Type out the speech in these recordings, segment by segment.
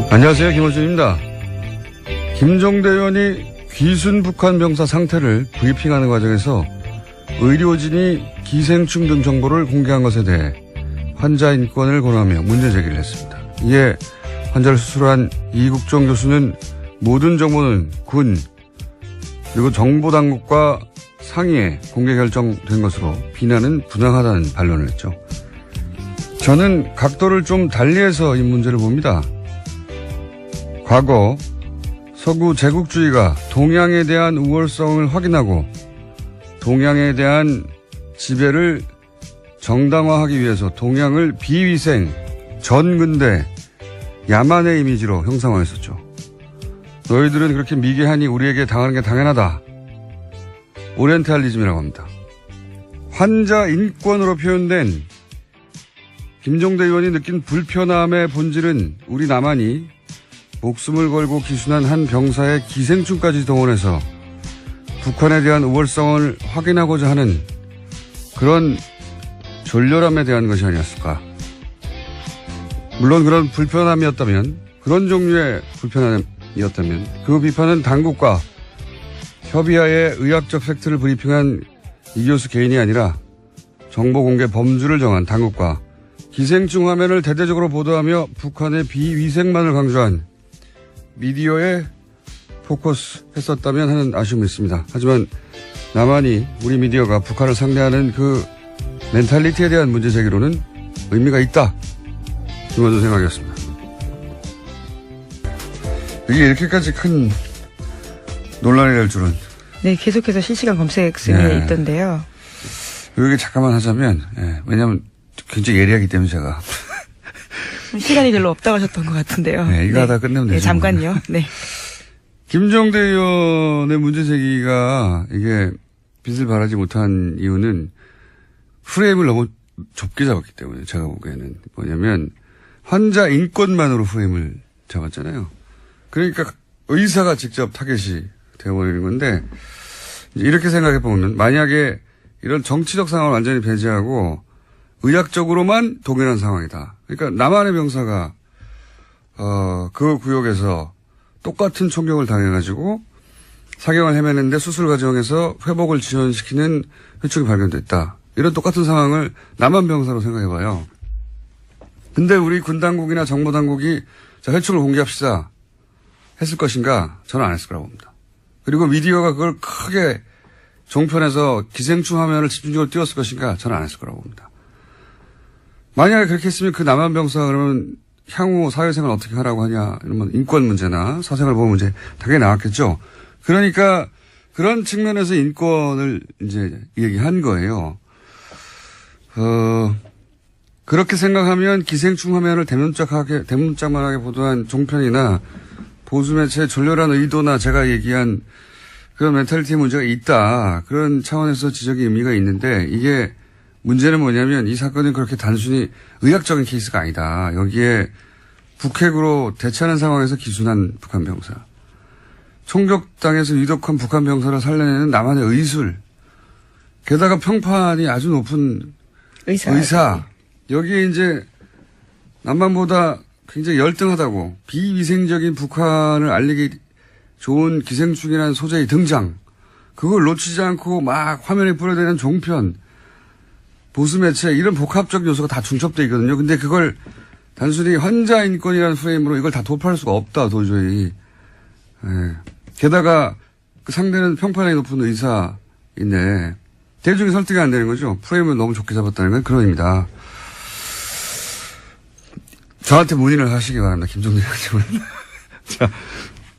안녕하세요. 김호준입니다. 김종대 의원이 귀순 북한 병사 상태를 브리핑하는 과정에서 의료진이 기생충 등 정보를 공개한 것에 대해 환자 인권을 권하며 문제 제기를 했습니다. 이에 환자를 수술한 이국종 교수는 모든 정보는 군 그리고 정보당국과 상의에 공개 결정된 것으로 비난은 부당하다는 반론을 했죠. 저는 각도를 좀 달리해서 이 문제를 봅니다. 과거 서구 제국주의가 동양에 대한 우월성을 확인하고 동양에 대한 지배를 정당화하기 위해서 동양을 비위생, 전근대, 야만의 이미지로 형상화했었죠. 너희들은 그렇게 미개하니 우리에게 당하는 게 당연하다. 오리엔탈리즘이라고 합니다. 환자 인권으로 표현된 김종대 의원이 느낀 불편함의 본질은 우리 남한이 목숨을 걸고 기순한 한 병사의 기생충까지 동원해서 북한에 대한 우월성을 확인하고자 하는 그런 졸렬함에 대한 것이 아니었을까. 물론 그런 불편함이었다면, 그런 종류의 불편함이었다면 그 비판은 당국과 협의하에 의학적 팩트를 브리핑한 이 교수 개인이 아니라 정보 공개 범주를 정한 당국과 기생충 화면을 대대적으로 보도하며 북한의 비위생만을 강조한 미디어에 포커스 했었다면 하는 아쉬움이 있습니다. 하지만 남한이 우리 미디어가 북한을 상대하는 그 멘탈리티에 대한 문제 제기로는 의미가 있다. 이것도 생각이었습니다. 이게 이렇게까지 큰 논란이 될 줄은. 네, 계속해서 실시간 검색 순위에 있던데요. 여기 잠깐만 하자면, 왜냐하면 굉장히 예리하기 때문에 제가. 시간이 별로 없다고 하셨던 것 같은데요. 네, 이거 하다 끝내면 되죠. 네, 잠깐요. 네. 김종대 의원의 문제 제기가 이게 빛을 발하지 못한 이유는 프레임을 너무 좁게 잡았기 때문에 제가 보기에는 뭐냐면 환자 인권만으로 프레임을 잡았잖아요. 그러니까 의사가 직접 타겟이 되어버리는 건데 이렇게 생각해 보면 만약에 이런 정치적 상황을 완전히 배제하고 의학적으로만 동일한 상황이다. 그러니까 남한의 병사가 그 구역에서 똑같은 총격을 당해가지고 사경을 헤매는데 수술 과정에서 회복을 지연시키는 회충이 발견됐다. 이런 똑같은 상황을 남한 병사로 생각해봐요. 근데 우리 군 당국이나 정보 당국이 자 회충을 공개합시다 했을 것인가? 저는 안 했을 거라고 봅니다. 그리고 미디어가 그걸 크게 종편에서 기생충 화면을 집중적으로 띄웠을 것인가? 저는 안 했을 거라고 봅니다. 만약에 그렇게 했으면 그 남한 병사가 그러면 향후 사회생활 어떻게 하라고 하냐, 이런 인권 문제나 사생활 보호 문제 당연히 나왔겠죠. 그러니까 그런 측면에서 인권을 이제 얘기한 거예요. 그렇게 생각하면 기생충 화면을 대문짝만하게 보도한 종편이나 보수매체의 졸렬한 의도나 제가 얘기한 그런 멘탈리티 문제가 있다. 그런 차원에서 지적의 의미가 있는데 이게 문제는 뭐냐면 이 사건은 그렇게 단순히 의학적인 케이스가 아니다. 여기에 북핵으로 대처하는 상황에서 기순한 북한 병사. 총격당해서 위독한 북한 병사를 살려내는 남한의 의술. 게다가 평판이 아주 높은 의사. 여기에 이제 남한보다 굉장히 열등하다고 비위생적인 북한을 알리기 좋은 기생충이라는 소재의 등장. 그걸 놓치지 않고 막 화면에 뿌려대는 종편. 보수 매체 이런 복합적 요소가 다 중첩되어 있거든요. 근데 그걸 단순히 환자 인권이라는 프레임으로 이걸 다 도파할 수가 없다 도저히. 게다가 그 상대는 평판이 높은 의사인데 대중이 설득이 안 되는 거죠. 프레임을 너무 좋게 잡았다는 건 그런 의미다. 저한테 문의를 하시기 바랍니다. 김종대 의원님. 자,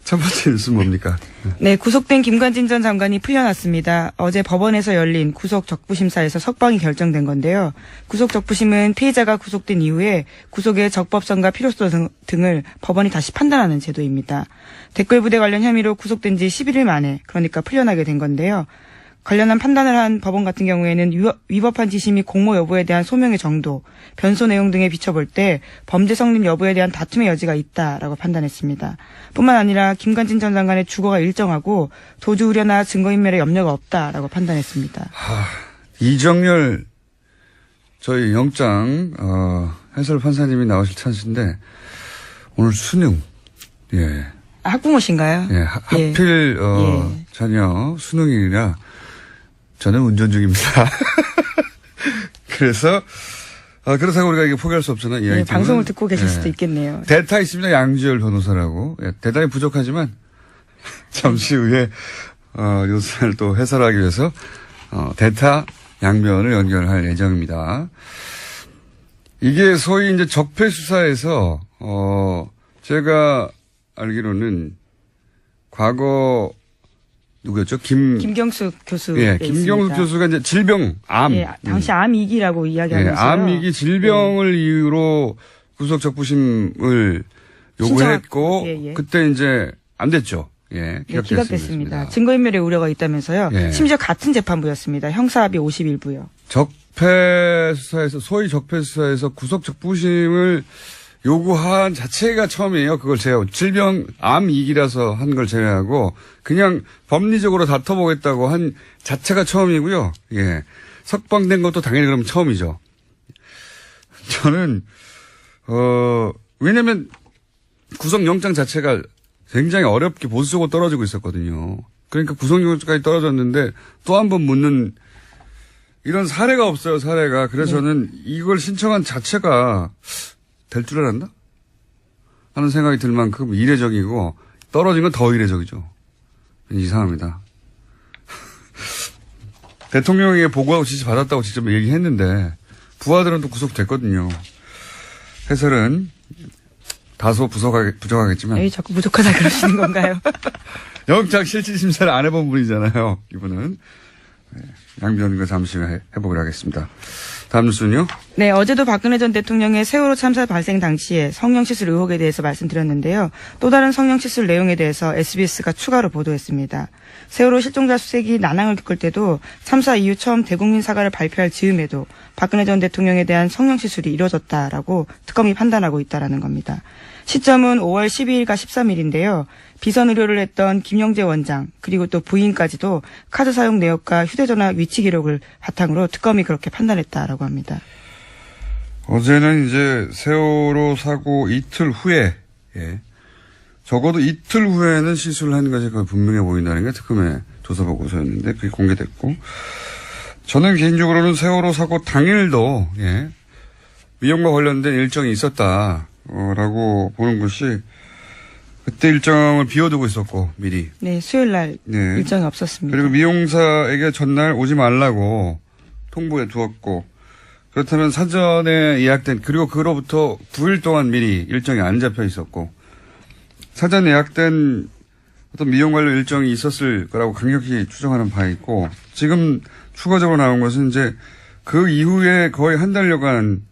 첫 번째 뉴스는 뭡니까? 네, 구속된 김관진 전 장관이 풀려났습니다. 어제 법원에서 열린 구속적부심사에서 석방이 결정된 건데요. 구속적부심은 피해자가 구속된 이후에 구속의 적법성과 필요성 등을 법원이 다시 판단하는 제도입니다. 댓글부대 관련 혐의로 구속된 지 11일 만에 그러니까 풀려나게 된 건데요. 관련한 판단을 한 법원 같은 경우에는 위법한 지시 및 공모 여부에 대한 소명의 정도, 변소 내용 등에 비춰볼 때 범죄 성립 여부에 대한 다툼의 여지가 있다라고 판단했습니다. 뿐만 아니라 김관진 전 장관의 주거가 일정하고 도주 우려나 증거인멸에 염려가 없다라고 판단했습니다. 이정열 저희 영장 해설 판사님이 나오실 찬스인데 오늘 수능 예. 학부모신가요? 예. 하필, 예. 자녀 수능이라 저는 운전 중입니다. 그래서 우리가 이게 포기할 수 없잖아요. 이 예, 아이템은. 방송을 듣고 계실 예. 수도 있겠네요. 대타 있습니다. 양지열 변호사라고. 예, 대단히 부족하지만 잠시 후에 요소를 또 해설하기 위해서 대타 양변을 연결할 예정입니다. 이게 소위 이제 적폐 수사에서 제가 알기로는 과거 누구였죠? 김경숙 교수. 예, 김경숙 교수가 이제 질병, 암. 예, 당시 암위기라고 이야기하면서요. 예, 암위기 질병을 이유로 구속 적부심을 요구했고, 예. 그때 이제 안 됐죠. 예, 네, 기각됐습니다. 증거인멸의 우려가 있다면서요. 예. 심지어 같은 재판부였습니다. 형사합의 51부요. 적폐 수사에서, 소위 적폐 수사에서 구속 적부심을 요구한 자체가 처음이에요. 그걸 제외하고. 질병, 암위기라서 한 걸 제외하고, 그냥 법리적으로 다퉈보겠다고 한 자체가 처음이고요. 예. 석방된 것도 당연히 그럼 처음이죠. 저는, 왜냐면 구속영장 자체가 굉장히 어렵게 보수적으로 떨어지고 있었거든요. 그러니까 구속영장까지 떨어졌는데 또 한 번 묻는 이런 사례가 없어요, 사례가. 그래서 저는 이걸 신청한 자체가 될 줄 알았나? 하는 생각이 들 만큼 이례적이고 떨어진 건 더 이례적이죠. 이상합니다. 대통령에게 보고하고 지시 받았다고 직접 얘기했는데 부하들은 또 구속됐거든요. 해설은 다소 부족하겠지만. 에이, 자꾸 부족하다 그러시는 건가요? 영장 실질심사를 안 해본 분이잖아요. 이분은. 양변과 잠시 후에 해보기로 하겠습니다. 다음 뉴스는요? 네, 어제도 박근혜 전 대통령의 세월호 참사 발생 당시에 성형시술 의혹에 대해서 말씀드렸는데요. 또 다른 성형시술 내용에 대해서 SBS가 추가로 보도했습니다. 세월호 실종자 수색이 난항을 겪을 때도 참사 이후 처음 대국민 사과를 발표할 즈음에도 박근혜 전 대통령에 대한 성형시술이 이뤄졌다라고 특검이 판단하고 있다라는 겁니다. 시점은 5월 12일과 13일인데요. 비선 의료를 했던 김영재 원장 그리고 또 부인까지도 카드 사용 내역과 휴대전화 위치 기록을 바탕으로 특검이 그렇게 판단했다라고 합니다. 어제는 이제 세월호 사고 이틀 후에, 예. 적어도 이틀 후에는 시술을 하는 것이 거의 분명해 보인다는 게 특검의 조사 보고서였는데 그게 공개됐고, 저는 개인적으로는 세월호 사고 당일도, 예, 위험과 관련된 일정이 있었다라고 보는 것이, 그때 일정을 비워두고 있었고 미리. 네, 수요일 날 네. 일정이 없었습니다. 그리고 미용사에게 전날 오지 말라고 통보해 두었고, 그렇다면 사전에 예약된, 그리고 그로부터 9일 동안 미리 일정이 안 잡혀 있었고, 사전 예약된 어떤 미용 관련 일정이 있었을 거라고 강력히 추정하는 바가 있고, 지금 추가적으로 나온 것은 이제 그 이후에 거의 한 달여간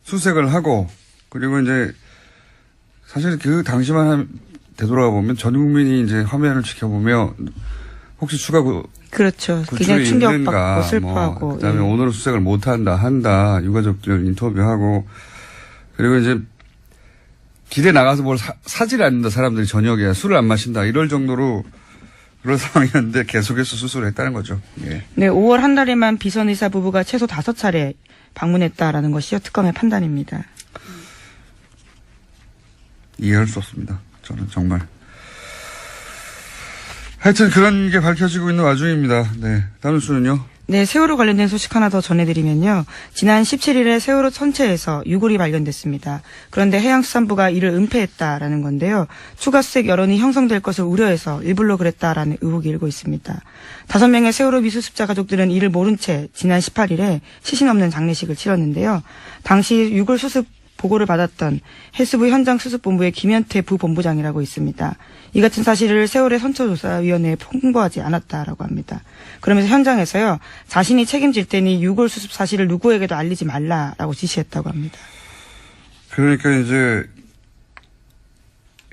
수색을 하고, 그리고 이제 사실 그 당시만 되돌아가 보면 전 국민이 이제 화면을 지켜보며 혹시 추가 그렇죠. 구출이 굉장히 충격받고 있는가, 슬퍼하고. 그다음에 예. 오늘은 수색을 한다, 유가족들 인터뷰하고, 그리고 이제 길에 나가서 뭘 사질 않는다, 사람들이 저녁에 술을 안 마신다, 이럴 정도로 그런 상황이었는데 계속해서 수술을 했다는 거죠. 예. 네, 5월 한 달에만 비선 의사 부부가 최소 5차례 방문했다라는 것이요 특검의 판단입니다. 이해할 수 없습니다. 저는 정말. 하여튼 그런 게 밝혀지고 있는 와중입니다. 네. 다음 뉴스는요? 네, 세월호 관련된 소식 하나 더 전해드리면요. 지난 17일에 세월호 선체에서 유골이 발견됐습니다. 그런데 해양수산부가 이를 은폐했다라는 건데요. 추가 수색 여론이 형성될 것을 우려해서 일부러 그랬다라는 의혹이 일고 있습니다. 5명의 세월호 미수습자 가족들은 이를 모른 채 지난 18일에 시신 없는 장례식을 치렀는데요. 당시 유골 수습 보고를 받았던 해수부 현장수습본부의 김현태 부본부장이라고 있습니다. 이 같은 사실을 세월의 선처조사위원회에 통보하지 않았다라고 합니다. 그러면서 현장에서요, 자신이 책임질 테니 유골 수습 사실을 누구에게도 알리지 말라라고 지시했다고 합니다. 그러니까 이제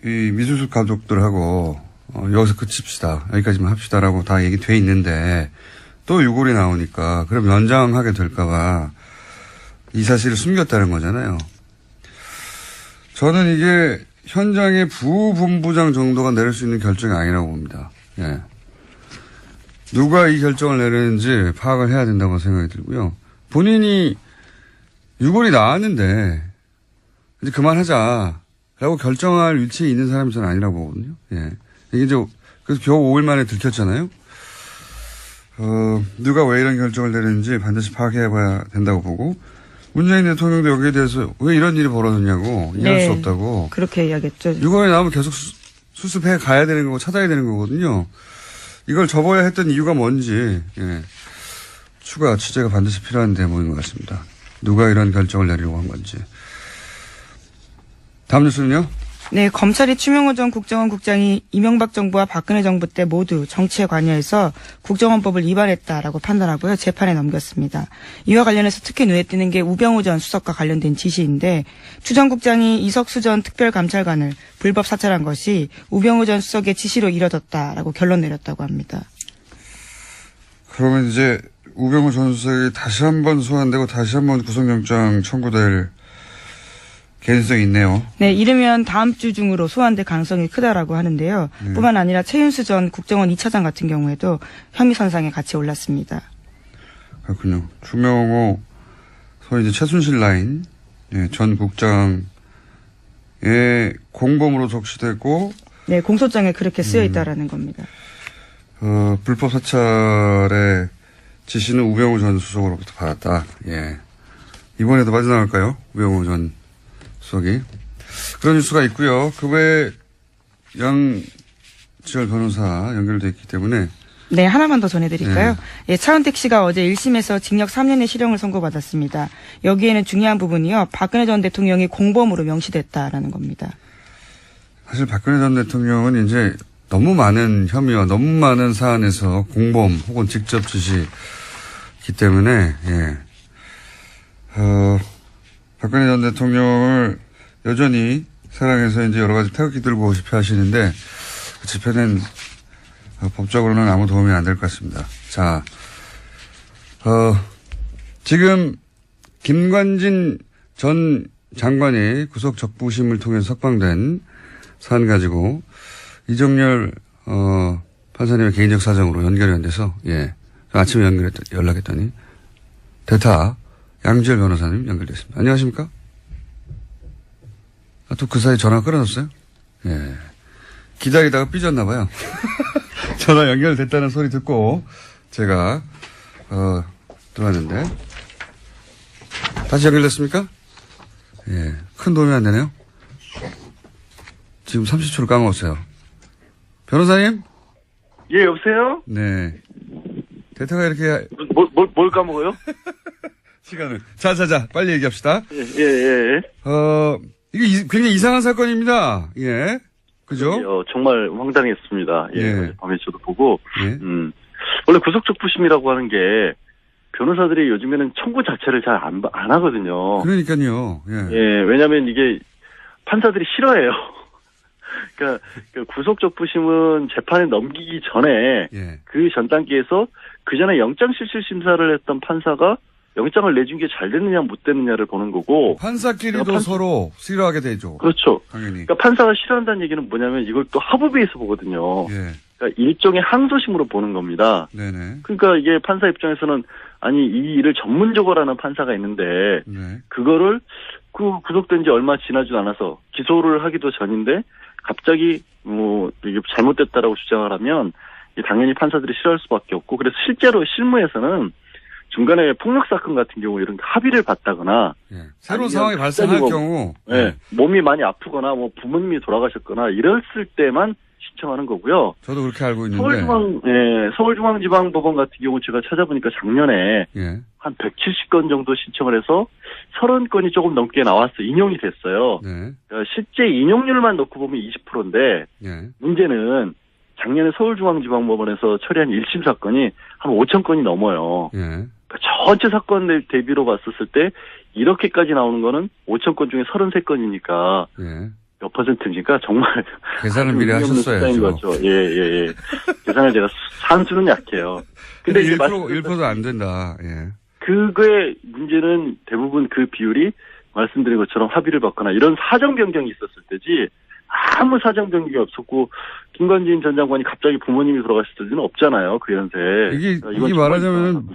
이 미수습 가족들하고 여기서 그칩시다, 여기까지만 합시다라고 다 얘기돼 있는데 또 유골이 나오니까 그럼 연장하게 될까봐 이 사실을 숨겼다는 거잖아요. 저는 이게 현장의 부본부장 정도가 내릴 수 있는 결정이 아니라고 봅니다. 예. 누가 이 결정을 내리는지 파악을 해야 된다고 생각이 들고요. 본인이 유골이 나왔는데 이제 그만하자, 라고 결정할 위치에 있는 사람이 저는 아니라고 보거든요. 예. 이게 이제, 그래서 겨우 5일 만에 들켰잖아요. 누가 왜 이런 결정을 내렸는지 반드시 파악해봐야 된다고 보고, 문재인 대통령도 여기에 대해서 왜 이런 일이 벌어졌냐고, 이해할 수 없다고. 그렇게 이야기했죠. 이거에 나오면 계속 수습해 가야 되는 거고, 찾아야 되는 거거든요. 이걸 접어야 했던 이유가 뭔지, 예. 추가 취재가 반드시 필요한 대목인 것 같습니다. 누가 이런 결정을 내리려고 한 건지. 다음 뉴스는요? 네, 검찰이 추명호 전 국정원 국장이 이명박 정부와 박근혜 정부 때 모두 정치에 관여해서 국정원법을 위반했다라고 판단하고요. 재판에 넘겼습니다. 이와 관련해서 특히 눈에 띄는 게 우병우 전 수석과 관련된 지시인데 추 전 국장이 이석수 전 특별감찰관을 불법 사찰한 것이 우병우 전 수석의 지시로 이뤄졌다라고 결론 내렸다고 합니다. 그러면 이제 우병우 전 수석이 다시 한번 소환되고 다시 한번 구속영장 청구될 개연성이 있네요. 네, 이르면 다음 주 중으로 소환될 가능성이 크다라고 하는데요. 뿐만 아니라 최윤수 전 국정원 2차장 같은 경우에도 혐의 선상에 같이 올랐습니다. 그렇군요. 추명호, 소위 이제 최순실 라인, 예, 전 국장의 공범으로 적시되고, 네, 공소장에 그렇게 쓰여 있다라는 겁니다. 불법 사찰의 지시는 우병우 전 수석으로부터 받았다. 예. 이번에도 빠져나갈까요? 우병우 전 수석이. 그런 뉴스가 있고요. 그 외에 양지열 변호사 연결돼 있기 때문에. 네, 하나만 더 전해드릴까요? 예, 차은택 씨가 어제 1심에서 징역 3년의 실형을 선고받았습니다. 여기에는 중요한 부분이요. 박근혜 전 대통령이 공범으로 명시됐다라는 겁니다. 사실 박근혜 전 대통령은 이제 너무 많은 혐의와 너무 많은 사안에서 공범 혹은 직접 지시기 때문에, 예. 박근혜 전 대통령을 여전히 사랑해서 이제 여러 가지 태극기 들고 집회 하시는데 그 집회는 법적으로는 아무 도움이 안 될 것 같습니다. 자, 지금 김관진 전 장관이 구속 적부심을 통해서 석방된 사안 가지고 이정열 판사님의 개인적 사정으로 연결이 안 돼서 예 아침에 연락했더니 대타 양지열 변호사님 연결됐습니다. 안녕하십니까? 또 그 사이 전화 끊어졌어요? 예. 기다리다가 삐졌나 봐요. 전화 연결됐다는 소리 듣고 제가 들어왔는데 다시 연결됐습니까? 예. 큰 도움이 안 되네요. 지금 30초를 까먹었어요. 변호사님? 예, 여보세요? 네. 대타가 이렇게 뭘 까먹어요? 시간을. 자, 빨리 얘기합시다. 예. 이게 굉장히 이상한 사건입니다. 예. 그죠? 정말 황당했습니다. 예. 예. 밤에 저도 보고. 예. 원래 구속적부심이라고 하는 게 변호사들이 요즘에는 청구 자체를 잘 안 하거든요. 그러니까요. 예. 예, 왜냐면 이게 판사들이 싫어해요. 그러니까 구속적부심은 재판에 넘기기 전에 예. 그 전 단계에서 그 전에 영장실질심사를 했던 판사가 영장을 내준 게 잘 됐느냐 못 됐느냐를 보는 거고 판사끼리도 서로 싫어하게 되죠. 그렇죠. 당연히. 그러니까 판사가 싫어한다는 얘기는 뭐냐면 이걸 또 합의에서 보거든요. 예. 그러니까 일종의 항소심으로 보는 겁니다. 네네. 그러니까 이게 판사 입장에서는 아니 이 일을 전문적으로 하는 판사가 있는데 네. 그거를 구속된 지 얼마 지나지도 않아서 기소를 하기도 전인데 갑자기 이게 잘못됐다라고 주장을 하면 당연히 판사들이 싫어할 수밖에 없고 그래서 실제로 실무에서는 중간에 폭력 사건 같은 경우 이런 합의를 받다거나 예. 새로운 상황이 발생할 경우 예. 몸이 많이 아프거나 부모님이 돌아가셨거나 이랬을 때만 신청하는 거고요. 저도 그렇게 알고 있는데 서울중앙지방법원 같은 경우 제가 찾아보니까 작년에 예. 한 170건 정도 신청을 해서 30건이 조금 넘게 나왔어 인용이 됐어요. 네. 그러니까 실제 인용률만 놓고 보면 20%인데 예. 문제는 작년에 서울중앙지방법원에서 처리한 1심 사건이 한 5천 건이 넘어요. 예. 전체 사건 대비로 봤었을 때 이렇게까지 나오는 거는 5천 건 중에 33건이니까 예. 몇 퍼센트입니까? 정말 계산을 미리 하셨어야죠. 예. 계산을 제가 산수는 약해요. 근데 1%도 안 된다. 예. 그거의 문제는 대부분 그 비율이 말씀드린 것처럼 합의를 받거나 이런 사정 변경이 있었을 때지 아무 사정 변경이 없었고 김관진 전 장관이 갑자기 부모님이 돌아가셨을 때는 없잖아요. 그 연세에. 이게 말하자면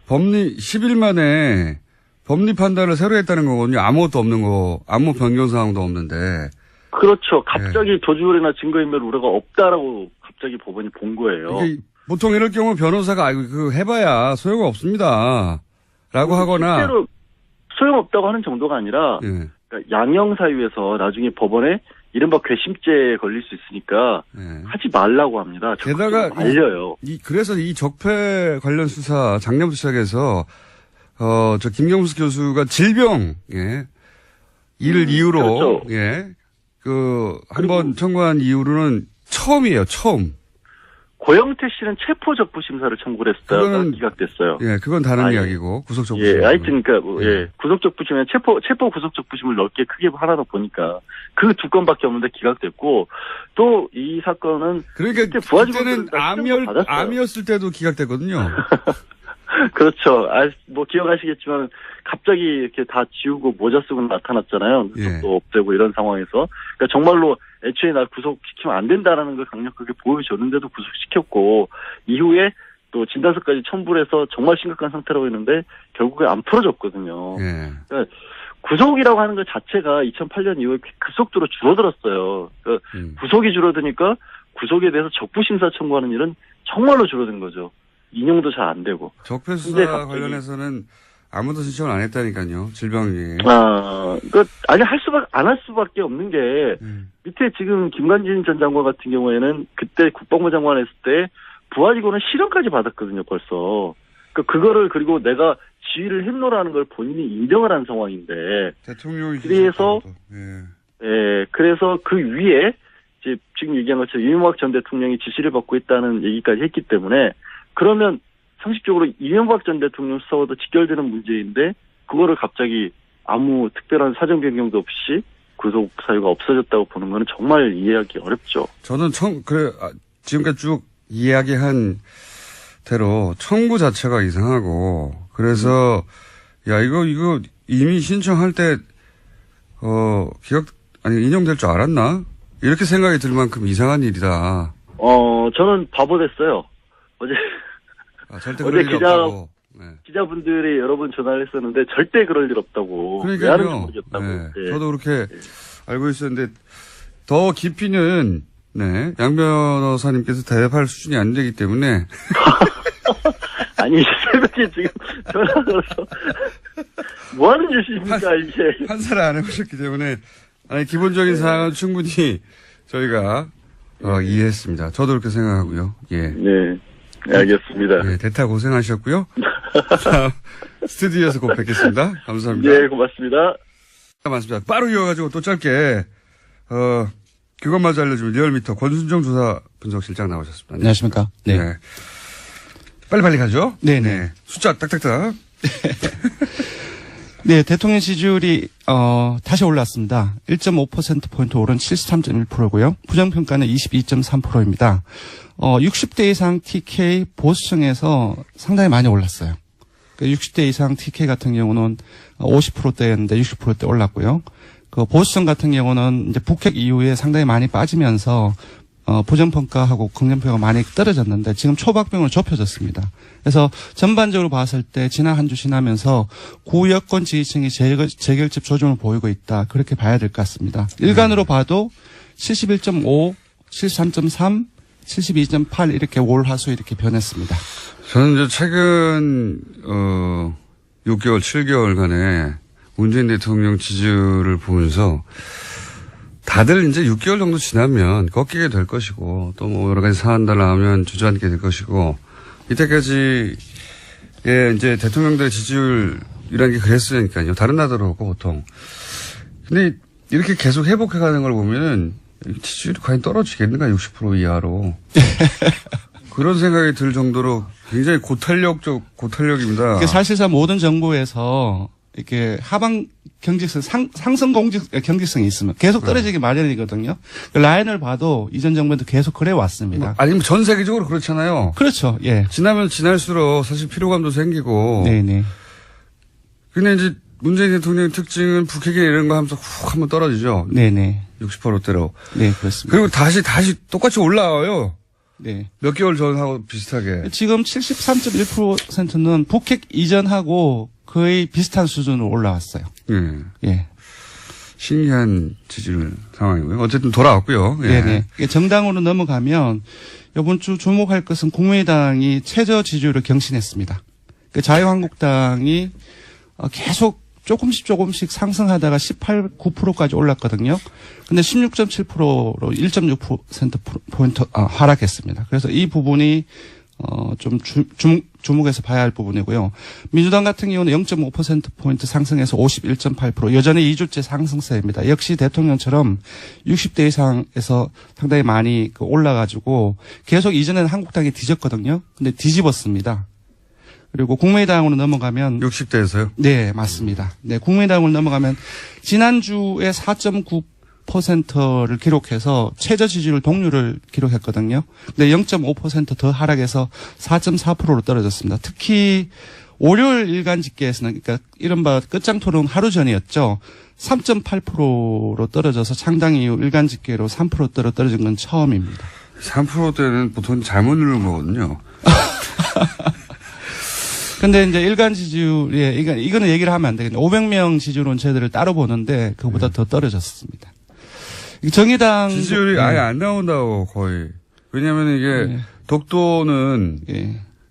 법리 10일 만에 법리 판단을 새로 했다는 거거든요. 아무것도 없는 거, 아무 변경 사항도 없는데. 그렇죠. 갑자기 도주율이나 증거인멸 우려가 없다라고 갑자기 법원이 본 거예요. 이게 보통 이럴 경우 변호사가 아이고 그거 해봐야 소용 없습니다. 라고 하거나. 실제로 소용없다고 하는 정도가 아니라 예. 그러니까 양형 사유에서 나중에 법원에 이른바 괘씸죄에 걸릴 수 있으니까 예. 하지 말라고 합니다. 게다가 알려요. 그래서 이 적폐 관련 수사 작년부터 시작해서 저 김경수 교수가 질병 이를 이유로 그렇죠. 한번 청구한 이후로는 처음이에요. 처음. 고영태 씨는 체포 적부 심사를 청구를 했다가 그거는- 기각됐어요. 예, 그건 다른 아니, 이야기고 구속 적부. 예, 하여튼 그러니까 예. 구속 적부심에 체포 구속 적부심을 넓게 크게 하나 더 보니까 그 두 건밖에 없는데 기각됐고 또 이 사건은 그러니까 그때 부하직원들은 그때는 다 시정을 받았어요. 암이었을 때도 기각됐거든요. 그렇죠. 뭐 기억하시겠지만 갑자기 이렇게 다 지우고 모자 쓰고 나타났잖아요. 예. 눈썹도 없애고 이런 상황에서 그러니까 정말로 애초에 날 구속시키면 안 된다라는 걸 강력하게 보여줬는데도 구속시켰고 이후에 또 진단서까지 첨부를 해서 정말 심각한 상태라고 했는데 결국에 안 풀어졌거든요. 예. 그러니까 구속이라고 하는 것 자체가 2008년 이후에 급속도로 줄어들었어요. 그러니까 구속이 줄어드니까 구속에 대해서 적부심사 청구하는 일은 정말로 줄어든 거죠. 인용도 잘 안 되고. 적폐 근데 수사 갑자기- 관련해서는 아무도 신청을 안 했다니까요. 질병위에. 안 할 수밖에 없는 게, 밑에 지금 김관진 전 장관 같은 경우에는 그때 국방부 장관 했을 때 부하직원은 실형까지 받았거든요, 벌써. 그거를 그리고 내가 지휘를 했노라는 걸 본인이 인정을 한 상황인데, 대통령이 그래서- 예. 그래서 그 위에, 이제 지금 얘기한 것처럼 이명박 전 대통령이 지시를 받고 있다는 얘기까지 했기 때문에, 그러면 상식적으로 이명박 전 대통령 수사와도 직결되는 문제인데 그거를 갑자기 아무 특별한 사정 변경도 없이 구속 사유가 없어졌다고 보는 거는 정말 이해하기 어렵죠. 저는 지금까지 쭉 이야기한 대로 청구 자체가 이상하고 그래서 이거 이미 신청할 때 인용될 줄 알았나? 이렇게 생각이 들 만큼 이상한 일이다. 저는 바보 됐어요. 절대 어제 그럴 일이 없다고. 네. 기자분들이 여러 번 전화를 했었는데 절대 그럴 일 없다고. 왜 하는지 그러니까요. 모르겠다고. 네. 네. 저도 그렇게 알고 있었는데 더 깊이는 양 변호사님께서 대답할 수준이 안 되기 때문에 아니 새벽에 지금 전화 걸어서 뭐 하는 짓입니까 이게. 판사를 안 해보셨기 때문에 기본적인 사항은 충분히 저희가 이해했습니다. 저도 그렇게 생각하고요. 예. 네. 알겠습니다. 네, 대타 고생하셨고요. 다음 스튜디오에서 곧 뵙겠습니다. 감사합니다. 네, 고맙습니다. 맞습니다. 빠르 이어가지고 또 짧게 그것마저 알려주면 리얼미터 권순정 조사 분석실장 나오셨습니다. 안녕하십니까. 네. 빨리 가죠. 네네. 숫자 딱딱딱. 네, 대통령 지지율이 다시 올랐습니다. 1.5%포인트 오른 73.1%고요. 부정평가는 22.3%입니다. 60대 이상 TK 보수층에서 상당히 많이 올랐어요. 60대 이상 TK 같은 경우는 50%대였는데 60%대 올랐고요. 보수층 같은 경우는 이제 북핵 이후에 상당히 많이 빠지면서 부정평가하고 긍정평가가 많이 떨어졌는데 지금 초박빙으로 좁혀졌습니다. 그래서 전반적으로 봤을 때 지난 한 주 지나면서 구여권 지지층이 재결집 조짐을 보이고 있다. 그렇게 봐야 될 것 같습니다. 일간으로 봐도 71.5, 73.3, 72.8 이렇게 올 하수 이렇게 변했습니다. 저는 최근 6개월, 7개월간의 문재인 대통령 지지율을 보면서 다들 이제 6개월 정도 지나면 꺾이게 될 것이고 또 뭐 여러 가지 사안들 나오면 주저앉게 될 것이고 이때까지 이제 대통령들의 지지율이라는 게 그랬으니까요. 다른 나라도 그렇고 보통. 근데 이렇게 계속 회복해가는 걸 보면은 지지율이 과연 떨어지겠는가 60% 이하로. 그런 생각이 들 정도로 굉장히 고탄력입니다. 사실상 모든 정부에서 이렇게 하방 경직성, 상승 경직성이 있으면 계속 떨어지기 마련이거든요. 그 라인을 봐도 이전 정부에도 계속 그래 왔습니다. 아니면 전 세계적으로 그렇잖아요. 그렇죠. 예. 지나면 지날수록 사실 피로감도 생기고. 네네. 근데 이제 문재인 대통령의 특징은 북핵이 이런 거 하면서 훅 한번 떨어지죠. 네네. 60%대로. 네, 그렇습니다. 그리고 다시 똑같이 올라와요. 네. 몇 개월 전하고 비슷하게. 지금 73.1%는 북핵 이전하고 거의 비슷한 수준으로 올라왔어요. 예. 예. 신기한 지지율 상황이고요. 어쨌든 돌아왔고요. 예. 네네. 정당으로 넘어가면 이번 주 주목할 것은 국민의당이 최저 지지율을 경신했습니다. 자유한국당이 계속 조금씩 상승하다가 18, 9%까지 올랐거든요. 근데 16.7%로 1.6%포인트 하락했습니다. 그래서 이 부분이 좀 주목해서 봐야 할 부분이고요. 민주당 같은 경우는 0.5%포인트 상승해서 51.8%, 여전히 2주째 상승세입니다. 역시 대통령처럼 60대 이상에서 상당히 많이 올라가지고 계속 이전에는 한국당이 뒤졌거든요. 근데 뒤집었습니다. 그리고 국민의당으로 넘어가면 60대에서요? 네, 맞습니다. 네, 국민의당으로 넘어가면 지난주에 4.9%를 기록해서 최저 지지율 동률을 기록했거든요. 근데 0.5% 더 하락해서 4.4%로 떨어졌습니다. 특히 월요일 일간 집계에서는, 그러니까 이른바 끝장 토론 하루 전이었죠. 3.8%로 떨어져서 창당 이후 일간 집계로 3%대로 떨어진 건 처음입니다. 3%대는 보통 잘못 누른 거거든요. 근데 이제 일간 지지율에, 이거는 얘기를 하면 안 되겠네요. 500명 지지율 온체들을 따로 보는데 그보다 더 떨어졌습니다. 정의당. 지지율이 아예 안 나온다고 거의. 왜냐면 이게 독도는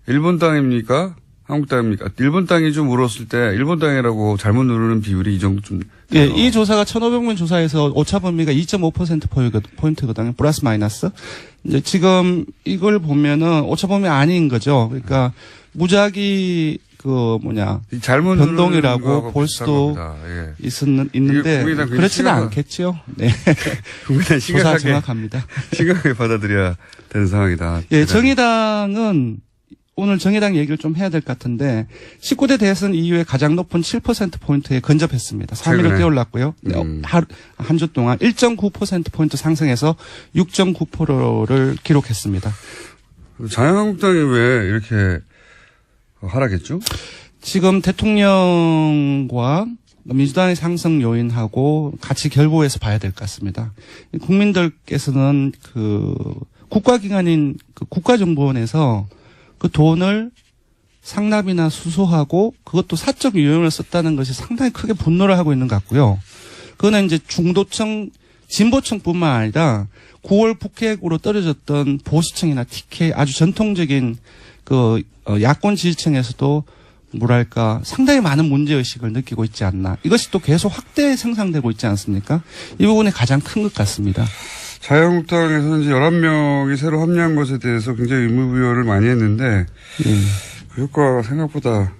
일본 땅입니까? 한국 땅입니까? 일본 땅이 좀 울었을 때 일본 땅이라고 잘못 누르는 비율이 이 정도 좀. 예, 이 조사가 1,500명 조사에서 오차 범위가 2.5%포인트거든요. 플러스 마이너스. 이제 지금 이걸 보면은 오차 범위 아닌 거죠. 그러니까 무작위 잘못 변동이라고 볼 수도 있는데 그렇지는 않겠죠. 네. 국민의당 조사 정확합니다. 심각하게 받아들여야 되는 상황이다. 예, 정의당은 오늘 정의당 얘기를 좀 해야 될 것 같은데 19대 대선 이후에 가장 높은 7%포인트에 근접했습니다. 3위를 뛰어올랐고요. 한 주 동안 1.9%포인트 상승해서 6.9%를 기록했습니다. 자유한국당이 왜 이렇게 하락했죠? 지금 대통령과 민주당의 상승 요인하고 같이 결부해서 봐야 될 것 같습니다. 국민들께서는 국가기관인 국가정보원에서 그 돈을 상납이나 수수하고 그것도 사적 유용을 썼다는 것이 상당히 크게 분노를 하고 있는 것 같고요. 그거는 이제 중도층, 진보층뿐만 아니라 9월 북핵으로 떨어졌던 보수층이나 TK 아주 전통적인 야권 지지층에서도 상당히 많은 문제의식을 느끼고 있지 않나. 이것이 또 계속 확대 생산되고 있지 않습니까? 이 부분이 가장 큰 것 같습니다. 자유한국당에서는 이제 11명이 새로 합류한 것에 대해서 굉장히 의무부여를 많이 했는데, 그 효과가 생각보다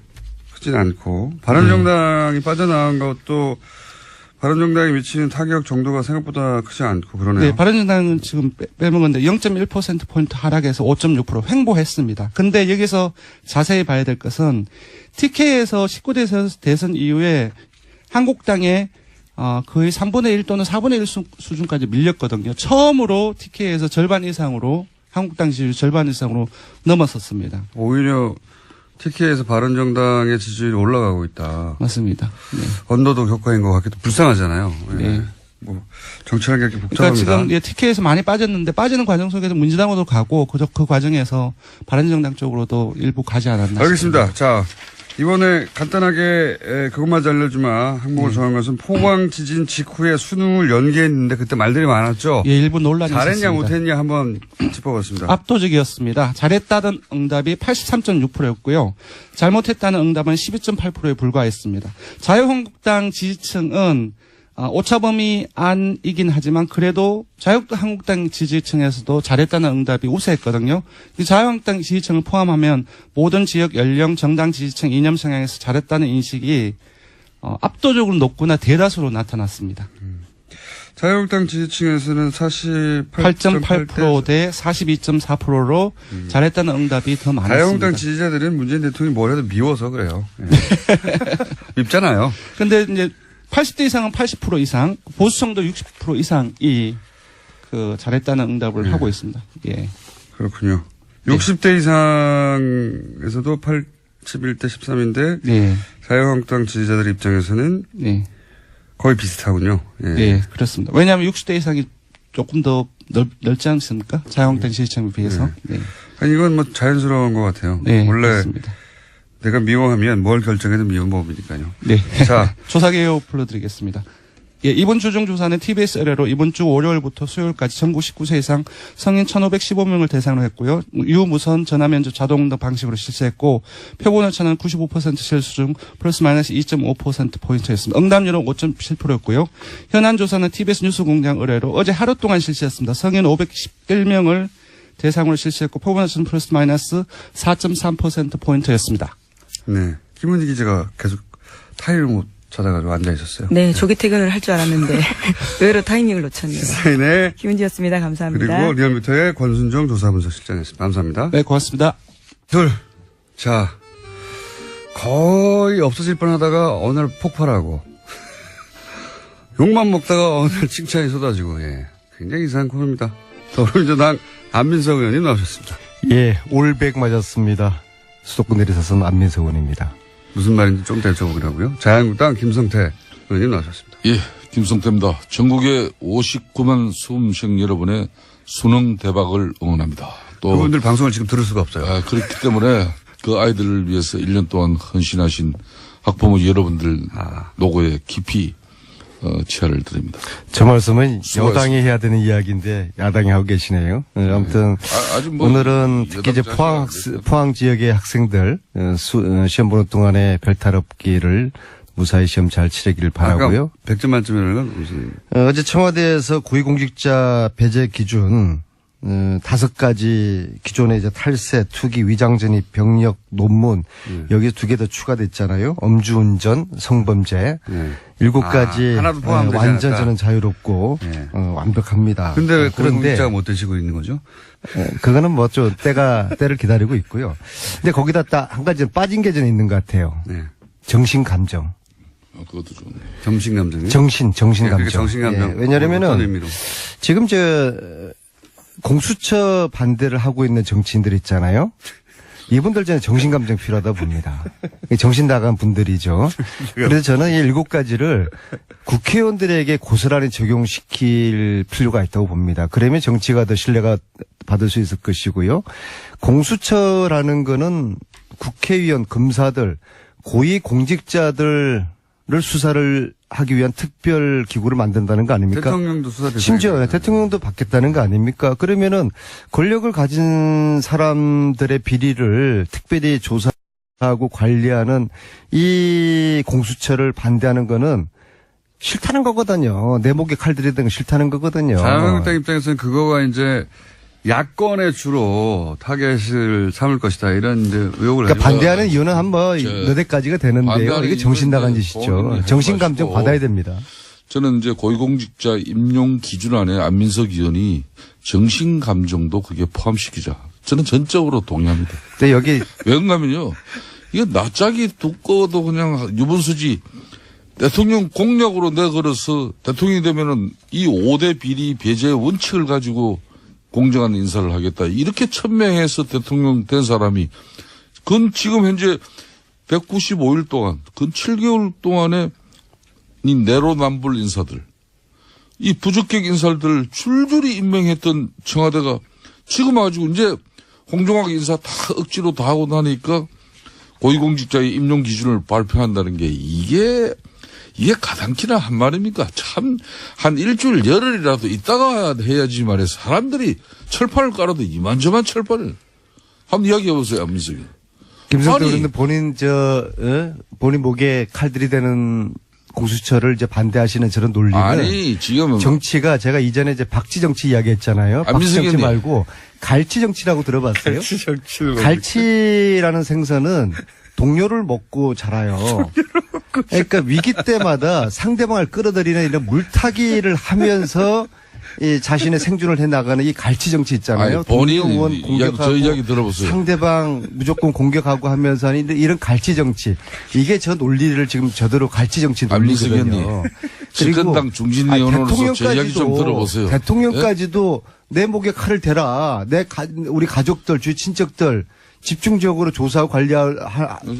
크진 않고, 바른정당이 빠져나간 것도 바른정당이 미치는 타격 정도가 생각보다 크지 않고 그러네요. 네, 바른정당은 지금 빼먹었는데 0.1%포인트 하락해서 5.6% 횡보했습니다. 근데 여기서 자세히 봐야 될 것은 TK에서 19대 대선 이후에 한국당에 거의 3분의 1 또는 4분의 1 수준까지 밀렸거든요. 처음으로 TK에서 절반 이상으로 한국당 지지율 절반 이상으로 넘어섰습니다. 오히려 TK에서 바른정당의 지지율이 올라가고 있다. 맞습니다. 네. 언더독 효과인 것 같기도 불쌍하잖아요. 네. 정치라는 게 이렇게 복잡합니다. 그러니까 지금 TK에서 많이 빠졌는데 빠지는 과정 속에서 민주당으로 가고 그 과정에서 바른정당 쪽으로도 일부 가지 않았나 알겠습니다. 자, 이번에 간단하게 그것만 알려주마 항목을 정한 것은 포광 지진 직후에 수능을 연기했는데 그때 말들이 많았죠. 예, 일부 논란이 잘했냐 있었습니다. 못했냐 한번 짚어봤습니다. 압도적이었습니다. 잘했다는 응답이 83.6%였고요. 잘못했다는 응답은 12.8%에 불과했습니다. 자유한국당 지지층은 오차범위 안이긴 하지만 그래도 자유한국당 지지층에서도 잘했다는 응답이 우세했거든요. 자유한국당 지지층을 포함하면 모든 지역 연령 정당 지지층 이념 성향에서 잘했다는 인식이 압도적으로 높거나 대다수로 나타났습니다. 자유한국당 지지층에서는 48.8% 대 42.4%로 잘했다는 응답이 더 많았습니다. 자유한국당 지지자들은 문재인 대통령이 뭘 해도 미워서 그래요. 네. 밉잖아요. 그런데 이제 80대 이상은 80% 이상, 보수층도 60% 이상이 잘했다는 응답을 하고 있습니다. 예. 그렇군요. 60대 이상에서도 81대 13인데 네. 자유한국당 지지자들 입장에서는 네. 거의 비슷하군요. 예. 네, 그렇습니다. 왜냐하면 60대 이상이 조금 더 넓지 않습니까? 자유한국당 지지층에 비해서. 네. 아니, 이건 자연스러운 것 같아요. 네, 원래 그렇습니다. 내가 미워하면 뭘 결정해도 미운 법이니까요. 네. 자. 조사 개요 불러드리겠습니다. 예, 이번 주중 조사는 TBS 의뢰로 이번 주 월요일부터 수요일까지 전국 19세 이상 성인 1,515명을 대상으로 했고요. 유무선 전화면접 자동 등 방식으로 실시했고 표본 오차는 95% 실수 중 플러스 마이너스 2.5%포인트였습니다. 응답률은 5.7%였고요. 현안 조사는 TBS 뉴스공장 의뢰로 어제 하루 동안 실시했습니다. 성인 511명을 대상으로 실시했고 표본 오차는 플러스 마이너스 4.3%포인트였습니다. 네. 김은희 기자가 계속 타이를 못 찾아가지고 앉아 있었어요. 네, 조기 퇴근을 할 줄 알았는데 의외로 타이밍을 놓쳤네요. 사인의 김은지였습니다. 감사합니다. 그리고 리얼미터의 권순정 조사분석실장이었습니다. 감사합니다. 네, 고맙습니다. 둘. 자, 거의 없어질 뻔하다가 어느 날 폭발하고 욕만 먹다가 어느 날 칭찬이 쏟아지고 예, 굉장히 이상한 코너입니다. 더불어민주당 안민석 의원님 나오셨습니다. 예, 올백 맞았습니다. 수도권 내리사선 안민석 의원입니다. 무슨 말인지 좀 더 여쭤보려고요. 자유한국당 김성태 의원님 나오셨습니다. 예, 김성태입니다. 전국의 59만 수험생 여러분의 수능 대박을 응원합니다. 또 그분들 방송을 지금 들을 수가 없어요. 그렇기 때문에 그 아이들을 위해서 1년 동안 헌신하신 학부모 여러분들 노고에 깊이 치아를 드립니다. 저 말씀은 수고하셨습니다. 여당이 해야 되는 이야기인데 야당이 하고 계시네요. 아무튼 아직 뭐 오늘은 특히 이제 여당 포항 지역의 학생들 시험 보는 동안에 별탈 없기를 무사히 시험 잘 치르기를 바라고요. 100점 만점이라는 건 무슨 어제 청와대에서 고위공직자 배제 기준 5가지 기존의 이제 탈세, 투기, 위장전입, 병력, 논문 여기 2개 더 추가됐잖아요. 엄주운전, 성범죄 7가지 하나도 포함되지 완전 않았다. 저는 자유롭고 네. 완벽합니다. 근데 왜 그런데 고위공직자가 못 되시고 있는 거죠? 그거는 뭐 좀 때를 기다리고 있고요. 근데 거기다 딱 한 가지 빠진 게 좀 있는 것 같아요. 네. 정신 감정. 그것도 좋네. 정신 감정이. 정신 감정. 그게 정신 감정. 예, 왜냐하면은 어떤 의미로? 지금 공수처 반대를 하고 있는 정치인들 있잖아요. 이분들 저는 정신감정 필요하다 봅니다. 정신 나간 분들이죠. 그래서 저는 이 7가지를 국회의원들에게 고스란히 적용시킬 필요가 있다고 봅니다. 그러면 정치가 더 신뢰가 받을 수 있을 것이고요. 공수처라는 거는 국회의원, 검사들, 고위 공직자들을 수사를 하기 위한 특별 기구를 만든다는 거 아닙니까? 대통령도 수사 대상이 심지어 되잖아요. 대통령도 받겠다는 거 아닙니까? 그러면은 권력을 가진 사람들의 비리를 특별히 조사하고 관리하는 이 공수처를 반대하는 거는 싫다는 거거든요. 내 목에 칼 들이대는 거 싫다는 거거든요. 자유한국당 입장에서는 그거가 이제 야권에 주로 타겟을 삼을 것이다 이런 이제 의혹을 그러니까 가지고 반대하는 이유는 한번 몇 가지가 되는데요. 반대하는 이게 정신 나간 이유는 짓이죠. 본인이 정신 감정 해가지고 받아야 됩니다. 저는 이제 고위공직자 임용 기준 안에 안민석 의원이 정신 감정도 그게 포함시키자. 저는 전적으로 동의합니다. 근데 여기 왜 그런가면요. 이게 낯짝이 두꺼워도 그냥 유분수지. 대통령 공약으로 내걸어서 대통령이 되면은 이 5대 비리 배제의 원칙을 가지고 공정한 인사를 하겠다. 이렇게 천명해서 대통령 된 사람이 근 지금 현재 195일 동안 근 7개월 동안에 이 내로남불 인사들 이 부적격 인사들 줄줄이 임명했던 청와대가 지금 아주 이제 공정하게 인사 다 억지로 다 하고 나니까 고위공직자의 임용 기준을 발표한다는 게 이게 가당키나 한 말입니까? 참, 한 일주일, 열흘이라도 있다가 해야지 말이야. 사람들이 철판을 깔아도 이만저만 철판을. 한번 이야기해보세요, 안민석이. 김성태 아니. 의원은 본인 목에 칼 들이대는 공수처를 이제 반대하시는 저런 논리는 아니, 지금. 정치가 제가 이전에 이제 박쥐 정치 이야기했잖아요. 박쥐 안민석이 정치 형님. 말고 갈치 정치라고 들어봤어요? 정치를 갈치라는 생선은 동료를 먹고 자라요. 그러니까 위기 때마다 상대방을 끌어들이는 이런 물타기를 하면서 이 자신의 생존을 해나가는 이 갈치 정치 있잖아요. 아니, 본인 동료 의원 공격하고 저 이야기 들어보세요. 상대방 무조건 공격하고 하면서 하는 이런 갈치 정치. 이게 저 논리를 지금 저대로 갈치 정치 안민석 논리거든요. 의원님. 집권당 중진 의원으로서 제 이야기 좀 들어보세요. 대통령까지도 내 목에 칼을 대라. 우리 가족들, 주위 친척들 집중적으로 조사하고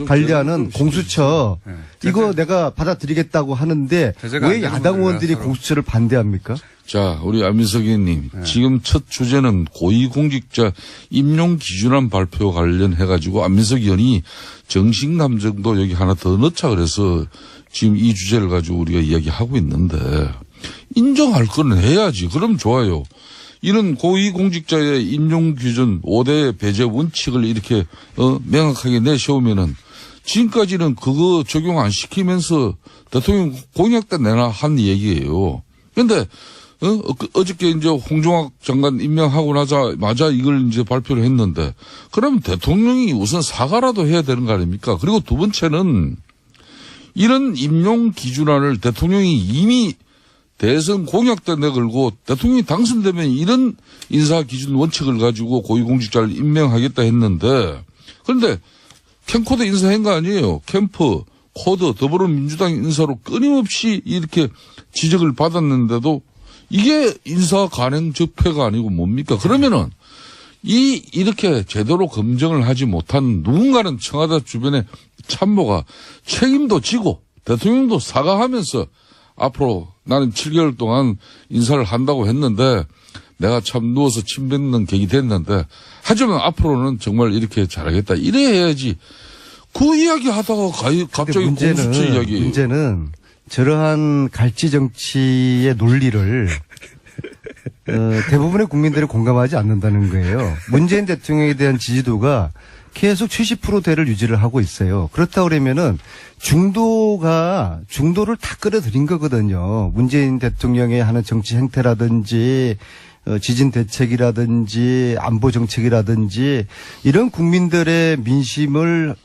관리하는 공수처 네. 이거 내가 받아들이겠다고 하는데 제재가 안 왜 되는 야당 의원들이 거예요, 공수처를 반대합니까? 자, 우리 안민석 의원님. 지금 첫 주제는 고위공직자 임용 기준안 발표 관련해가지고 안민석 의원이 정신감정도 여기 하나 더 넣자 그래서 지금 이 주제를 가지고 우리가 이야기하고 있는데 인정할 건 해야지. 그럼 좋아요. 이런 고위공직자의 임용 기준 5대 배제 원칙을 이렇게 명확하게 내세우면은 지금까지는 그거 적용 안 시키면서 대통령 공약 때 내나 한 얘기예요. 근데 어저께 이제 홍종학 장관 임명하고 나자마자 이걸 이제 발표를 했는데 그러면 대통령이 우선 사과라도 해야 되는 거 아닙니까? 그리고 두 번째는 이런 임용 기준안을 대통령이 이미 대선 공약 때 내걸고 대통령이 당선되면 이런 인사 기준 원칙을 가지고 고위공직자를 임명하겠다 했는데 그런데 캠코드 인사한 거 아니에요. 캠프, 코드, 더불어민주당 인사로 끊임없이 이렇게 지적을 받았는데도 이게 인사 관행 적폐가 아니고 뭡니까? 그러면은 이렇게 제대로 검증을 하지 못한 누군가는 청와대 주변의 참모가 책임도 지고 대통령도 사과하면서 앞으로 나는 7개월 동안 인사를 한다고 했는데 내가 참 누워서 침 뱉는 격이 됐는데 하지만 앞으로는 정말 이렇게 잘하겠다. 이래 해야지. 그 이야기 하다가 갑자기 공수처 이야기. 문제는 저러한 갈치 정치의 논리를 대부분의 국민들이 공감하지 않는다는 거예요. 문재인 대통령에 대한 지지도가 계속 70%대를 유지를 하고 있어요. 그렇다 그러면은 중도를 다 끌어들인 거거든요. 문재인 대통령의 하는 정치 행태라든지 지진 대책이라든지 안보 정책이라든지 이런 국민들의 민심을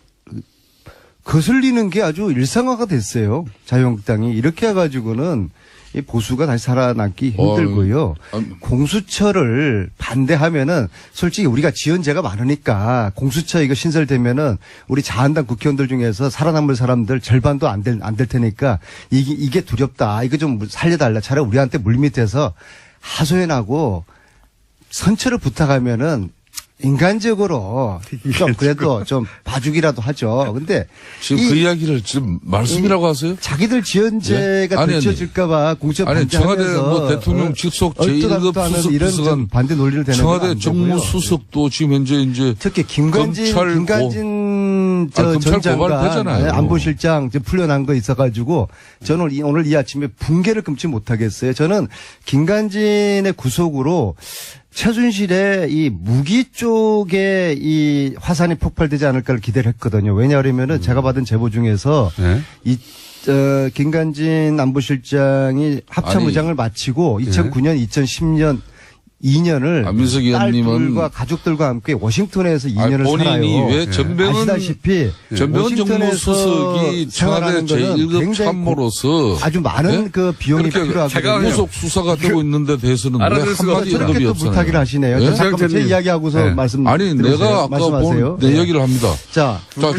거슬리는 게 아주 일상화가 됐어요. 자유한국당이 이렇게 해가지고는 이 보수가 다시 살아남기 힘들고요. 공수처를 반대하면은 솔직히 우리가 지연제가 많으니까 공수처 이거 신설되면은 우리 자한당 국회의원들 중에서 살아남을 사람들 절반도 안 될 테니까 이게 두렵다. 이거 좀 살려달라. 차라리 우리한테 물밑에서 하소연하고 선처를 부탁하면은 인간적으로 좀 그래도 좀 봐주기라도 하죠. 근데 지금 그 이야기를 지금 말씀이라고 하세요? 자기들 지연제가 들춰질까봐 공수처 청와대 반대하면서 대통령 직속 제1급 수석 이런 비서관 반대 논리를 대는 청와대 정무수석도 지금 현재 이제 특히 김관진 전 장관 안보실장 풀려난 거 있어가지고 저는 오늘 이 아침에 붕괴를 금치 못하겠어요. 저는 김관진의 구속으로 최순실의 이 무기 쪽에 이 화산이 폭발되지 않을까를 기대를 했거든요. 왜냐하면은 제가 받은 제보 중에서 김관진 안보실장이 합참의장을 마치고 2009년, 2010년 2년을 안민석 의원님은 딸들과 가족들과 함께 워싱턴에서 2년을 본인이 살아요. 왜 전병헌 아시다시피 전병헌 정무수석이 청와대 제1급 참모로서 아주 많은 그 비용이 필요하거든요. 구속 수사가 되고 있는데 대해서는 왜 한마디 저렇게 언급이 또 없잖아요. 물타기를 하시네요. 예? 잠깐만 제 이야기하고서 말씀. 아니 내가 아까 본 내 얘기를 합니다. 자, 저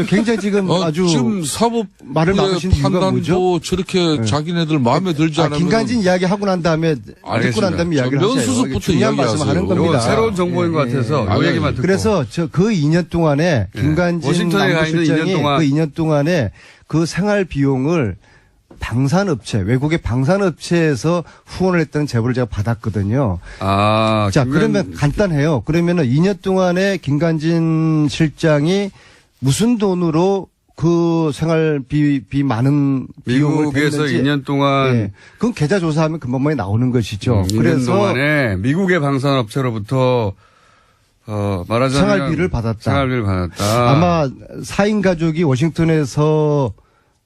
굉장히 지금 아주 지금 사법 말을 막으신 이유가 뭐죠? 판단도 저렇게 자기네들 마음에 들지 않으면 김관진 이야기 하고 난 다음에 듣고 난 다음에 이야기를 하세요. 면수석부터 중요한 말씀 하는 겁니다. 새로운 정보인 것 같아서 이 얘기만 듣고. 그래서 그 2년 동안에 김관진 워싱턴에 가 있는 2년 동안 그 2년 동안에 그 생활 비용을 방산업체, 외국의 방산업체에서 후원을 했다는 제보를 제가 받았거든요. 자, 그러면 간단해요. 그러면은 2년 동안에 김관진 실장이 무슨 돈으로 그 생활비 많은 비용을 미국에서 2년 동안 그건 계좌 조사하면 금방만에 나오는 것이죠. 2년 그래서 동안에 미국의 방산업체로부터 말하자면 생활비를 받았다. 아마 4인 가족이 워싱턴에서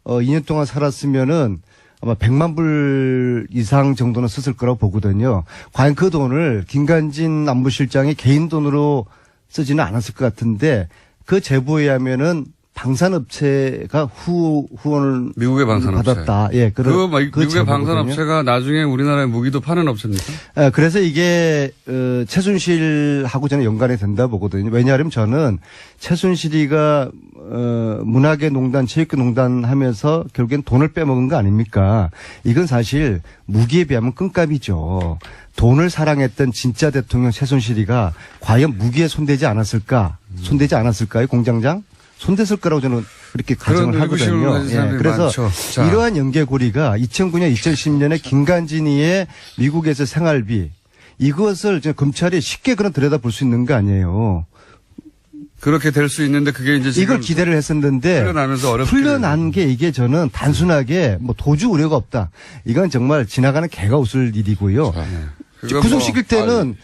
2년 동안 살았으면은 아마 100만 불 이상 정도는 썼을 거라고 보거든요. 과연 그 돈을 김관진 안보실장이 개인 돈으로 쓰지는 않았을 것 같은데 그 제보에 의하면은 방산업체가 후원을 미국의 방산업체. 받았다. 예, 그런 미국의 제보거든요. 방산업체가 나중에 우리나라에 무기도 파는 업체입니까? 예, 그래서 이게 최순실하고 저는 연관이 된다 보거든요. 왜냐하면 저는 최순실이가 문화계 농단, 체육계 농단 하면서 결국엔 돈을 빼먹은 거 아닙니까? 이건 사실 무기에 비하면 끈감이죠. 돈을 사랑했던 진짜 대통령 최순실이가 과연 무기에 손대지 않았을까? 손대지 않았을까요, 공장장? 손댔을 거라고 저는 그렇게 가정을 하거든요. 예, 그래서 이러한 연계고리가 2009년, 2010년에 김관진이의 미국에서 생활비 이것을 검찰이 쉽게 그런 들여다볼 수 있는 거 아니에요. 그렇게 될 수 있는데 그게 이제 지금 이걸 기대를 했었는데 풀려나면서 어렵게 풀려난 게 이게 저는 단순하게 뭐 도주 우려가 없다. 이건 정말 지나가는 개가 웃을 일이고요. 구속시킬 때는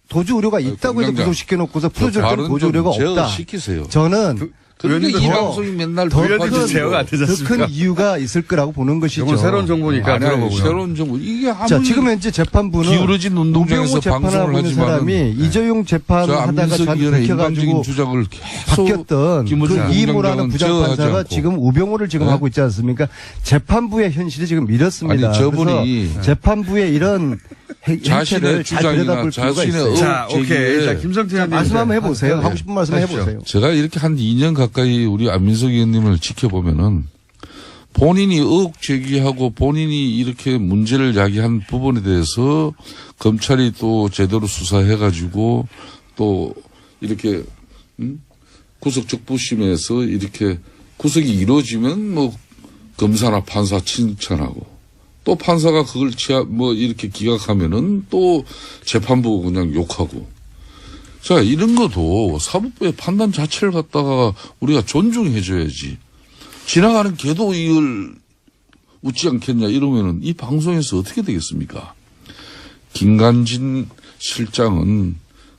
도주 우려가 있다고 해서 구속시켜놓고서 풀어줄 때는 도주 우려가 없다. 시키세요. 저는 그런데 이 방송이 맨날 더 큰 이유가 있을 거라고 보는 것이죠. 이건 새로운 정보니까 들어보고요. 새로운 정보. 이게 아무리 자, 지금 현재 재판부는 기울어진 운동장에서 우병우 재판하고 방송을 있는 하지만은 사람이 이재용 재판하다가 저한테 들켜가지고 주장을 바뀌었던 그 이모라는 부장판사가 지금 우병우를 지금 네? 하고 있지 않습니까? 재판부의 현실이 지금 이렇습니다. 아니, 저분이 그래서 재판부의 이런 행태를 잘 들여다볼 필요가 있어요. 자, 오케이. 자, 김성태 의원님 말씀 한번 해보세요. 네. 하고 싶은 말씀 해보세요. 제가 이렇게 한 2년 가까이 우리 안민석 의원님을 지켜보면은 본인이 의혹 제기하고 본인이 이렇게 문제를 야기한 부분에 대해서 검찰이 또 제대로 수사해가지고 또 이렇게 구속적부심에서 이렇게 구속이 이루어지면 뭐 검사나 판사 칭찬하고 또 판사가 그걸 이렇게 기각하면은 또 재판부 그냥 욕하고. 자, 이런 것도 사법부의 판단 자체를 갖다가 우리가 존중해줘야지. 지나가는 개도 이걸 웃지 않겠냐 이러면은 이 방송에서 어떻게 되겠습니까? 김관진 실장은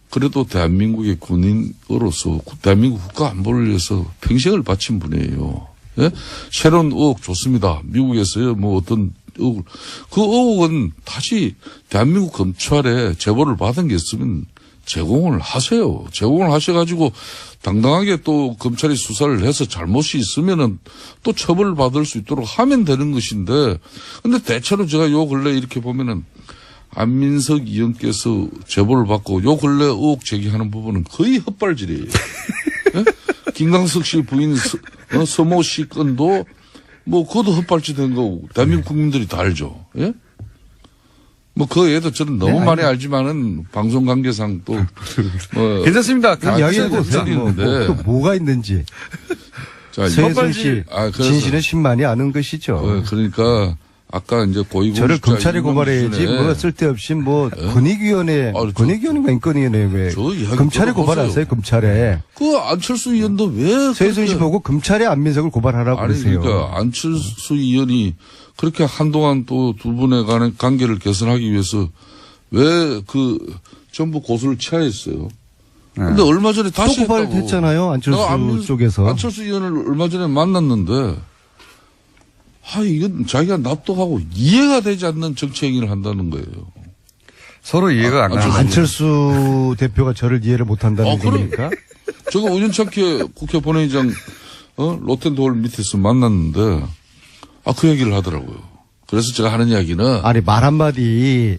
그래도 대한민국의 군인으로서 대한민국 국가 안보를 위해서 평생을 바친 분이에요. 예? 새로운 의혹 좋습니다. 미국에서요, 뭐 어떤 의혹을. 그 의혹은 다시 대한민국 검찰에 제보를 받은 게 있으면 제공을 하세요. 제공을 하셔가지고 당당하게 또 검찰이 수사를 해서 잘못이 있으면은 또 처벌을 받을 수 있도록 하면 되는 것인데, 근데 대체로 제가 요 근래 이렇게 보면은 안민석 의원께서 제보를 받고 요 근래 의혹 제기하는 부분은 거의 헛발질이에요. 예? 김광석 씨 부인 서모 씨 건도 뭐 그것도 헛발질 된 거고 대한민국 국민들이 다 알죠. 예? 뭐 그 애도 저는 너무 많이 알지만은 방송 관계상 또 뭐 괜찮습니다. 또 뭐가 있는지. 자, 최순실 씨 진실은 신만이 아는 것이죠. 그러니까 아까 이제 고위공직자 저를 검찰에 고발해야지 뭐 쓸데없이 뭐 권익위원회 권익위원회가 인권위원회 왜 검찰에 고발하세요. 검찰에. 그 안철수 의원도 왜 최순실 보고 검찰에 안민석을 고발하라고 그러세요. 그러니까 안철수 의원이 그렇게 한동안 또 두 분의 간의 관계를 개선하기 위해서 왜 그 전부 고소를 취하했어요. 근데 얼마 전에 다시 또 고발했잖아요. 안철수 쪽에서. 안철수 의원을 얼마 전에 만났는데 이건 자기가 납득하고 이해가 되지 않는 정치 행위를 한다는 거예요. 서로 이해가 안 가는. 안철수 대표가 저를 이해를 못 한다는 겁니까? 제가 우연찮게 국회 본회의장 로텐도홀 밑에서 만났는데 그 얘기를 하더라고요. 그래서 제가 하는 이야기는 아니 말 한마디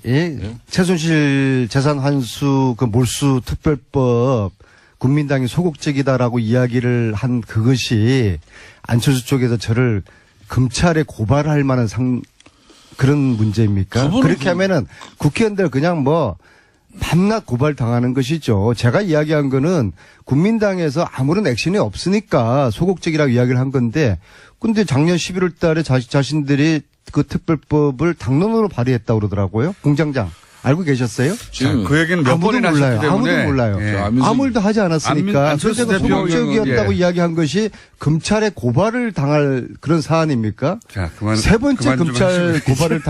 최순실 재산 환수 그 몰수 특별법 국민당이 소극적이다라고 이야기를 한 그것이 안철수 쪽에서 저를 검찰에 고발할 만한 그런 문제입니까? 그렇게 하면은 국회의원들 그냥 뭐 밤낮 고발 당하는 것이죠. 제가 이야기한 거는 국민당에서 아무런 액션이 없으니까 소극적이라고 이야기를 한 건데, 근데 작년 11월 달에 자신들이 그 특별법을 당론으로 발의했다고 그러더라고요. 공장장. 알고 계셨어요? 지금 그 얘기는 몇 번이나 몰라요. 하셨기 때문에. 아무도 몰라요. 예. 아무 일도 하지 않았으니까. 안철수 그래서 소극적이었다고 예. 이야기한 것이 검찰에 고발을 당할 그런 사안입니까? 자, 세 번째 검찰 고발을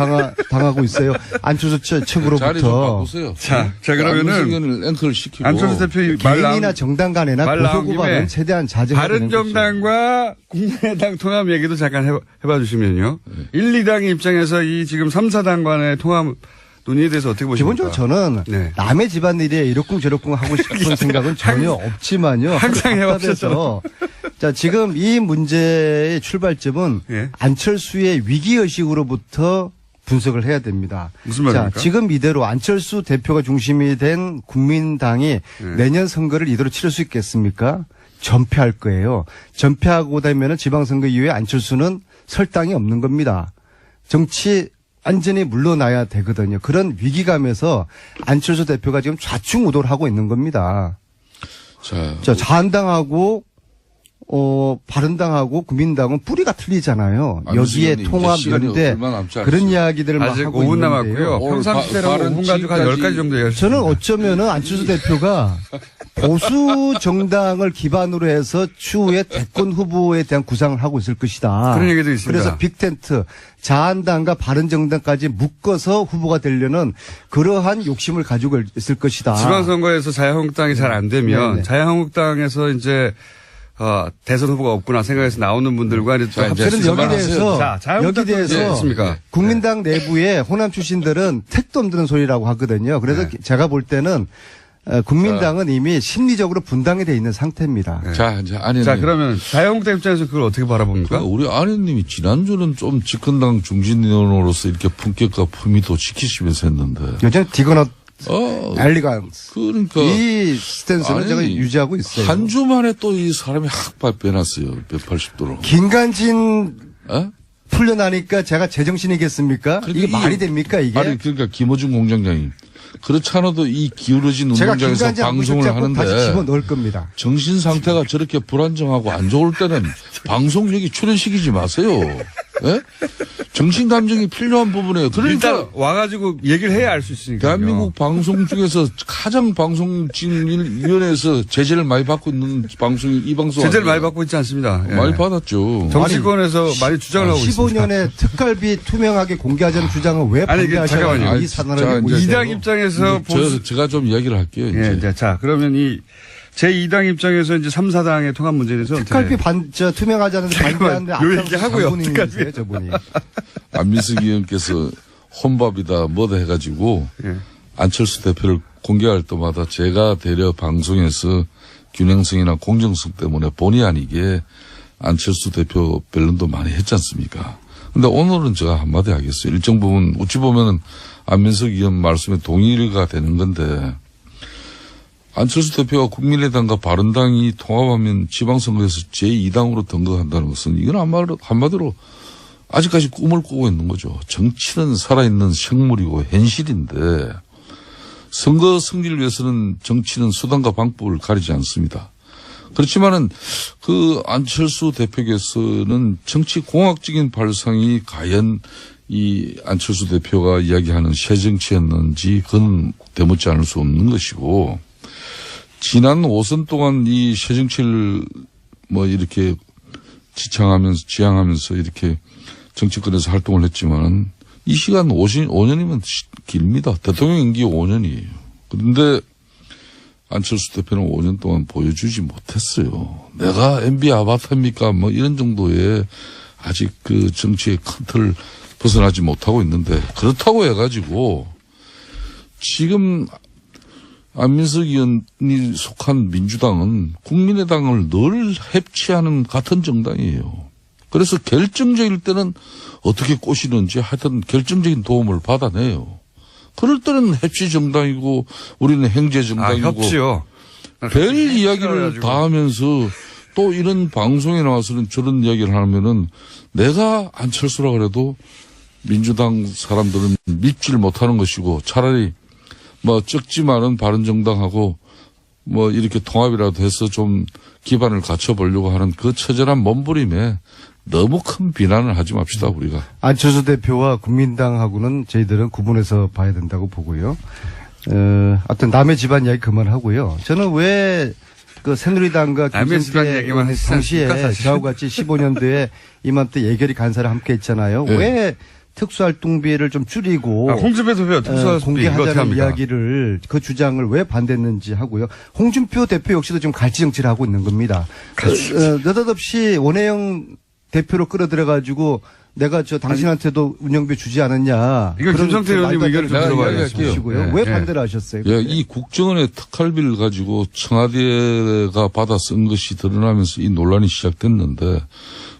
당하고 있어요. 안철수 자리 좀 측으로부터. 바꾸세요. 자, 그러면은 의원을 앵커를 시키고 안철수 대표 개인이나 정당 간에나 고소고발은 최대한 자제해야 되는 것이죠. 바른정당과 국민의당 통합 얘기도 잠깐 해봐 주시면요. 1, 2당의 입장에서 이 지금 3, 4당 간의 통합 논의에 대해서 어떻게 보십니까? 기본적으로 저는 네. 남의 집안일에 이러쿵저러쿵 하고 싶은 생각은 전혀 없지만요. 항상 해왔었죠. 자, 지금 이 문제의 출발점은 예. 안철수의 위기의식으로부터 분석을 해야 됩니다. 무슨 말입니까? 자, 지금 이대로 안철수 대표가 중심이 된 국민당이 내년 선거를 이대로 치를 수 있겠습니까? 전패할 거예요. 전패하고 되면은 지방선거 이후에 안철수는 설 땅이 없는 겁니다. 정치 완전히 물러나야 되거든요. 그런 위기감에서 안철수 대표가 지금 좌충우돌 하고 있는 겁니다. 자, 자한당하고 바른당하고 국민당은 뿌리가 틀리잖아요. 여기에 통합, 연대 그런 이야기들을 막 아직 하고 5분 있는데요. 남았고요. 평상시대로 5분 가지고 한 10가지 정도 얘기할 수 저는 있습니다. 어쩌면은 안철수 대표가 보수 정당을 기반으로 해서 추후에 대권 후보에 대한 구상을 하고 있을 것이다. 그런 얘기도 있습니다. 그래서 빅텐트, 자한당과 바른정당까지 묶어서 후보가 되려는 그러한 욕심을 가지고 있을 것이다. 지방선거에서 자유한국당이 잘 안 되면 네네. 자유한국당에서 이제 대선 후보가 없구나 생각해서 나오는 분들과 이제 또 합쳐서 저는 여기 대해서 자, 자유한국당 여기 대해서 있습니까? 국민당 내부에 호남 출신들은 택도 없는 소리라고 하거든요. 그래서 제가 볼 때는 국민당은 이미 심리적으로 분당이 돼 있는 상태입니다. 자, 이제 아니. 자, 그러면 자유한국당 입장에서 그걸 어떻게 바라봅니까? 우리 아내님이 지난주는 좀 집권당 중진위원으로서 이렇게 품격과 품위도 지키시면서 했는데. 요즘 디그넛 엘리간스. 그러니까. 이 스탠스는 제가 유지하고 있어요. 한 주 만에 또 이 사람이 확 변했어요. 180도로. 김관진 어? 풀려나니까 제가 제정신이겠습니까? 이게 말이 됩니까, 이게? 아니, 그러니까 김어준 공장장이. 그렇지 않아도 이 기울어진 제가 운동장에서 김관진 방송을 하는데 다시 집어 하는데 넣을 겁니다. 정신 상태가 저렇게 불안정하고 안 좋을 때는 방송국이 출연시키지 마세요. 예? 정신 감정이 필요한 부분이에요. 그러니까 일단 와가지고 얘기를 해야 알 수 있으니까. 대한민국 방송 중에서 가장 방송진위원회에서 제재를 많이 받고 있는 방송이 이 방송 제재를 아니에요? 많이 받고 있지 않습니다. 예. 많이 받았죠. 정치권에서 많이 주장을 하고 있습니다. 15년에 특갈비 투명하게 공개하자는 주장을 왜 아니, 잠깐만요. 반대하셔가지고 이 아, 산하를 자, 내고 이제 있어요? 이당 입장에서 제가 좀 이야기를 할게요. 이제. 예, 자, 그러면 이 제2당 입장에서 이제 3, 4당의 통합 문제에 대해서 특갈비 투명하자는 반대하는데 요 얘기 하고요. 특갈비 저분이. 안민석 의원께서 혼밥이다 뭐다 해가지고 예. 안철수 대표를 공개할 때마다 제가 대려 방송에서 균형성이나 공정성 때문에 본의 아니게 안철수 대표 변론도 많이 했지 않습니까? 근데 오늘은 제가 한마디 하겠어요. 일정 부분 어찌 보면은 안민석 의원 말씀에 동의가 되는 건데 안철수 대표가 국민의당과 바른당이 통합하면 지방선거에서 제2당으로 등극한다는 것은 이건 한마디로 아직까지 꿈을 꾸고 있는 거죠. 정치는 살아있는 생물이고 현실인데 선거 승리를 위해서는 정치는 수단과 방법을 가리지 않습니다. 그렇지만은 그 안철수 대표께서는 정치 공학적인 발상이 과연 이 안철수 대표가 이야기하는 새 정치였는지 그건 되묻지 않을 수 없는 것이고 지난 5선 동안 이 새 정치를 뭐 이렇게 지향하면서 이렇게 정치권에서 활동을 했지만은 이 시간 5년이면 길입니다. 대통령 임기 5년이에요. 그런데 안철수 대표는 5년 동안 보여주지 못했어요. 내가 MB 아바타입니까? 뭐 이런 정도의 아직 그 정치의 큰 틀을 벗어나지 못하고 있는데 그렇다고 해가지고 지금 안민석 의원이 속한 민주당은 국민의당을 늘 해치하는 같은 정당이에요. 그래서 결정적일 때는 어떻게 꼬시는지 하여튼 결정적인 도움을 받아내요. 그럴 때는 해치 정당이고 우리는 행제 정당이고 협치요. 별 이야기를 다 하면서 또 이런 방송에 나와서는 저런 이야기를 하면은 내가 안철수라 그래도 민주당 사람들은 믿지를 못하는 것이고 차라리 뭐 적지만은 바른정당하고 뭐 이렇게 통합이라도 해서 좀 기반을 갖춰보려고 하는 그 처절한 몸부림에 너무 큰 비난을 하지 맙시다 우리가. 안철수 대표와 국민당하고는 저희들은 구분해서 봐야 된다고 보고요. 하여튼 남의 집안 이야기 그만하고요. 저는 왜 그 새누리당과 남의 집안 김성태 얘기만 하시지 당시에 않습니까, 사실? 저하고 같이 15년도에 이맘때 예결위 간사를 함께 했잖아요. 네. 왜 특수활동비를 좀 줄이고 홍준표 대표 특수활동비 이거 어떻게 공개하자는 합니까? 이야기를 그 주장을 왜 반대했는지 하고요. 홍준표 대표 역시도 지금 갈치 정치를 하고 있는 겁니다. 느닷없이 원혜영 대표로 끌어들여가지고 내가 당신한테도 운영비 주지 않았냐. 이건 그런 김성태 말도 의원님 안 의견을 좀 되는 들어봐야 소리 할게요. 하시고요. 네. 왜 네. 반대를 하셨어요? 예, 이 국정원의 특활비를 가지고 청와대가 받아 쓴 것이 드러나면서 이 논란이 시작됐는데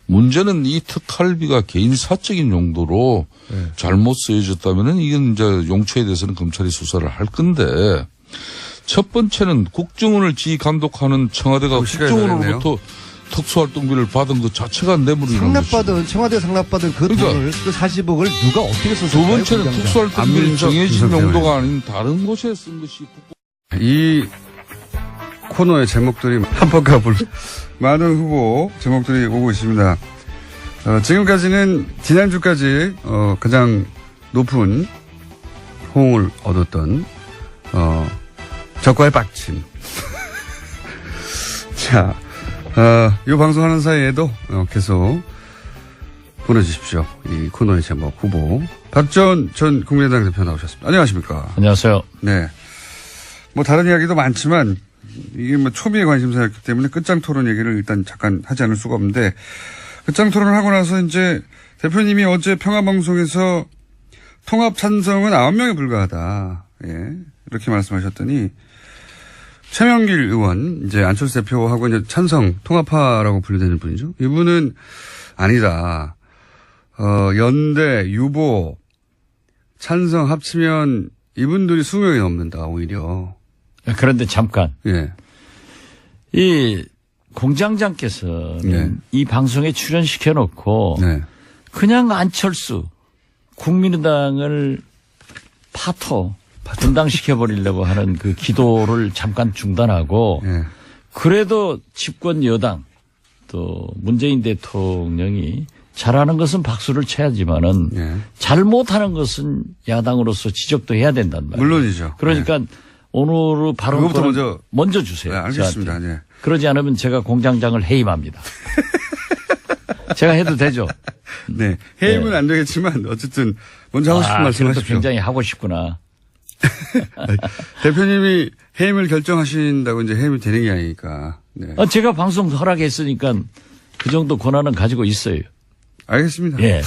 문제는 이 특활비가 개인 사적인 용도로 잘못 쓰여졌다면은 이건 이제 용처에 대해서는 검찰이 수사를 할 건데 첫 번째는 국정원을 지휘 감독하는 청와대가 시간이 국정원으로부터 특수활동비를 받은 것 자체가 뇌물이라는 것이죠. 상납받은 청와대 상납받은 그 그러니까 돈을 그 40억을 누가 어떻게 썼을까요? 두 번째는 공장장? 특수활동비는 안민석 정해진 분석해요. 용도가 아닌 다른 곳에 쓴 것이 이 코너의 제목들이 한번가 불 많은 후보 제목들이 오고 있습니다. 지금까지는 지난주까지 가장 높은 호응을 얻었던 적과의 빡침. 자, 이 방송하는 사이에도 계속 보내주십시오. 이 코너의 제목 후보 박지원 전 국민의당 대표 나오셨습니다. 안녕하십니까? 안녕하세요. 네. 뭐 다른 이야기도 많지만 이게 뭐 초미의 관심사였기 때문에 끝장 토론 얘기를 일단 잠깐 하지 않을 수가 없는데 끝장 토론을 하고 나서 이제 대표님이 어제 평화방송에서 통합 찬성은 9명에 불과하다. 예. 이렇게 말씀하셨더니 최명길 의원, 이제 안철수 대표하고 이제 찬성, 통합파라고 분류되는 분이죠. 이분은 아니다. 연대, 유보, 찬성 합치면 이분들이 20명이 넘는다, 오히려. 그런데 잠깐. 예. 이 공장장께서는 네. 이 방송에 출연시켜놓고 네. 그냥 안철수 국민의당을 분당시켜버리려고 하는 그 기도를 잠깐 중단하고 예. 그래도 집권 여당 또 문재인 대통령이 잘하는 것은 박수를 쳐야지만은 예. 잘못하는 것은 야당으로서 지적도 해야 된단 말이에요. 물론이죠. 그러니까 오늘의 그거부터 발언권은 먼저 주세요. 네, 알겠습니다. 저한테. 네. 그러지 않으면 제가 공장장을 해임합니다. 제가 해도 되죠. 네. 해임은 안 되겠지만 어쨌든 먼저 하고 싶은 말씀 그래도 하십시오. 굉장히 하고 싶구나. 대표님이 해임을 결정하신다고 이제 해임이 되는 게 아니니까. 네. 제가 방송 허락했으니까 그 정도 권한은 가지고 있어요. 알겠습니다. 예.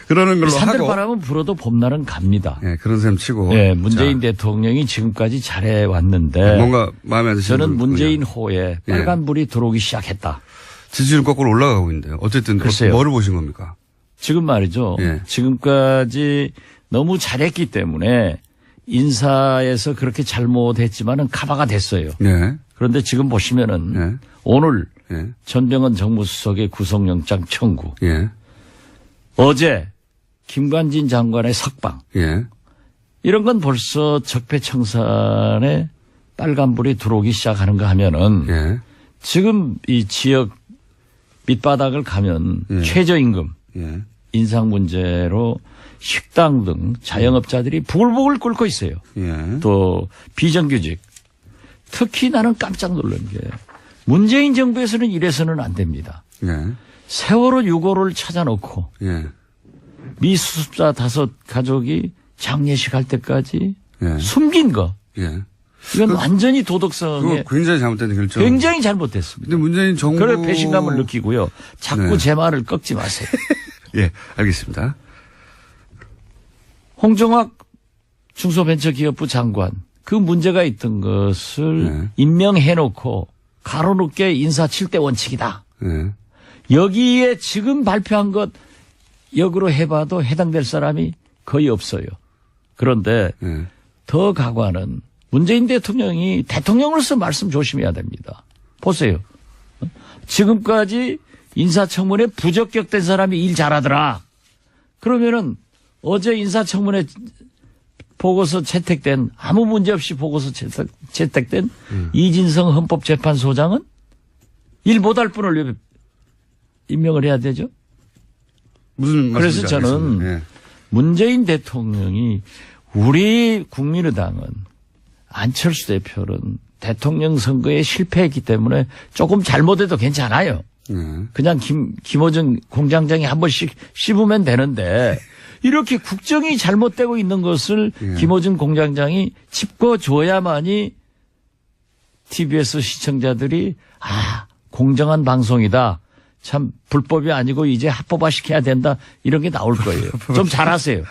그러는 걸로 하고. 산들바람은 불어도 봄날은 갑니다. 예, 그런 셈 치고. 예, 문재인 자, 대통령이 지금까지 잘해 왔는데 뭔가 마음에 안 드시는 저는 부분이요. 문재인 호에 예. 빨간불이 들어오기 시작했다. 지지율 거꾸로 올라가고 있는데요. 어쨌든 글쎄요. 뭐를 보신 겁니까? 지금 말이죠. 예. 지금까지 너무 잘했기 때문에 인사에서 그렇게 잘못했지만은 카바가 됐어요. 네. 그런데 지금 보시면은 네. 오늘 예. 전병헌 정무수석의 구속영장 청구, 예. 어제 김관진 장관의 석방, 예. 이런 건 벌써 적폐청산에 빨간불이 들어오기 시작하는가 하면은 예. 지금 이 지역 밑바닥을 가면 예. 최저임금 예. 인상 문제로 식당 등 자영업자들이 부글부글 끓고 있어요. 예. 또 비정규직. 특히 나는 깜짝 놀란 게 문재인 정부에서는 이래서는 안 됩니다. 예. 세월호 6호를 찾아놓고 예. 미수습자 5 가족이 장례식 할 때까지 예. 숨긴 거. 예. 이건 그- 완전히 그거 도덕성에 굉장히 잘못된 결정. 굉장히 잘못됐습니다. 근데 문재인 정부. 그래 배신감을 느끼고요. 자꾸 네. 제 말을 꺾지 마세요. 예, 알겠습니다. 홍정학 중소벤처기업부 장관 그 문제가 있던 것을 네. 임명해놓고 가로놓게 인사 7대 원칙이다. 예. 여기에 지금 발표한 것 역으로 해봐도 해당될 사람이 거의 없어요. 그런데 예. 더 가관은 문재인 대통령이 대통령으로서 말씀 조심해야 됩니다. 보세요. 지금까지 인사청문회 부적격된 사람이 일 잘하더라. 그러면은 어제 인사청문회 보고서 채택된 아무 문제 없이 보고서 채택된 이진성 헌법재판소장은 일 못할 분을 왜 임명을 해야 되죠? 무슨 말씀인지 그래서 저는 알겠습니다. 예. 문재인 대통령이 우리 국민의당은 안철수 대표는 대통령 선거에 실패했기 때문에 조금 잘못해도 괜찮아요. 예. 그냥 김어준 공장장이 한 번씩 씹으면 되는데 이렇게 국정이 잘못되고 있는 것을 예. 김어준 공장장이 짚어줘야만이 TBS 시청자들이 공정한 방송이다. 참 불법이 아니고 이제 합법화 시켜야 된다 이런 게 나올 거예요. 좀 잘하세요.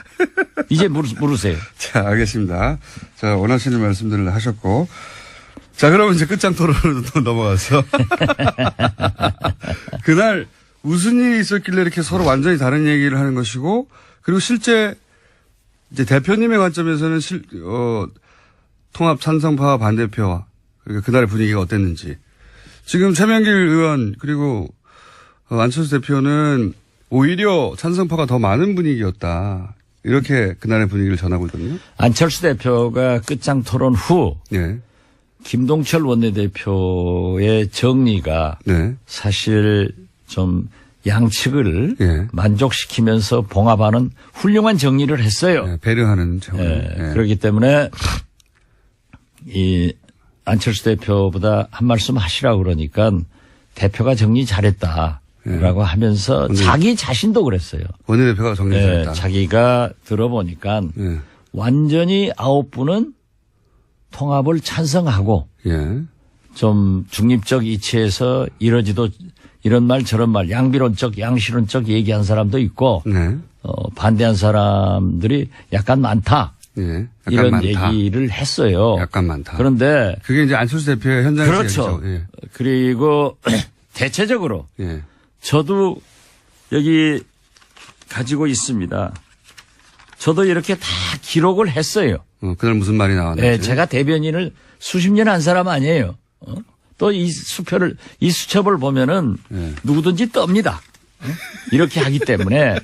이제 물으세요. 자, 알겠습니다. 자, 원하시는 말씀들을 하셨고. 자, 그러면 이제 끝장 토론으로 넘어가서. 그날 무슨 일이 있었길래 이렇게 서로 완전히 다른 얘기를 하는 것이고, 그리고 실제 이제 대표님의 관점에서는 통합 찬성파와 반대표와 그러니까 그날의 분위기가 어땠는지. 지금 최명길 의원 그리고 안철수 대표는 오히려 찬성파가 더 많은 분위기였다. 이렇게 그날의 분위기를 전하고 있거든요. 안철수 대표가 끝장 토론 후 네. 김동철 원내대표의 정리가 네. 사실 좀 양측을 예. 만족시키면서 봉합하는 훌륭한 정리를 했어요. 네, 배려하는 차원. 예, 그렇기 때문에 이 안철수 대표보다 한 말씀 하시라고 그러니까 대표가 정리 잘했다라고 하면서 자기 자신도 그랬어요. 원내대표가 정리했다. 자기가 들어보니까 예. 완전히 9분은 통합을 찬성하고 예. 좀 중립적 이치에서 이러지도 이런 말 저런 말 양비론적 양실론적 얘기한 사람도 있고 네. 반대한 사람들이 약간 많다. 예. 약간 이런 많다. 얘기를 했어요. 약간 많다. 그런데 그게 이제 안철수 대표의 현장에서 그렇죠. 얘기죠. 예. 그리고 대체적으로 예. 저도 여기 가지고 있습니다. 저도 이렇게 다 기록을 했어요. 그날 무슨 말이 나왔는지. 네, 제가 대변인을 수십 년 한 사람 아니에요. 또 이 수첩을 보면은 네. 누구든지 떱니다. 이렇게 하기 때문에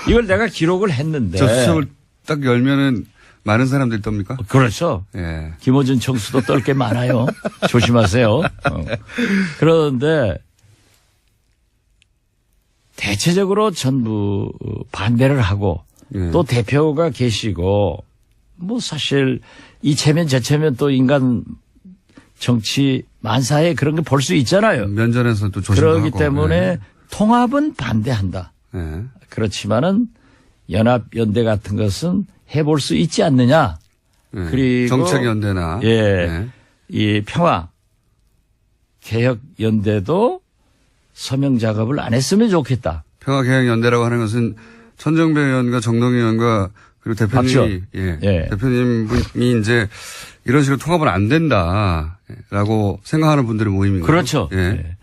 이걸 내가 기록을 했는데. 저 수첩을 딱 열면은 많은 사람들이 떱니까? 그렇죠. 예. 김어준 청수도 떨 게 많아요. 조심하세요. 그런데 대체적으로 전부 반대를 하고 예. 또 대표가 계시고 뭐 사실 이체면 저체면 또 인간 정치 만사에 그런 거 볼 수 있잖아요. 면전에서 또 조심도 그렇기 하고. 때문에 예. 통합은 반대한다. 예. 그렇지만은 연합 연대 같은 것은 해볼 수 있지 않느냐. 예. 그리고 정책 연대나 예, 예. 이 평화 개혁 연대도 서명 작업을 안 했으면 좋겠다. 평화개혁연대라고 하는 것은 천정배 의원과 정동희 의원과 그리고 대표님이 예. 예. 대표님이 이제 이런 식으로 통합은 안 된다라고 생각하는 분들의 모임인 거죠. 그렇죠. 예. 예.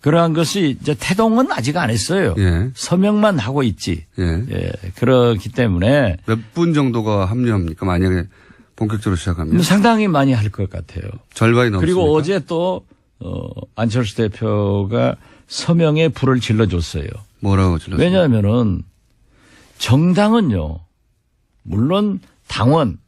그러한 것이 이제 태동은 아직 안 했어요. 예. 서명만 하고 있지. 예. 예. 그렇기 때문에 몇 분 정도가 합류합니까? 만약에 본격적으로 시작하면 상당히 많이 할 것 같아요. 절반이 넘습니까? 그리고 어제 또 안철수 대표가 서명에 불을 질러줬어요. 뭐라고 질렀어요? 왜냐하면은 정당은요, 물론 당원,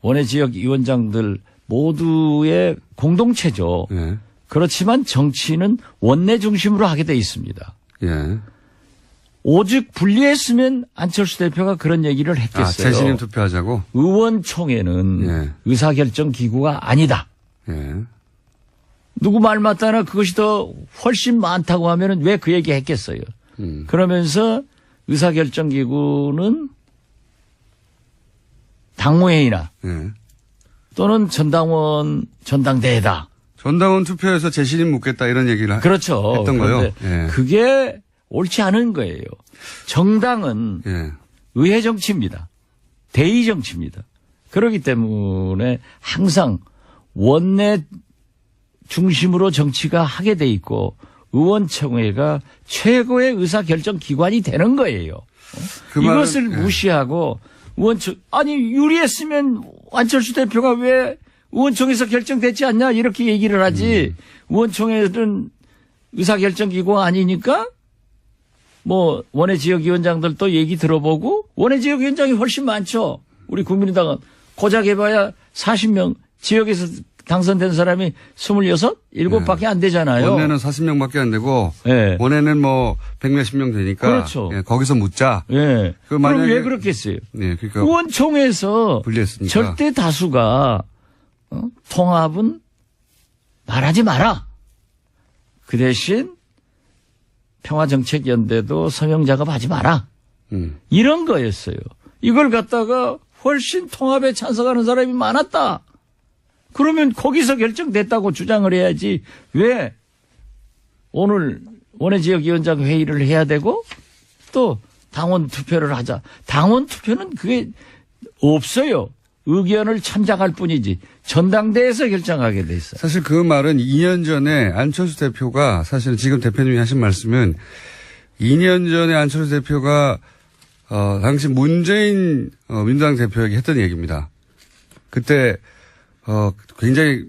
원외 지역 위원장들 모두의 공동체죠. 예. 그렇지만 정치는 원내 중심으로 하게 돼 있습니다. 예. 오직 분리했으면 안철수 대표가 그런 얘기를 했겠어요. 재신임 투표하자고? 의원총회는 예. 의사결정 기구가 아니다. 예. 누구 말 맞다나 그것이 더 훨씬 많다고 하면은 왜 그 얘기 했겠어요. 그러면서 의사결정 기구는 당무회의나 예. 또는 전당대회다. 전당원 투표에서 재신임 묻겠다 이런 얘기를 그렇죠. 했던 거요. 그런데 예. 그게 옳지 않은 거예요. 정당은 예. 의회 정치입니다. 대의 정치입니다. 그렇기 때문에 항상 원내 중심으로 정치가 하게 돼 있고 의원총회가 최고의 의사결정 기관이 되는 거예요. 그 이것을 말은, 예. 무시하고 아니 유리했으면 안철수 대표가 왜 의원총회에서 결정됐지 않냐 이렇게 얘기를 하지. 의원총회는 의사결정 기구가 아니니까 뭐 원외 지역위원장들도 얘기 들어보고 원외 지역위원장이 훨씬 많죠. 우리 국민의당은 고작 해봐야 40명 지역에서 당선된 사람이 26, 7밖에 안 되잖아요. 원내는 40명밖에 안 되고 예. 원내는 뭐 100몇십 명 되니까 그렇죠. 예, 거기서 묻자. 예. 그 그럼 만약에- 왜 그렇겠어요? 네, 그러니까 의원총회에서 분리했으니까. 절대 다수가 통합은 말하지 마라. 그 대신 평화정책연대도 서명 작업하지 마라. 이런 거였어요. 이걸 갖다가 훨씬 통합에 찬성하는 사람이 많았다. 그러면 거기서 결정됐다고 주장을 해야지 왜 오늘 원외지역위원장 회의를 해야 되고 또 당원 투표를 하자. 당원 투표는 그게 없어요. 의견을 참작할 뿐이지 전당대회에서 결정하게 돼 있어요. 사실 그 말은 2년 전에 안철수 대표가 사실은 지금 대표님이 하신 말씀은 2년 전에 안철수 대표가 당시 문재인 민주당 대표에게 했던 얘기입니다. 그때 굉장히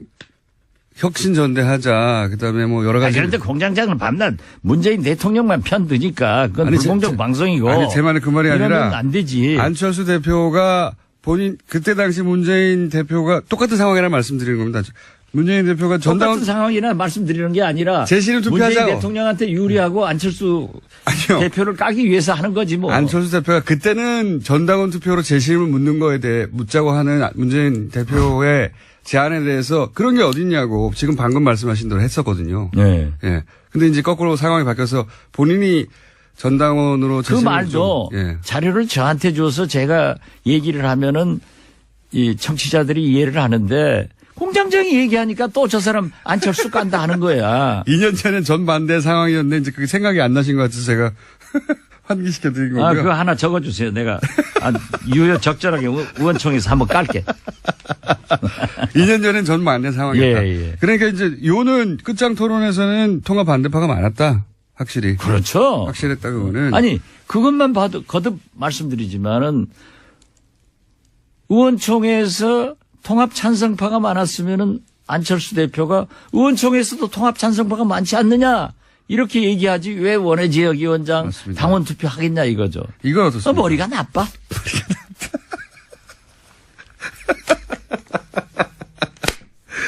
혁신전대하자. 그다음에 뭐 여러 가지. 그런데 공장장은 밤낮 문재인 대통령만 편드니까 그건 불공정 방송이고. 아니 제 말은 그 말이 아니라 안 되지. 안철수 대표가 본인 그때 당시 문재인 대표가 똑같은 상황이라 말씀드리는 겁니다. 문재인 대표가 전당원 똑같은 상황이나 말씀드리는 게 아니라 재신을 투표하자고. 문재인 대통령한테 유리하고 안철수 아니요. 대표를 까기 위해서 하는 거지 뭐. 안철수 대표가 그때는 전당원 투표로 재신임을 묻는 거에 대해 묻자고 하는 문재인 대표의 제안에 대해서 그런 게 어딨냐고 지금 방금 말씀하신 대로 했었거든요. 네. 예. 근데 이제 거꾸로 상황이 바뀌어서 본인이 전당원으로 그 말도 예. 자료를 저한테 줘서 제가 얘기를 하면은 이 청취자들이 이해를 하는데 공장장이 얘기하니까 또 저 사람 안철수 깐다 하는 거야. 2년 전엔 전반대 상황이었는데 이제 그게 생각이 안 나신 것 같아서 제가 환기시켜 드린 거고요. 아, 그거 하나 적어주세요. 내가 유효 적절하게 의원총회에서 한번 깔게. 2년 전엔 전반대 상황이었다. 예. 그러니까 이제 요는 끝장 토론에서는 통합 반대파가 많았다. 확실히. 그렇죠. 확실했다 그거는. 아니 그것만 봐도 거듭 말씀드리지만은 의원총회에서 통합 찬성파가 많았으면은 안철수 대표가 의원총회에서도 통합 찬성파가 많지 않느냐 이렇게 얘기하지 왜 원외지역위원장 맞습니다. 당원 투표 하겠냐 이거죠. 이건 어떻습니까? 머리가 나빠.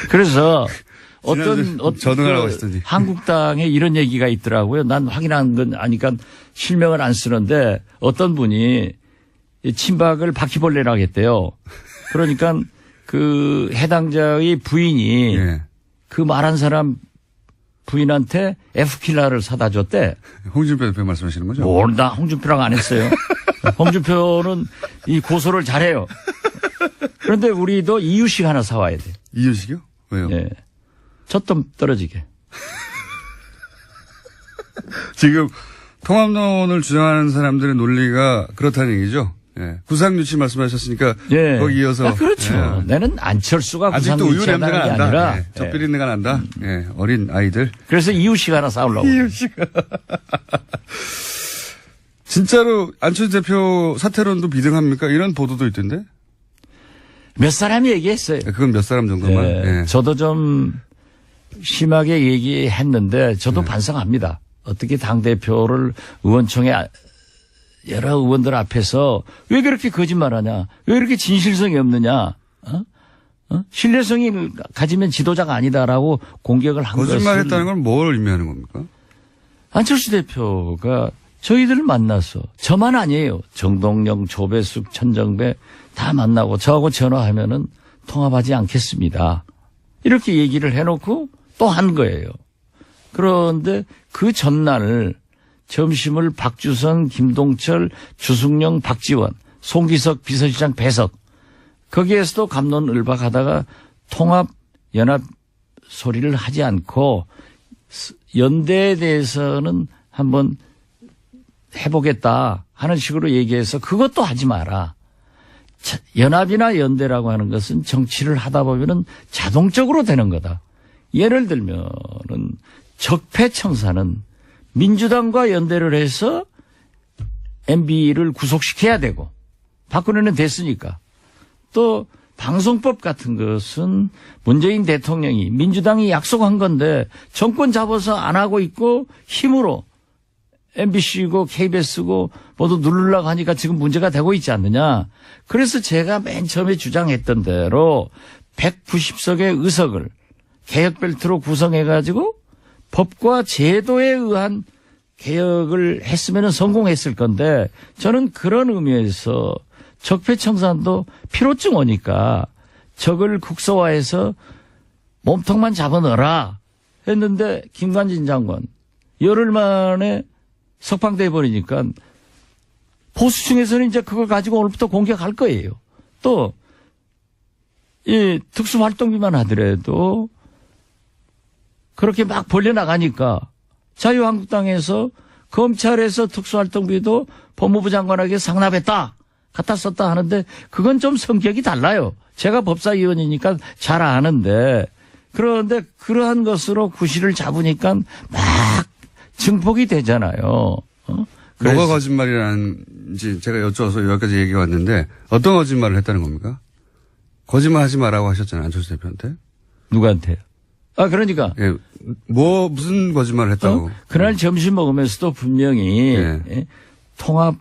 그래서 전응을 하고 있었더니. 한국당에 이런 얘기가 있더라고요. 난 확인한 건 아니까 실명을 안 쓰는데 어떤 분이 친박을 바퀴벌레라고 했대요. 그러니까 그 해당자의 부인이 예. 그 말한 사람 부인한테 F킬러를 사다 줬대. 홍준표 대표 말씀하시는 거죠? 뭘, 나 홍준표랑 안 했어요. 홍준표는 이 고소를 잘해요. 그런데 우리도 이유식 하나 사와야 돼. 이유식이요? 왜요? 예. 젖좀 떨어지게. 지금 통합론을 주장하는 사람들의 논리가 그렇다는 얘기죠. 예. 구상유치 말씀하셨으니까 예. 거기 이어서 아, 그렇죠. 예. 나는 안철수가 아직도 우유 구상유치하다는 냄새가 게 난다. 아니라 예. 젖비린내가 난다. 예. 어린 아이들. 그래서 이유식 하나 사오려고. 진짜로 안철수 대표 사퇴론도 비등합니까? 이런 보도도 있던데. 몇 사람이 얘기했어요. 그건 몇 사람 정도만. 예. 예. 저도 좀 심하게 얘기했는데 저도 반성합니다. 어떻게 당대표를 의원총회 여러 의원들 앞에서 왜 그렇게 거짓말하냐? 왜 이렇게 진실성이 없느냐? 신뢰성이 가지면 지도자가 아니다라고 공격을 한 것을. 거짓말했다는 건 뭘 의미하는 겁니까? 안철수 대표가 저희들을 만나서 저만 아니에요. 정동영, 조배숙, 천정배 다 만나고 저하고 전화하면은 통합하지 않겠습니다. 이렇게 얘기를 해놓고 또 한 거예요. 그런데 그 전날 점심을 박주선, 김동철, 주승용, 박지원, 송기석 비서실장 배석 거기에서도 갑론을박하다가 통합 연합 소리를 하지 않고 연대에 대해서는 한번 해보겠다 하는 식으로 얘기해서 그것도 하지 마라. 연합이나 연대라고 하는 것은 정치를 하다 보면은 자동적으로 되는 거다. 예를 들면은 적폐청사는 민주당과 연대를 해서 MB를 구속시켜야 되고 박근혜는 됐으니까 또 방송법 같은 것은 문재인 대통령이 민주당이 약속한 건데 정권 잡아서 안 하고 있고 힘으로 MBC고 KBS고 모두 누르려고 하니까 지금 문제가 되고 있지 않느냐. 그래서 제가 맨 처음에 주장했던 대로 190석의 의석을 개혁벨트로 구성해가지고 법과 제도에 의한 개혁을 했으면 성공했을 건데 저는 그런 의미에서 적폐청산도 피로증 오니까 적을 국소화해서 몸통만 잡아넣어라 했는데 김관진 장관 열흘 만에 석방돼 버리니까 보수층에서는 이제 그걸 가지고 오늘부터 공격할 거예요. 또 이 특수활동비만 하더라도 그렇게 막 벌려나가니까 자유한국당에서 검찰에서 특수활동비도 법무부 장관에게 상납했다. 갖다 썼다 하는데 그건 좀 성격이 달라요. 제가 법사위원이니까 잘 아는데 그런데 그러한 것으로 구실을 잡으니까 막 증폭이 되잖아요. 뭐가 그래서 거짓말이라는지 제가 여쭤서 여기까지 얘기가 왔는데 어떤 거짓말을 했다는 겁니까? 거짓말 하지 말라고 하셨잖아요. 안철수 대표한테. 누구한테요? 아, 그러니까. 예, 무슨 거짓말을 했다고. 그날 점심 먹으면서도 분명히 예. 통합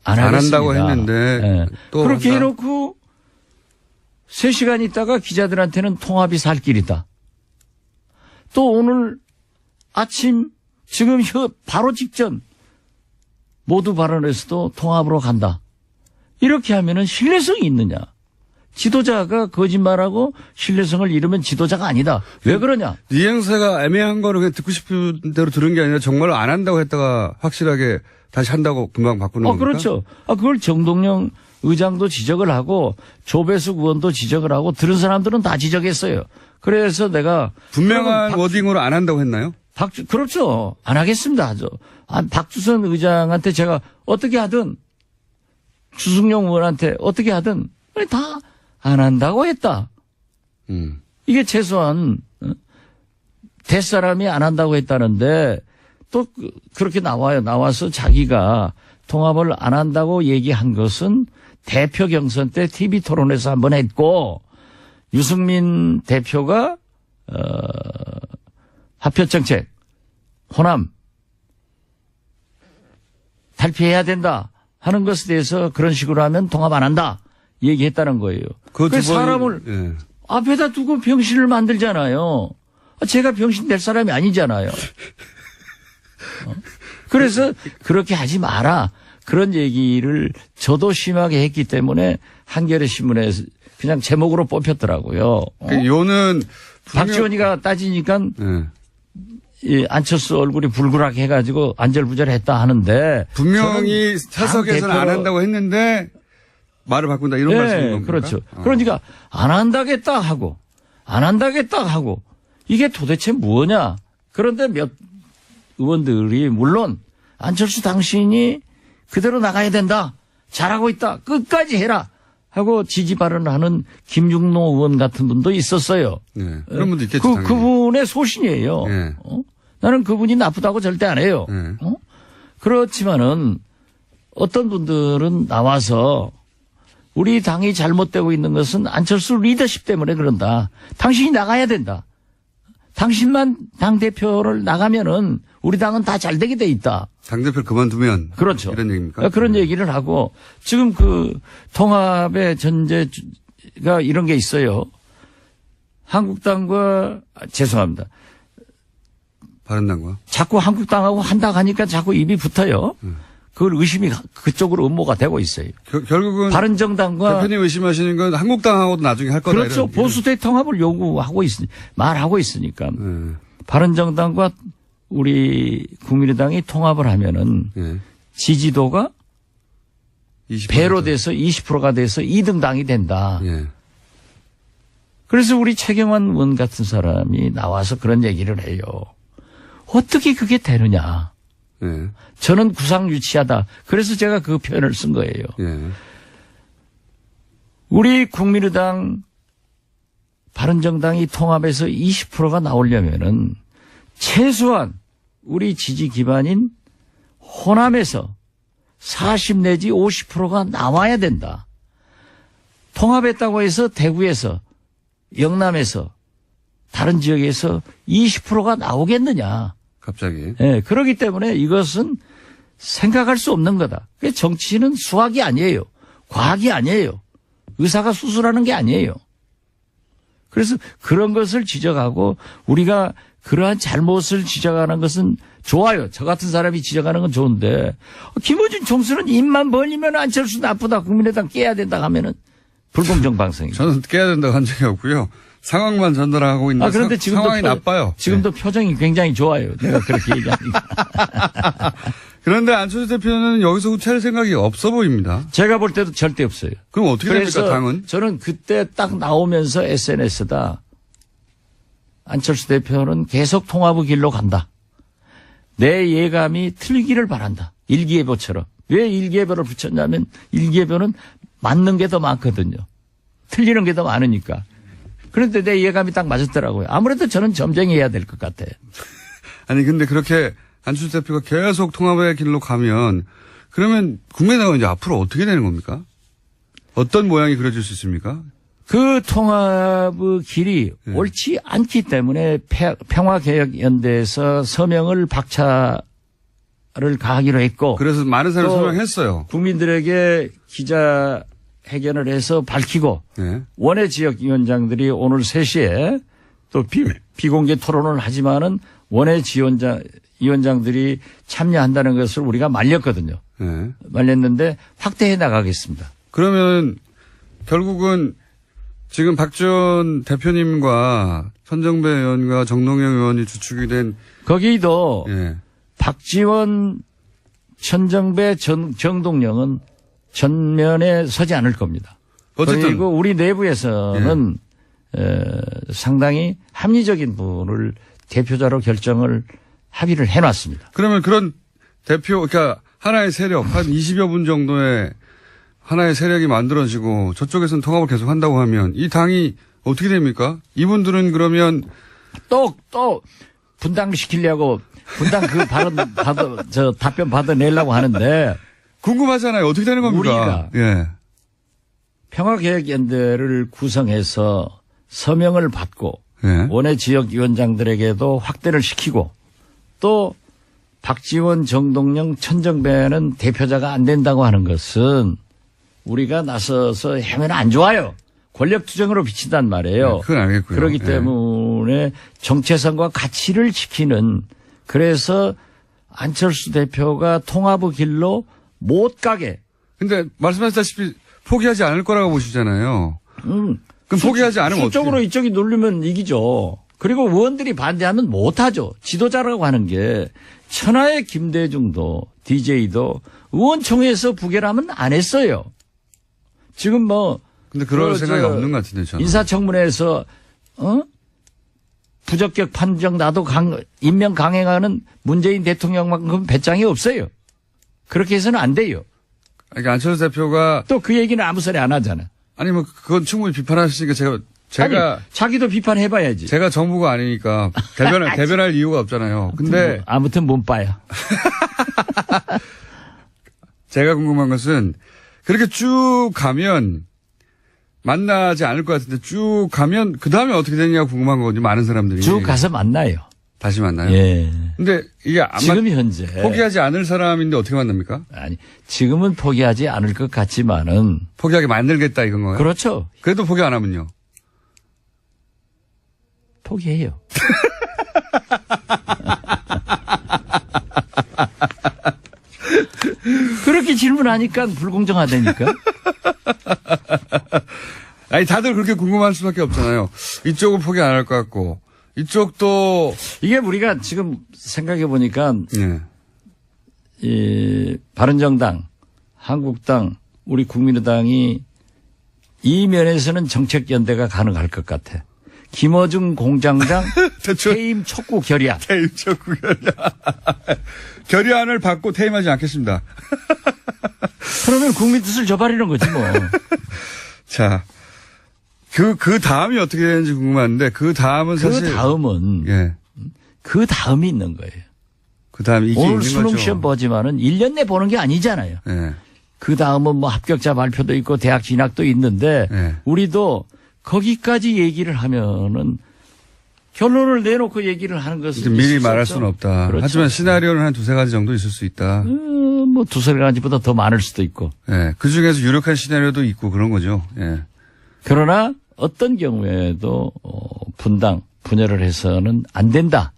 안 한다고 하겠습니다. 했는데 예. 또 그렇게 한다. 해놓고 3시간 있다가 기자들한테는 통합이 살 길이다. 또 오늘 아침 지금 바로 직전 모두 발언에서도 통합으로 간다. 이렇게 하면은 신뢰성이 있느냐. 지도자가 거짓말하고 신뢰성을 잃으면 지도자가 아니다. 왜 그러냐. 이행세가 애매한 거를 그냥 듣고 싶은 대로 들은 게 아니라 정말로 안 한다고 했다가 확실하게 다시 한다고 금방 바꾸는 겁니까? 그렇죠. 그걸 정동영 의장도 지적을 하고 조배숙 의원도 지적을 하고 들은 사람들은 다 지적했어요. 그래서 내가 분명한 워딩으로 안 한다고 했나요? 그렇죠. 안 하겠습니다. 하죠. 박주선 의장한테 제가 어떻게 하든 주승용 의원한테 어떻게 하든 다 안 한다고 했다. 이게 최소한 대사람이 안 한다고 했다는데 또 그렇게 나와요. 나와서 자기가 통합을 안 한다고 얘기한 것은 대표 경선 때 TV 토론에서 한번 했고 유승민 대표가 합표정책 호남 탈피해야 된다 하는 것에 대해서 그런 식으로 하면 통합 안 한다 얘기했다는 거예요. 그래서 사람을 예. 앞에다 두고 병신을 만들잖아요. 제가 병신 될 사람이 아니잖아요. 그래서 그렇게 하지 마라. 그런 얘기를 저도 심하게 했기 때문에 한겨레 신문에 그냥 제목으로 뽑혔더라고요. 요는 박지원이가 따지니까 예. 이 안철수 얼굴이 불그락 해가지고 안절부절했다 하는데 분명히 사석에서는 안 한다고 했는데 말을 바꾼다 이런 말씀인 겁니까? 그렇죠. 그러니까 안 한다겠다 하고 안 한다겠다 하고 이게 도대체 뭐냐. 그런데 몇 의원들이 물론 안철수 당신이 그대로 나가야 된다. 잘하고 있다. 끝까지 해라. 하고 지지 발언을 하는 김중노 의원 같은 분도 있었어요. 네. 그런 분도 있겠죠. 당연히. 그분의 소신이에요. 네. 나는 그분이 나쁘다고 절대 안 해요. 네. 그렇지만은 어떤 분들은 나와서 우리 당이 잘못되고 있는 것은 안철수 리더십 때문에 그런다. 당신이 나가야 된다. 당신만 당대표를 나가면은 우리 당은 다 잘 되게 돼 있다. 당대표를 그만두면. 그렇죠. 이런 얘기입니까? 그런 얘기를 하고 지금 그 통합의 전제가 이런 게 있어요. 한국당과 죄송합니다. 바른당과. 자꾸 한국당하고 한다고 하니까 자꾸 입이 붙어요. 그걸 의심이 그쪽으로 음모가 되고 있어요. 결국은 바른정당과 대표님 의심하시는 건 한국당하고도 나중에 할 거다. 그렇죠. 보수대 통합을 요구하고 말하고 있으니까 바른정당과 우리 국민의당이 통합을 하면은 네. 지지도가 20%. 배로 돼서 20%가 돼서 2등 당이 된다. 예. 그래서 우리 최경환 의원 같은 사람이 나와서 그런 얘기를 해요. 어떻게 그게 되느냐. 예. 저는 구상유치하다. 그래서 제가 그 표현을 쓴 거예요. 예. 우리 국민의당 바른정당이 통합해서 20%가 나오려면은 최소한 우리 지지 기반인 호남에서 40 내지 50%가 나와야 된다. 통합했다고 해서 대구에서 영남에서 다른 지역에서 20%가 나오겠느냐. 갑자기. 예, 그렇기 때문에 이것은 생각할 수 없는 거다. 정치는 수학이 아니에요. 과학이 아니에요. 의사가 수술하는 게 아니에요. 그래서 그런 것을 지적하고 우리가 그러한 잘못을 지적하는 것은 좋아요. 저 같은 사람이 지적하는 건 좋은데 김어준 총수는 입만 벌리면 안철수 나쁘다. 국민의당 깨야 된다 하면은 불공정 방송이에요. 저는 깨야 된다고 한 적이 없고요. 상황만 전달하고 있는데 그런데 지금도 상황이 나빠요. 지금도 표정이 굉장히 좋아요. 내가 그렇게 얘기하니까. 그런데 안철수 대표는 여기서 후퇴할 생각이 없어 보입니다. 제가 볼 때도 절대 없어요. 그럼 어떻게 됩니까, 그래서 당은? 저는 그때 딱 나오면서 SNS에다 안철수 대표는 계속 통합의 길로 간다. 내 예감이 틀리기를 바란다. 일기예보처럼. 왜 일기예보를 붙였냐면 일기예보는 맞는 게 더 많거든요. 틀리는 게 더 많으니까. 그런데 내 예감이 딱 맞았더라고요. 아무래도 저는 점쟁이해야 될 것 같아요. 아니 근데 그렇게 안철수 대표가 계속 통합의 길로 가면 그러면 국민의당은 이제 앞으로 어떻게 되는 겁니까? 어떤 모양이 그려질 수 있습니까? 그 통합의 길이 옳지 않기 때문에 평화개혁연대에서 서명을 박차를 가하기로 했고 그래서 많은 사람이 또 서명했어요. 국민들에게 기자회견을 해서 밝히고 네. 원외 지역위원장들이 오늘 3시에 또 비공개 토론을 하지만은 원외 위원장들이 참여한다는 것을 우리가 말렸거든요. 네. 말렸는데 확대해 나가겠습니다. 그러면 결국은 지금 박지원 대표님과 천정배 의원과 정동영 의원이 주축이 된 거기도 예. 박지원, 천정배, 정동영은 전면에 서지 않을 겁니다. 어쨌든 그리고 우리 내부에서는 상당히 합리적인 분을 대표자로 결정을 합의를 해놨습니다. 그러면 그런 대표 그러니까 하나의 세력 한 20여 분 정도의 하나의 세력이 만들어지고 저쪽에서는 통합을 계속 한다고 하면 이 당이 어떻게 됩니까? 이분들은 그러면 또 분당시키려고 분당 그 답변 받아내려고 하는데 궁금하잖아요. 어떻게 되는 겁니까? 우리가 예. 평화개혁연대를 구성해서 서명을 받고 예. 원외 지역위원장들에게도 확대를 시키고 또 박지원, 정동영, 천정배는 대표자가 안 된다고 하는 것은 우리가 나서서 하면 안 좋아요. 권력 투쟁으로 비친단 말이에요. 그건 알겠고요. 그렇기 예. 때문에 정체성과 가치를 지키는 그래서 안철수 대표가 통합의 길로 못 가게. 근데 말씀하셨다시피 포기하지 않을 거라고 보시잖아요. 그럼 포기하지 않으면 수적으로 어떻게? 이쪽이 누르면 이기죠. 그리고 의원들이 반대하면 못하죠. 지도자라고 하는 게 천하의 김대중도 DJ도 의원총회에서 부결하면 안 했어요. 지금 뭐 근데 그럴 생각이 없는 것 같은데 저는. 인사청문회에서 부적격 판정 나도 임명 강행하는 문재인 대통령만큼 배짱이 없어요. 그렇게 해서는 안 돼요. 그러니까 안철수 대표가 또 그 얘기는 아무 소리 안 하잖아. 아니 뭐 그건 충분히 비판하시니까 제가 아니, 자기도 비판해봐야지. 제가 정부가 아니니까 대변할 이유가 없잖아요. 근데 아무튼 몸빠야. 제가 궁금한 것은 그렇게 쭉 가면 만나지 않을 것 같은데 쭉 가면 그 다음에 어떻게 되느냐 궁금한 거거든요. 많은 사람들이. 쭉 가서 만나요. 다시 만나요? 예. 근데 이게 지금 현재 포기하지 않을 사람인데 어떻게 만납니까? 아니 지금은 포기하지 않을 것 같지만은 포기하게 만들겠다 이건 거예요? 그렇죠. 그래도 포기 안 하면요? 포기해요. 그렇게 질문하니까 불공정하다니까. 아니 다들 그렇게 궁금할 수밖에 없잖아요. 이쪽은 포기 안 할 것 같고 이쪽도 이게 우리가 지금 생각해 보니까 예. 이 바른정당, 한국당, 우리 국민의당이 이 면에서는 정책 연대가 가능할 것 같아. 김어준 공장장 퇴임 촉구 결의안. 퇴임 촉구 결의안을 받고 퇴임하지 않겠습니다. 그러면 국민 뜻을 저버리는 거지 뭐. 자, 그 다음이 어떻게 되는지 궁금한데 그 다음은 사실 그 다음은 예. 그 다음이 있는 거예요. 그 다음에 이게 오늘 있는 수능 거죠. 시험 보지만은 1년 내 보는 게 아니잖아요. 예. 그 다음은 뭐 합격자 발표도 있고 대학 진학도 있는데 예. 우리도 거기까지 얘기를 하면은 결론을 내놓고 얘기를 하는 것은 미리 말할 수는 없다. 그렇죠. 하지만 시나리오는 한 두세 가지 정도 있을 수 있다. 뭐 두세 가지보다 더 많을 수도 있고. 예. 그 중에서 유력한 시나리오도 있고 그런 거죠. 예. 그러나 어떤 경우에도 분당, 분열을 해서는 안 된다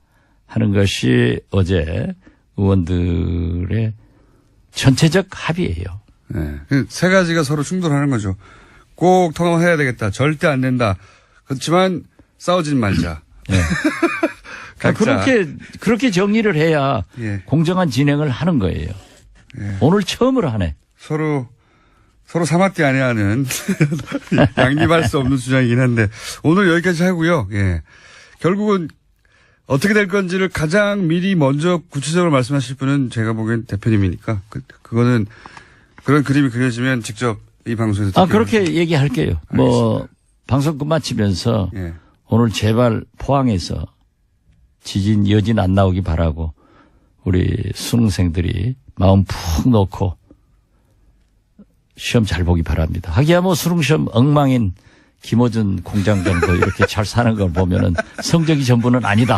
하는 것이 어제 의원들의 전체적 합의예요. 예. 그 세 가지가 서로 충돌하는 거죠. 꼭 통합해야 되겠다. 절대 안 된다. 그렇지만 싸우진 말자. 네. 각자. 그렇게 정리를 해야 예. 공정한 진행을 하는 거예요. 예. 오늘 처음으로 하네. 서로 사마띠 아니하는 양립할 수 없는 주장이긴 한데 오늘 여기까지 하고요. 예. 결국은 어떻게 될 건지를 가장 미리 먼저 구체적으로 말씀하실 분은 제가 보기엔 대표님이니까 그거는 그런 그림이 그려지면 직접 이 방송에서 그렇게 얘기할게요. 뭐 방송 끝마치면서 예. 오늘 제발 포항에서 지진 여진 안 나오기 바라고 우리 수능생들이 마음 푹 놓고 시험 잘 보기 바랍니다. 하기야 뭐 수능시험 엉망인 김어준 공장 정도 이렇게 잘 사는 걸 보면은 성적이 전부는 아니다.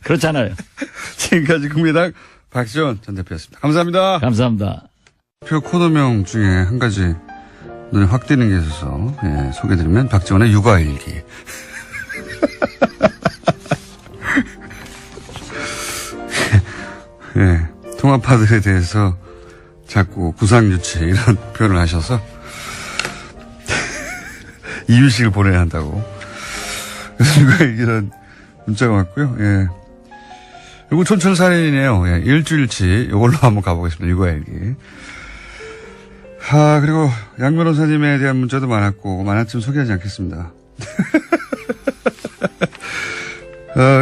그렇잖아요. 지금까지 국민의당 박지원 전 대표였습니다. 감사합니다. 감사합니다. 표 코너명 중에 한 가지 눈에 확 띄는 게 있어서 소개해드리면 박지원의 육아일기. 통합파들에 대해서 자꾸 구상유치 이런 표현을 하셔서 이유식을 보내야 한다고. 그래서 육아일기란 문자가 왔고요. 이거 촌철살인이네요. 일주일치 이걸로 한번 가보겠습니다. 육아일기. 그리고 양 변호사님에 대한 문자도 많았고 많았지만 소개하지 않겠습니다.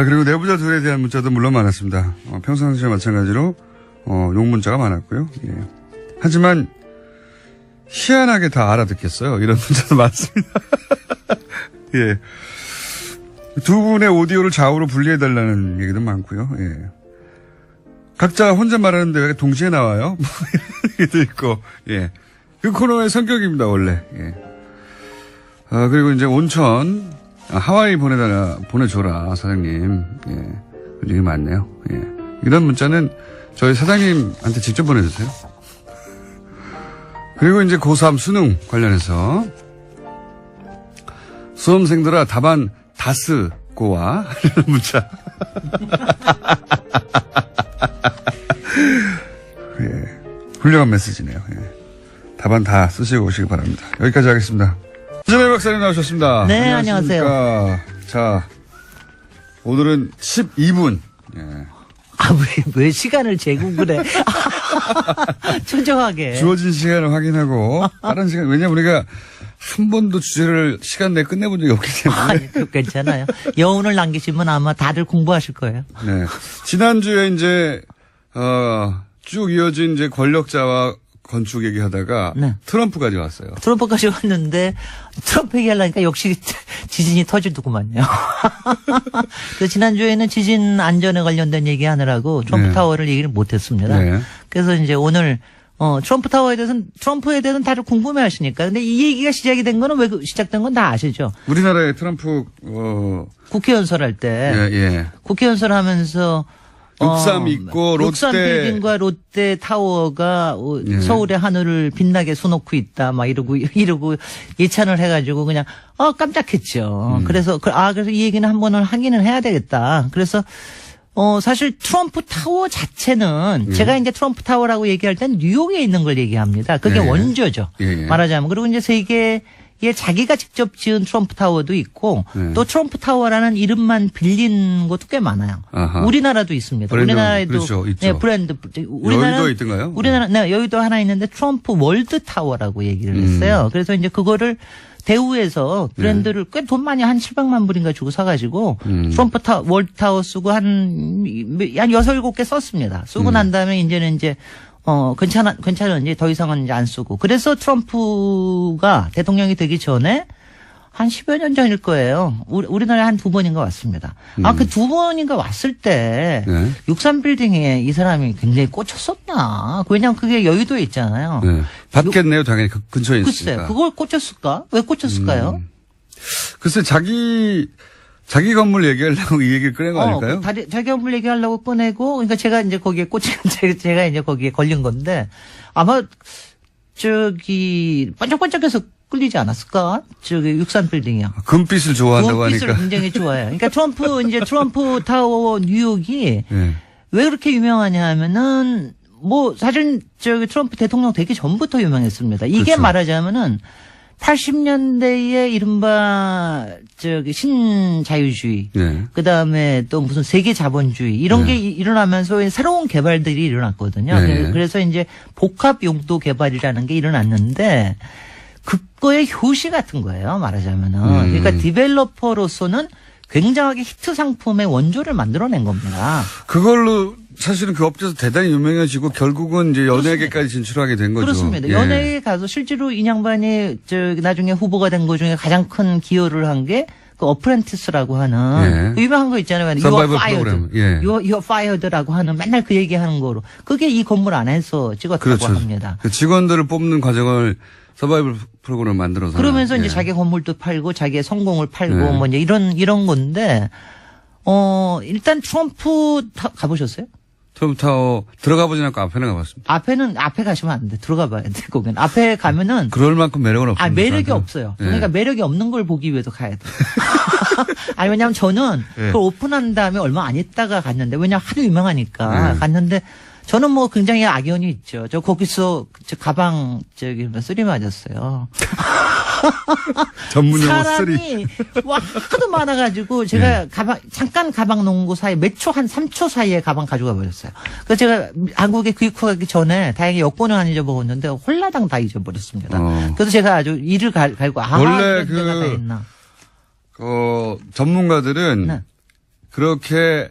그리고 내부자 둘에 대한 문자도 물론 많았습니다. 평상시와 마찬가지로 욕 문자가 많았고요. 하지만 희한하게 다 알아듣겠어요. 이런 문자도 많습니다. 예. 두 분의 오디오를 좌우로 분리해달라는 얘기도 많고요. 각자 혼자 말하는데 왜 동시에 나와요? 뭐 이런 얘기도 있고. 그 코너의 성격입니다, 원래. 그리고 이제 온천, 하와이 보내줘라, 사장님. 그런 얘기 많네요. 이런 문자는 저희 사장님한테 직접 보내주세요. 그리고 이제 고3 수능 관련해서 수험생들아 답안 다 쓰고 와. 이런 문자. 훌륭한 메시지네요. 답안 다 쓰시고 오시기 바랍니다. 여기까지 하겠습니다. 이재명 박사님 나오셨습니다. 네, 안녕하세요. 자, 오늘은 12분. 왜 시간을 재고 그래? 초조하게. 주어진 시간을 확인하고, 다른 시간, 왜냐면 우리가 한 번도 주제를 시간 내에 끝내본 적이 없기 때문에. 아니, 괜찮아요. 여운을 남기시면 아마 다들 공부하실 거예요. 네. 지난주에 이제, 쭉 이어진 이제 권력자와 건축 얘기하다가 네. 트럼프까지 왔어요. 트럼프까지 왔는데 트럼프 얘기하려니까 역시 지진이 터지더구만요. 그래서 지난주에는 지진 안전에 관련된 얘기하느라고 트럼프 네. 타워를 얘기를 못했습니다. 네. 그래서 이제 오늘 트럼프에 대해서는 다들 궁금해하시니까. 근데 이 얘기가 시작이 된 거는 왜 시작된 건 다 아시죠? 우리나라의 트럼프 국회 연설할 때 국회 연설하면서 63 있고 롯데 63 빌딩과 롯데 타워가 서울의 하늘을 빛나게 쏘놓고 있다 막 이러고 예찬을 해가지고 그냥 깜짝했죠. 그래서 이 얘기는 한 번은 하기는 해야 되겠다. 그래서 사실 트럼프 타워 자체는 제가 이제 트럼프 타워라고 얘기할 땐 뉴욕에 있는 걸 얘기합니다. 그게 원조죠. 말하자면. 그리고 이제 세계에 자기가 직접 지은 트럼프 타워도 있고 또 트럼프 타워라는 이름만 빌린 것도 꽤 많아요. 아하. 우리나라도 있습니다. 브랜드, 우리나라에도 그렇죠, 있죠. 네, 브랜드. 여의도에 있던가요? 네, 여의도 하나 있는데 트럼프 월드 타워라고 얘기를 했어요. 그래서 이제 그거를 대우에서 브랜드를 꽤 돈 많이 한 700만 불인가 주고 사가지고 트럼프 월드 타워 쓰고 한 6, 7개 썼습니다. 쓰고 난 다음에 이제는 괜찮은지 더 이상은 이제 안 쓰고. 그래서 트럼프가 대통령이 되기 전에 한 10여 년 전일 거예요. 우리나라에 한 2번인가 왔습니다. 그 2번인가 왔을 때 63 빌딩에 이 사람이 굉장히 꽂혔었나. 왜냐면 그게 여의도에 있잖아요. 받겠네요, 당연히 그 근처에 있으니까. 글쎄, 그걸 꽂혔을까? 왜 꽂혔을까요? 글쎄, 자기 건물 얘기하려고 이 얘기를 꺼낸 거 아닐까요? 자기 건물 얘기하려고 꺼내고, 그러니까 제가 이제 거기에 제가 이제 거기에 걸린 건데, 아마, 반짝반짝해서 끌리지 않았을까? 63 빌딩이요. 금빛을 좋아한다고 금빛을 하니까. 굉장히 좋아해요. 그러니까 트럼프 타워 뉴욕이 왜 그렇게 유명하냐 하면은, 사실 트럼프 대통령 되기 전부터 유명했습니다. 이게 그렇죠. 말하자면은, 80년대에 이른바 신자유주의, 그다음에 또 무슨 세계 자본주의 이런 게 일어나면서 새로운 개발들이 일어났거든요. 그래서 이제 복합 용도 개발이라는 게 일어났는데 그거의 효시 같은 거예요. 말하자면은. 그러니까 디벨로퍼로서는 굉장하게 히트 상품의 원조를 만들어낸 겁니다. 그걸로 사실은 그 업체에서 대단히 유명해지고 결국은 이제 연예계까지 진출하게 된 거죠. 그렇습니다. 예. 연예계에 가서 실제로 이 양반이 나중에 후보가 된 것 중에 가장 큰 기여를 한 게 그 어프렌티스라고 하는 예. 유명한 거 있잖아요. You are 서바이벌 fired. 프로그램. 예. You are fired라고 하는 맨날 그 얘기하는 거로 그게 이 건물 안에서 찍었다고 그렇죠. 합니다. 그 직원들을 뽑는 과정을 서바이벌 프로그램을 만들어서. 그러면서 이제 예. 자기 건물도 팔고 자기의 성공을 팔고 네. 뭐 이제 이런 건데 일단 트럼프 가보셨어요? 트럼프타워 들어가 보진 않고 앞에는 가봤습니다. 앞에 가시면 안 돼. 들어가 봐야 돼. 거기는. 앞에 가면은 그럴 만큼 매력은 없습니다. 매력이 저한테는. 없어요. 예. 그러니까 매력이 없는 걸 보기 위해서 가야 돼. 아니, 왜냐면 저는 예. 그걸 오픈한 다음에 얼마 안 있다가 갔는데, 왜냐면 하도 유명하니까 예. 갔는데, 저는 뭐 굉장히 악연이 있죠. 저 거기서 저 가방, 쓰리 맞았어요. 전문 용어 쓰리. 사람이 와 하도 많아가지고 제가 잠깐 가방 놓은 거 사이 몇 초 한 3초 사이에 가방 가져가 버렸어요. 그래서 제가 한국에 귀국하기 전에 다행히 여권은 안 잊어먹었는데 홀라당 다 잊어버렸습니다. 그래서 제가 아주 이를 갈고 원래 이런 데가 다 있나. 전문가들은 네. 그렇게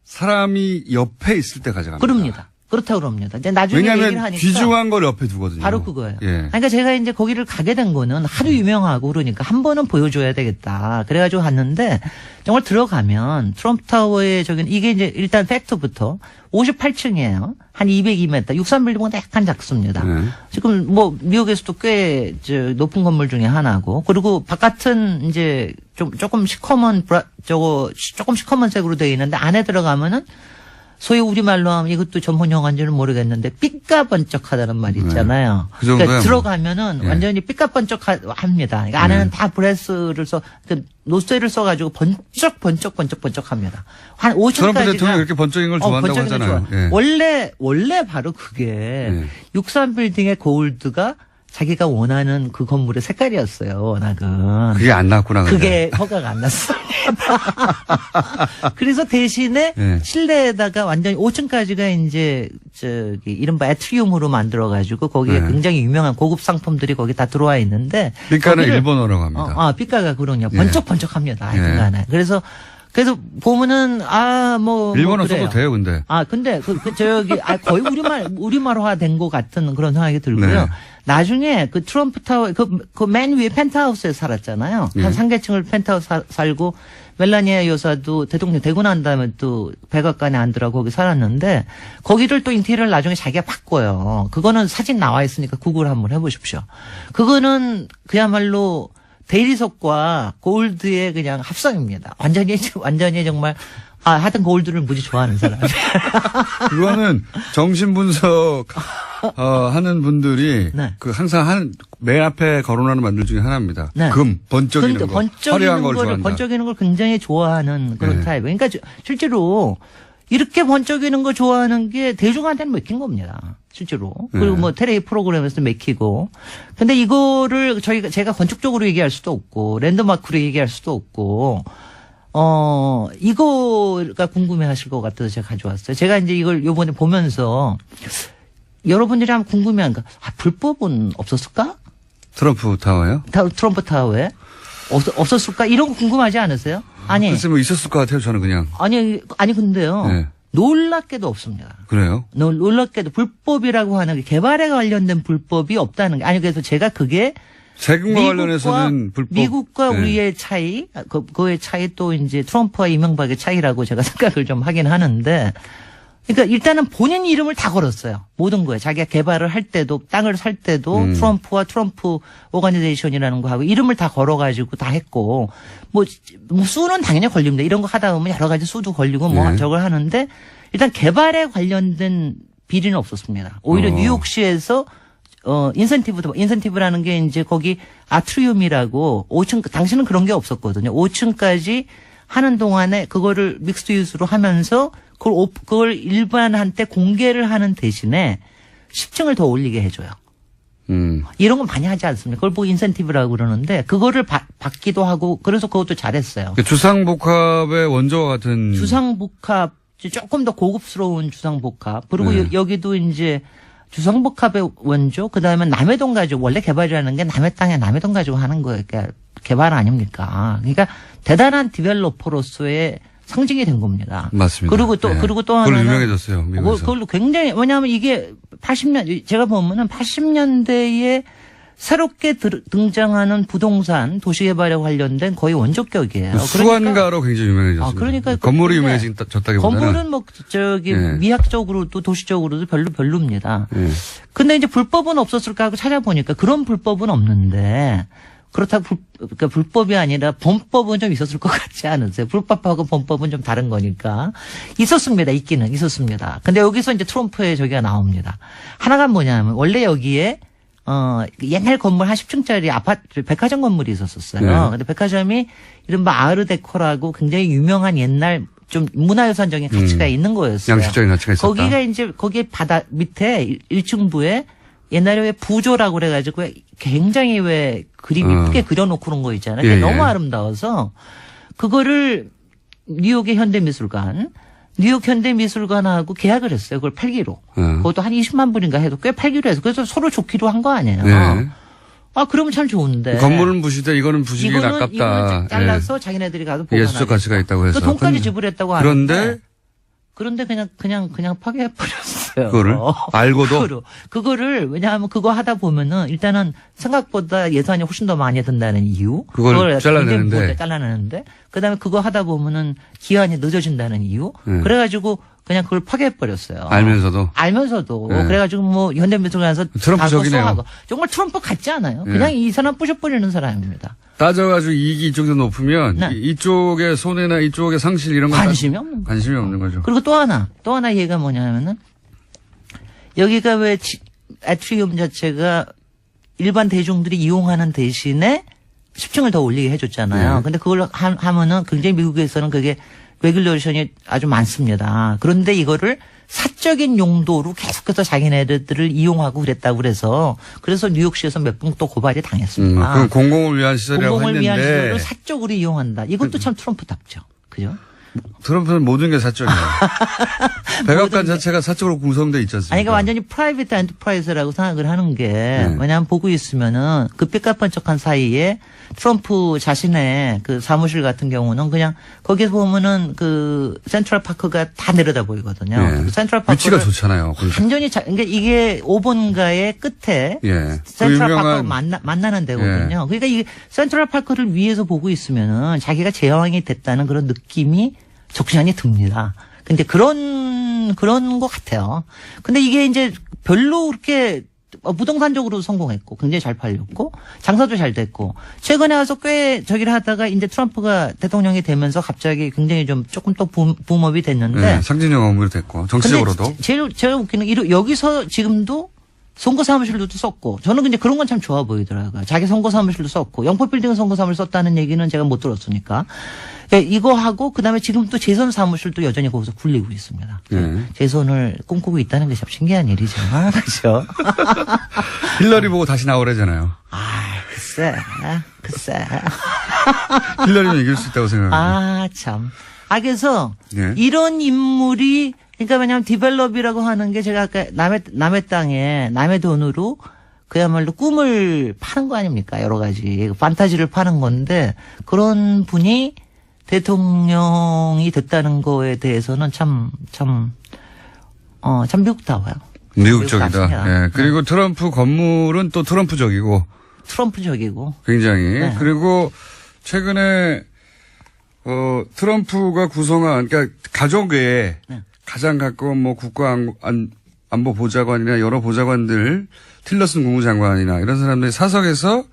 사람이 옆에 있을 때 가져갑니다. 그럽니다. 그렇다고 그럽니다. 이제 나중에 얘기를 왜냐하면 하니까 귀중한 걸 옆에 두거든요. 바로 그거예요. 예. 그러니까 제가 이제 거기를 가게 된 거는 하도 유명하고 그러니까 한 번은 보여줘야 되겠다. 그래가지고 갔는데 정말 들어가면 트럼프 타워에 이게 이제 일단 팩트부터 58층이에요. 한 202m. 63빌딩보다 약간 작습니다. 네. 지금 뭐 미국에서도 꽤 높은 건물 중에 하나고 그리고 바깥은 이제 조금 시커먼 조금 시커먼 색으로 되어 있는데 안에 들어가면은 소위 우리말로 하면 이것도 전문 용어인지는 모르겠는데 삐까번쩍하다는 말이 있잖아요. 그 정도야 그러니까 뭐. 들어가면은 예. 완전히 삐까번쩍합니다. 그러니까 안에는 다 브레스를 노쇠를 써가지고 번쩍합니다. 한 5층까지가 트럼프 대통령이 그렇게 번쩍인 걸 좋아한다고 번쩍이는 하잖아요. 좋아. 예. 원래 바로 그게 63빌딩의 골드가 자기가 원하는 그 건물의 색깔이었어요. 워낙은. 그게 안 나왔구나. 근데. 그게 허가가 안 났어요. 그래서 대신에 네. 실내에다가 완전히 5층까지가 이제 이른바 애트리움으로 만들어가지고 거기에 네. 굉장히 유명한 고급 상품들이 거기 다 들어와 있는데. 삐까는 거기를- 일본어라고 합니다. 삐까가 그러냐. 예. 번쩍번쩍합니다. 예. 하여튼간에. 그래서 보면은 일본어 그래요. 써도 돼요, 근데. 근데 거의 우리말화 된 것 같은 그런 생각이 들고요. 네. 나중에 그 트럼프 타워 그 맨 위에 펜트하우스에 살았잖아요. 네. 한 상계층을 펜트하우스 살고 멜라니아 여사도 대통령 되고 난 다음에 또 백악관에 앉으라고 거기 살았는데 거기를 또 인테리어를 나중에 자기가 바꿔요. 그거는 사진 나와 있으니까 구글 한번 해보십시오. 그거는 그야말로 대리석과 골드의 그냥 합성입니다. 완전히 정말 하여튼 골드를 무지 좋아하는 사람. 그거는 정신분석, 하는 분들이 네. 항상 맨 앞에 거론하는 만들 중에 하나입니다. 네. 번쩍이는 거. 화려한 걸 좋아한다. 번쩍이는 걸 굉장히 좋아하는 그런 네. 타입. 그러니까 실제로 이렇게 번쩍이는 거 좋아하는 게 대중한테는 맥힌 겁니다. 실제로. 그리고 네. 뭐 테레비 프로그램에서 맥히고. 근데 이거를 제가 건축적으로 얘기할 수도 없고 랜드마크로 얘기할 수도 없고 이거가 궁금해 하실 것 같아서 제가 가져왔어요. 제가 이제 이걸 요번에 보면서 여러분들이 한번 궁금해한가? 불법은 없었을까? 트럼프 타워요? 트럼프 타워에? 없었을까? 이런 거 궁금하지 않으세요? 아니. 글쎄 뭐 있었을 것 같아요, 저는 그냥. 아니, 근데요. 네. 놀랍게도 없습니다. 그래요? 놀랍게도 불법이라고 하는 게 개발에 관련된 불법이 없다는 게. 그래서 제가 그게 세금과 관련해서는 불법. 미국과 네. 우리의 차이, 그의 차이 또 이제 트럼프와 이명박의 차이라고 제가 생각을 좀 하긴 하는데, 그러니까 일단은 본인 이름을 다 걸었어요. 모든 거에. 자기가 개발을 할 때도, 땅을 살 때도 트럼프와 트럼프 오거니제이션이라는 거 하고 이름을 다 걸어가지고 다 했고, 뭐 수는 당연히 걸립니다. 이런 거 하다 보면 여러 가지 수도 걸리고 뭐 저걸 하는데, 일단 개발에 관련된 비리는 없었습니다. 오히려 뉴욕시에서 인센티브라는 게 이제 거기 아트리움이라고 5층, 당시는 그런 게 없었거든요. 5층까지 하는 동안에 그거를 믹스드 유스로 하면서 그걸 일반한테 공개를 하는 대신에 10층을 더 올리게 해줘요. 이런 건 많이 하지 않습니까? 그걸 보고 인센티브라고 그러는데 그거를 받기도 하고 그래서 그것도 잘했어요. 주상복합의 원조와 같은. 주상복합, 조금 더 고급스러운 주상복합. 그리고 네. 여기도 이제 주상복합의 원조, 그 다음에 남해동 가지고, 원래 개발이라는 게 남해 땅에 남해동 가지고 하는 거예요. 그러니까 개발 아닙니까? 그러니까 대단한 디벨로퍼로서의 상징이 된 겁니다. 맞습니다. 그리고 또 예. 그리고 또 그걸로 하나는 유명해졌어요. 미국에서. 그걸로 굉장히 왜냐하면 이게 80년 제가 보면은 80년대에 새롭게 등장하는 부동산 도시개발에 관련된 거의 원조격이에요. 수완가로 굉장히 유명해졌습니다. 그러니까 건물이 근데 유명해졌다기보다는 건물은 뭐 저기 예. 미학적으로도 도시적으로도 별로입니다. 예. 근데 이제 불법은 없었을까 하고 찾아보니까 그런 불법은 없는데 그렇다고 그러니까 불법이 아니라 범법은 좀 있었을 것 같지 않으세요? 불법하고 범법은 좀 다른 거니까. 있었습니다. 있기는 있었습니다. 근데 여기서 이제 트럼프의 저기가 나옵니다. 하나가 뭐냐면 원래 여기에 옛날 건물 한 10층짜리 아파트, 백화점 건물이 있었어요. 네. 근데 백화점이 이른바 아르데코라고 굉장히 유명한 옛날 좀 문화유산적인 가치가 있는 거였어요. 양식적인 가치가 있었다. 거기가 이제 거기에 바다 밑에 1층부에 옛날에 왜 부조라고 그래가지고 굉장히 왜 그림 이쁘게 그려놓고 그런 거 있잖아요. 예, 너무 예. 아름다워서 그거를 뉴욕의 현대미술관, 뉴욕 현대미술관하고 계약을 했어요. 그걸 팔기로. 그것도 한 20만 불인가 해도 꽤 팔기로 해서 그래서 서로 좋기로 한 거 아니에요. 네. 아, 그러면 참 좋은데. 건물은 부시되 이거는 부시기엔 이거는 아깝다. 잘라서 자기네들이 가서 보관하고. 예술적 가치가 있다고 해서. 그 돈까지 지불했다고 그런데 그런데 그냥 파괴해버렸어요. 그거를 알고도 그거를 왜냐하면 그거 하다 보면은 일단은 생각보다 예산이 훨씬 더 많이 든다는 이유. 그걸 잘라내는데. 잘라내는데. 그다음에 그거 하다 보면은 기한이 늦어진다는 이유. 그래가지고 그냥 그걸 파괴해버렸어요. 알면서도. 네. 그래가지고 뭐 현대미술관에서 트럼프적이네요. 정말 트럼프 같지 않아요? 그냥 이 사람 부셔버리는 사람입니다. 따져가지고 이익이 이쪽도 높으면 네. 이쪽의 손해나 이쪽의 상실 이런 건 관심이 없는 거죠. 관심이 없는 거죠. 그리고 또 하나 얘기가 뭐냐면은 여기가 왜 애트리움 자체가 일반 대중들이 이용하는 대신에 10층을 더 올리게 해줬잖아요. 네. 근데 그걸 하면은 굉장히 미국에서는 그게 레귤레이션이 아주 많습니다. 그런데 이거를 사적인 용도로 계속해서 자기네들을 이용하고 그랬다고 그래서 뉴욕시에서 몇 번 또 고발이 당했습니다. 그럼 공공을 위한 시설이라고 공공을 위한 했는데 시설을 사적으로 이용한다. 이것도 참 트럼프답죠. 그죠? 트럼프는 모든 게 사적이에요. 백악관 자체가 사적으로 구성돼 있지 않습니까? 아니, 그러니까 완전히 프라이빗 엔터프라이즈라고 생각을 하는 게, 왜냐하면 보고 있으면은 그 삐까뻔쩍한 사이에 트럼프 자신의 그 사무실 같은 경우는 그냥 거기서 보면은 그 센트럴 파크가 다 내려다 보이거든요. 네. 그 센트럴 파크 위치가 좋잖아요. 완전히 그러니까 이게 5번가의 끝에 예. 센트럴 그 파크가 유명한 만나는 데거든요. 그러니까 이 센트럴 파크를 위에서 보고 있으면은 자기가 제왕이 됐다는 그런 느낌이 적잖이 듭니다. 근데 그런 것 같아요. 근데 이게 이제 별로 그렇게 부동산적으로 성공했고 굉장히 잘 팔렸고 장사도 잘 됐고 최근에 와서 꽤 저기를 하다가 이제 트럼프가 대통령이 되면서 갑자기 굉장히 좀 조금 또 붐업이 됐는데 네, 상징적 업무로 됐고 정치적으로도 제일 웃기는 여기서 지금도 선거 사무실도 썼고 저는 근데 그런 건 참 좋아 보이더라고요. 자기 선거 사무실도 썼고 영포 빌딩 선거 사무실 썼다는 얘기는 제가 못 들었으니까 이거 하고 그다음에 지금 또 재선 사무실도 여전히 거기서 굴리고 있습니다. 네. 재선을 꿈꾸고 있다는 게 참 신기한 일이죠. 그렇죠. 힐러리 보고 다시 나오래잖아요. 글쎄. 힐러리는 이길 수 있다고 생각합니다. 참. 그래서 네. 이런 인물이 그러니까 왜냐하면 디벨롭이라고 하는 게 제가 아까 남의 땅에 남의 돈으로 그야말로 꿈을 파는 거 아닙니까? 여러 가지 판타지를 파는 건데 그런 분이 대통령이 됐다는 거에 대해서는 참 미국다워요. 미국적이다. 예. 그리고 트럼프 건물은 또 트럼프적이고 굉장히 네. 그리고 최근에 트럼프가 구성한 그러니까 가족 외에 가장 가까운 뭐 국가안보 보좌관이나 여러 보좌관들 틸러슨 국무장관이나 이런 사람들이 사석에서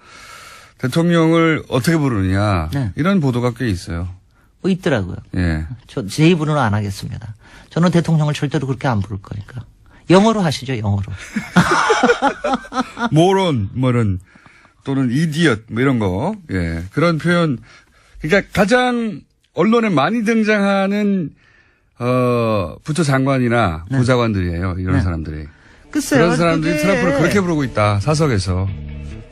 대통령을 어떻게 부르느냐 이런 보도가 꽤 있어요. 있더라고요. 예. 제 입으로는 안 하겠습니다. 저는 대통령을 절대로 그렇게 안 부를 거니까. 영어로 하시죠, 영어로. 모론 또는 이디엇 뭐 이런 거. 예. 그런 표현. 그러니까 가장 언론에 많이 등장하는 부처 장관이나 보좌관들이에요. 이런 사람들이. 글쎄요. 그런 사람들이 트럼프를 그렇게 부르고 있다. 사석에서.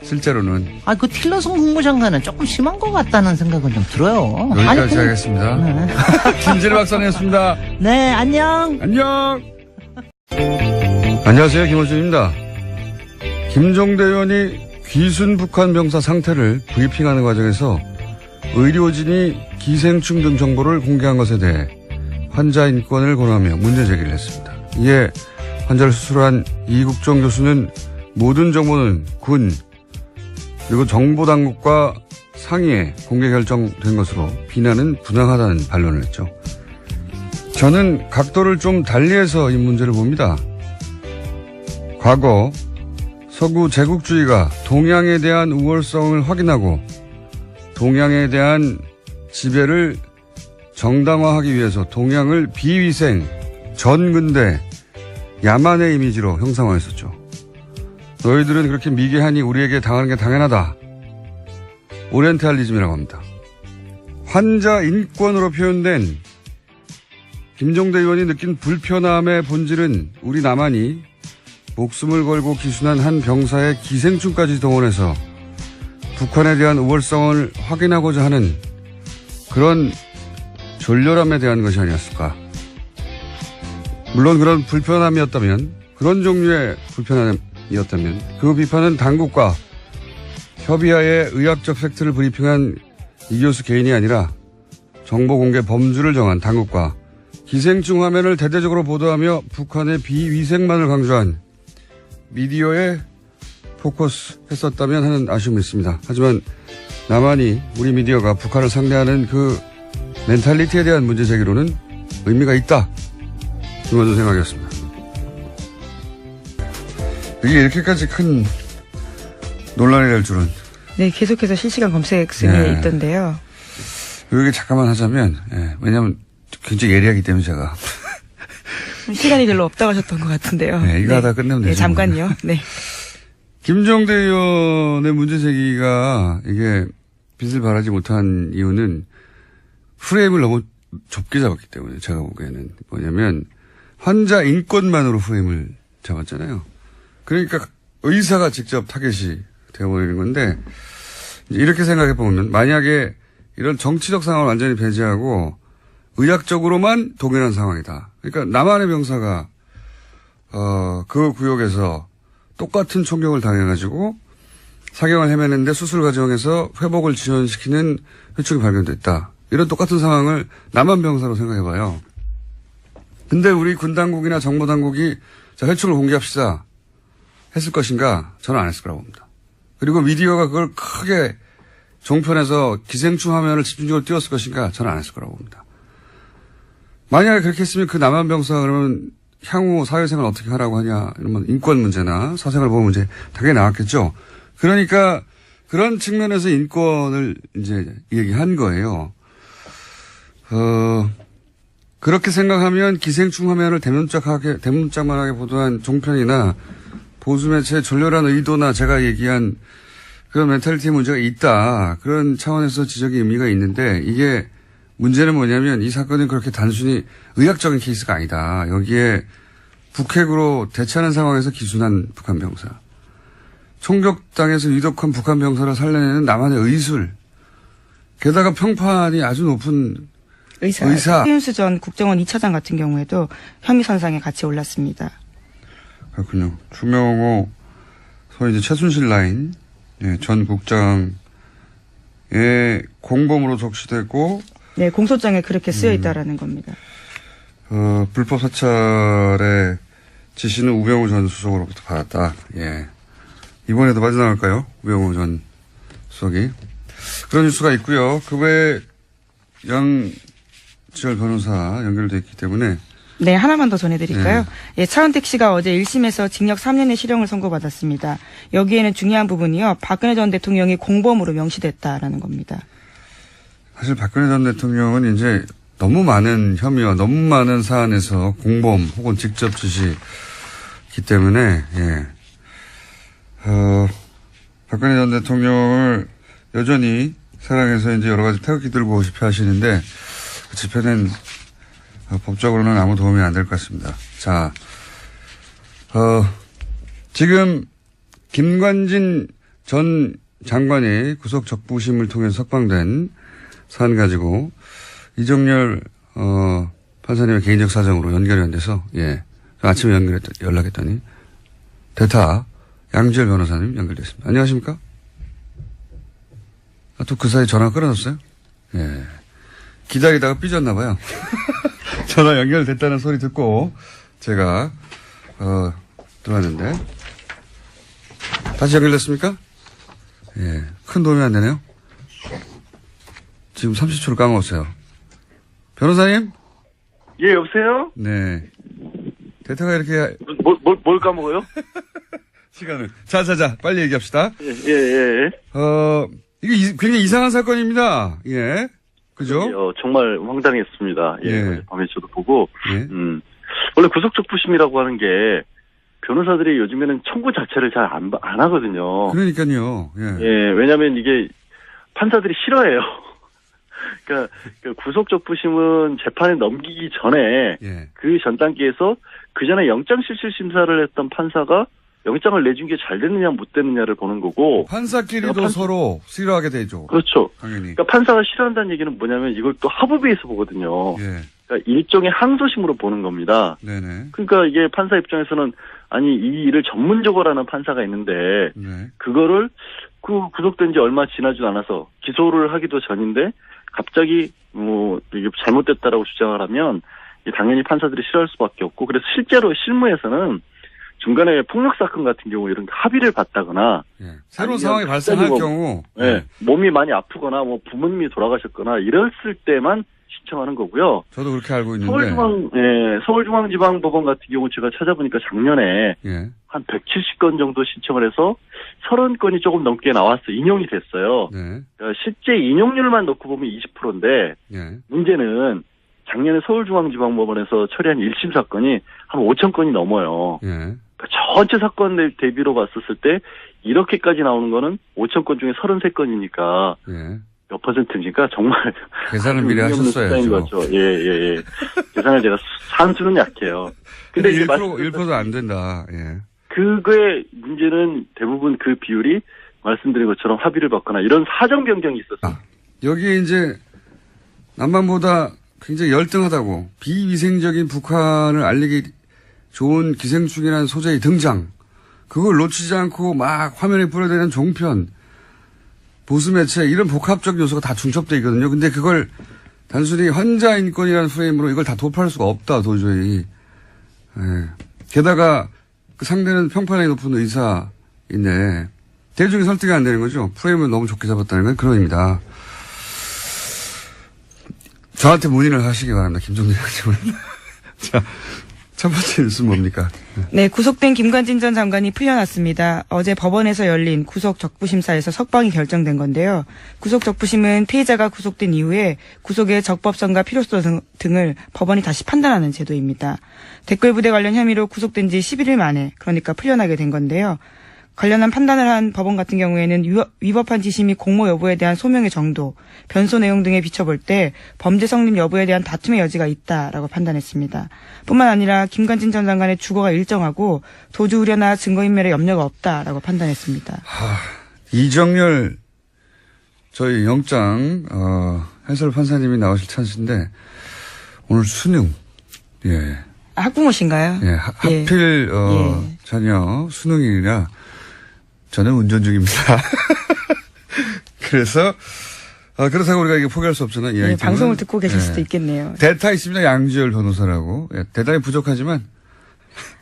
실제로는. 그 틸러슨 국무장관은 조금 심한 것 같다는 생각은 좀 들어요. 여기까지 하겠습니다. 김진일 박사님이었습니다. 네, 안녕. 안녕하세요. 김호준입니다. 김종대 의원이 귀순 북한 병사 상태를 브리핑하는 과정에서 의료진이 기생충 등 정보를 공개한 것에 대해 환자 인권을 권하며 문제 제기를 했습니다. 이에 환자를 수술한 이국종 교수는 모든 정보는 군 그리고 정보당국과 상의에 공개 결정된 것으로 비난은 부당하다는 반론을 했죠. 저는 각도를 좀 달리해서 이 문제를 봅니다. 과거 서구 제국주의가 동양에 대한 우월성을 확인하고 동양에 대한 지배를 정당화하기 위해서 동양을 비위생, 전근대, 야만의 이미지로 형상화했었죠. 너희들은 그렇게 미개하니 우리에게 당하는 게 당연하다. 오리엔탈리즘이라고 합니다. 환자 인권으로 표현된 김종대 의원이 느낀 불편함의 본질은 우리 남한이 목숨을 걸고 기순한 한 병사의 기생충까지 동원해서 북한에 대한 우월성을 확인하고자 하는 그런 졸렬함에 대한 것이 아니었을까. 물론 그런 불편함이었다면, 그런 종류의 불편함이었다면 그 비판은 당국과 협의하에 의학적 팩트를 브리핑한 이 교수 개인이 아니라 정보 공개 범주를 정한 당국과 기생충 화면을 대대적으로 보도하며 북한의 비위생만을 강조한 미디어에 포커스했었다면 하는 아쉬움이 있습니다. 하지만 남한이 우리 미디어가 북한을 상대하는 그 멘탈리티에 대한 문제 제기로는 의미가 있다. 이것도 생각이었습니다. 이게 이렇게까지 큰 논란이 될 줄은. 네, 계속해서 실시간 검색 순위에 있던데요. 여기 잠깐만 하자면, 왜냐면 굉장히 예리하기 때문에 제가. 시간이 별로 없다고 하셨던 것 같은데요. 네, 이거 하다 끝내면 되죠. 네, 잠깐요. 네. 김종대 의원의 문제 제기가 이게 빛을 발하지 못한 이유는 프레임을 너무 좁게 잡았기 때문에 제가 보기에는 뭐냐면 환자 인권만으로 프레임을 잡았잖아요. 그러니까 의사가 직접 타겟이 되어버리는 건데 이렇게 생각해 보면 만약에 이런 정치적 상황을 완전히 배제하고 의학적으로만 동일한 상황이다. 그러니까 남한의 병사가 그 구역에서 똑같은 총격을 당해가지고 사경을 헤매는데 수술 과정에서 회복을 지연시키는 회충이 발견됐다. 이런 똑같은 상황을 남한 병사로 생각해봐요. 근데 우리 군 당국이나 정보 당국이 자 회충을 공개합시다 했을 것인가? 저는 안 했을 거라고 봅니다. 그리고 미디어가 그걸 크게 종편에서 기생충 화면을 집중적으로 띄웠을 것인가? 저는 안 했을 거라고 봅니다. 만약에 그렇게 했으면 그 남한 병사가 그러면 향후 사회생활 어떻게 하라고 하냐, 이런 인권 문제나 사생활 보호 문제 당연히 나왔겠죠. 그러니까 그런 측면에서 인권을 이제 얘기한 거예요. 그렇게 생각하면 기생충 화면을 대문짝만하게 보도한 종편이나 보수매체의 졸렬한 의도나 제가 얘기한 그런 멘탈리티 문제가 있다. 그런 차원에서 지적의 의미가 있는데 이게 문제는 뭐냐면 이 사건은 그렇게 단순히 의학적인 케이스가 아니다. 여기에 북핵으로 대처하는 상황에서 기순한 북한 병사. 총격당해서 유독한 북한 병사를 살려내는 남한의 의술. 게다가 평판이 아주 높은 의사. 최윤수 전 국정원 2차장 같은 경우에도 혐의 선상에 같이 올랐습니다. 그렇군요. 주명호, 소위 이제 최순실 라인, 전 국장의 공범으로 적시되고, 네, 공소장에 그렇게 쓰여 있다라는 겁니다. 불법 사찰의 지시는 우병우 전 수석으로부터 받았다. 예. 이번에도 빠져나갈까요? 우병우 전 수석이. 그런 뉴스가 있고요. 그 외에 양지열 변호사 연결돼 있기 때문에. 네, 하나만 더 전해드릴까요? 예, 차은택 씨가 어제 1심에서 징역 3년의 실형을 선고받았습니다. 여기에는 중요한 부분이요. 박근혜 전 대통령이 공범으로 명시됐다라는 겁니다. 사실 박근혜 전 대통령은 이제 너무 많은 혐의와 너무 많은 사안에서 공범 혹은 직접 지시기 때문에, 박근혜 전 대통령을 여전히 사랑해서 이제 여러 가지 태극기 들고 집회하시는데 그 집회는 법적으로는 아무 도움이 안 될 것 같습니다. 자, 지금 김관진 전 장관이 구속 적부심을 통해 석방된 사안 가지고 이정열 판사님의 개인적 사정으로 연결이 안 돼서 아침에 연락했더니 대타 양지열 변호사님 연결됐습니다. 안녕하십니까? 또 그 사이 전화 끊어졌어요? 예. 기다리다가 삐졌나봐요. 전화 연결됐다는 소리 듣고 제가 들어왔는데 다시 연결됐습니까? 예. 큰 도움이 안 되네요. 지금 30초를 까먹었어요. 변호사님? 예, 여보세요? 네. 대타가 이렇게 뭘 까먹어요? 시간을. 자, 빨리 얘기합시다. 예. 이게 굉장히 이상한 사건입니다. 예. 그죠? 정말 황당했습니다. 예. 예. 밤에 저도 보고. 예. 원래 구속적부심이라고 하는 게 변호사들이 요즘에는 청구 자체를 잘 안 하거든요. 그러니까요. 예. 예, 왜냐면 이게 판사들이 싫어해요. 그러니까 구속적부심은 재판에 넘기기 전에 예. 그 전 단계에서 그 전에 영장실질심사를 했던 판사가 영장을 내준 게 잘 됐느냐 못 됐느냐를 보는 거고. 판사끼리도 서로 싫어하게 되죠. 그렇죠. 당연히. 그러니까 판사가 싫어한다는 얘기는 뭐냐면 이걸 또 합의에서 보거든요. 예. 그러니까 일종의 항소심으로 보는 겁니다. 네네. 그러니까 이게 판사 입장에서는 아니 이 일을 전문적으로 하는 판사가 있는데 네. 그거를 구속된 지 얼마 지나지도 않아서 기소를 하기도 전인데 갑자기 이게 잘못됐다라고 주장을 하면 당연히 판사들이 싫어할 수밖에 없고 그래서 실제로 실무에서는 중간에 폭력 사건 같은 경우 이런 합의를 받다거나 예. 새로운 상황이 발생할 경우 예, 몸이 많이 아프거나 부모님이 돌아가셨거나 이랬을 때만 신청하는 거고요. 저도 그렇게 알고 있는데 서울중앙지방법원 같은 경우 제가 찾아보니까 작년에 예. 한 170건 정도 신청을 해서 30건이 조금 넘게 나왔어요. 인용이 됐어요. 네. 그러니까 실제 인용률만 놓고 보면 20%인데 예. 문제는 작년에 서울중앙지방법원에서 처리한 1심 사건이 한 5천 건이 넘어요. 예. 그러니까 전체 사건 대비로 봤었을 때 이렇게까지 나오는 거는 5천 건 중에 33건이니까 예. 몇 퍼센트입니까? 정말 계산을 미리 하셨어야죠. 예. 계산을 제가 산수는 약해요. 근데 1%도 안 된다. 예. 그거의 문제는 대부분 그 비율이 말씀드린 것처럼 합의를 받거나 이런 사정 변경이 있었어요. 여기에 이제 남반보다 굉장히 열등하다고 비위생적인 북한을 알리기 좋은 기생충이라는 소재의 등장. 그걸 놓치지 않고 막 화면에 뿌려대는 종편, 보수 매체 이런 복합적 요소가 다 중첩되어 있거든요. 근데 그걸 단순히 환자 인권이라는 프레임으로 이걸 다 도파할 수가 없다 도저히. 예. 게다가 그 상대는 평판이 높은 의사인데 대중이 설득이 안 되는 거죠. 프레임을 너무 좋게 잡았다는 건 그런 의미다. 저한테 문의를 하시기 바랍니다. 김종대 장관님. 자, 첫 번째 뉴스는 뭡니까? 네, 구속된 김관진 전 장관이 풀려났습니다. 어제 법원에서 열린 구속적부심사에서 석방이 결정된 건데요. 구속적부심은 피해자가 구속된 이후에 구속의 적법성과 필요성 등을 법원이 다시 판단하는 제도입니다. 댓글부대 관련 혐의로 구속된 지 11일 만에 그러니까 풀려나게 된 건데요. 관련한 판단을 한 법원 같은 경우에는 위법한 지시 및 공모 여부에 대한 소명의 정도, 변소 내용 등에 비춰볼 때 범죄 성립 여부에 대한 다툼의 여지가 있다라고 판단했습니다. 뿐만 아니라 김관진 전 장관의 주거가 일정하고 도주 우려나 증거인멸의 염려가 없다라고 판단했습니다. 이정열 저희 영장 해설 판사님이 나오실 찬스인데 오늘 수능 예. 학부모신가요? 예. 하필 예. 자녀 수능이라 저는 운전 중입니다. 그래서 그렇다고 우리가 이게 포기할 수 없잖아요. 이 예, 방송을 듣고 계실 예. 수도 있겠네요. 대타 있습니다. 양지열 변호사라고. 예, 대단히 부족하지만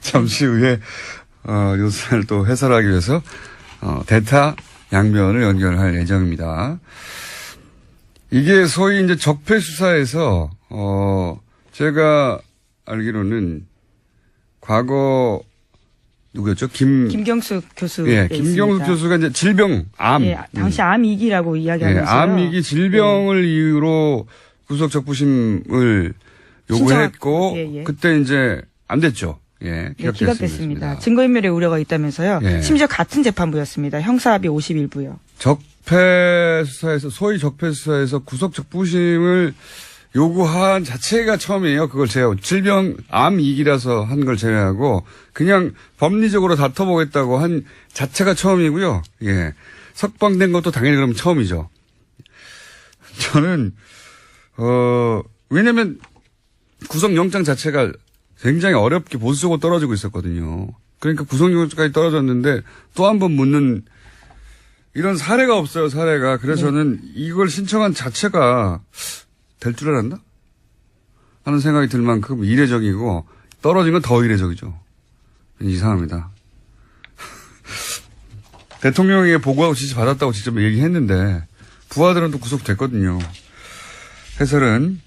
잠시 후에 뉴스를 또 해설하기 위해서 대타 양변을 연결할 예정입니다. 이게 소위 이제 적폐 수사에서 제가 알기로는 과거 누구였죠? 김경숙 교수. 예, 김경숙 교수가 이제 질병, 암. 예, 당시 암위기라고 이야기하면서요. 예, 암위기 질병을 이유로 구속적부심을 요구했고, 예. 그때 그때 이제 안 됐죠. 예, 기각됐습니다. 증거인멸의 우려가 있다면서요. 예. 심지어 같은 재판부였습니다. 형사합의 51부요. 적폐 수사에서, 소위 적폐 수사에서 구속적부심을 요구한 자체가 처음이에요. 그걸 제외하고. 질병, 암위기라서 한 걸 제외하고, 그냥 법리적으로 다퉈보겠다고 한 자체가 처음이고요. 예. 석방된 것도 당연히 그럼 처음이죠. 저는, 왜냐면 구속영장 자체가 굉장히 어렵게 보수적으로 떨어지고 있었거든요. 그러니까 구속영장까지 떨어졌는데 또 한 번 묻는 이런 사례가 없어요, 사례가. 그래서 저는 이걸 신청한 자체가 될 줄 알았나? 하는 생각이 들 만큼 이례적이고 떨어진 건 더 이례적이죠. 이상합니다. 대통령에게 보고하고 지시 받았다고 직접 얘기했는데 부하들은 또 구속됐거든요. 해설은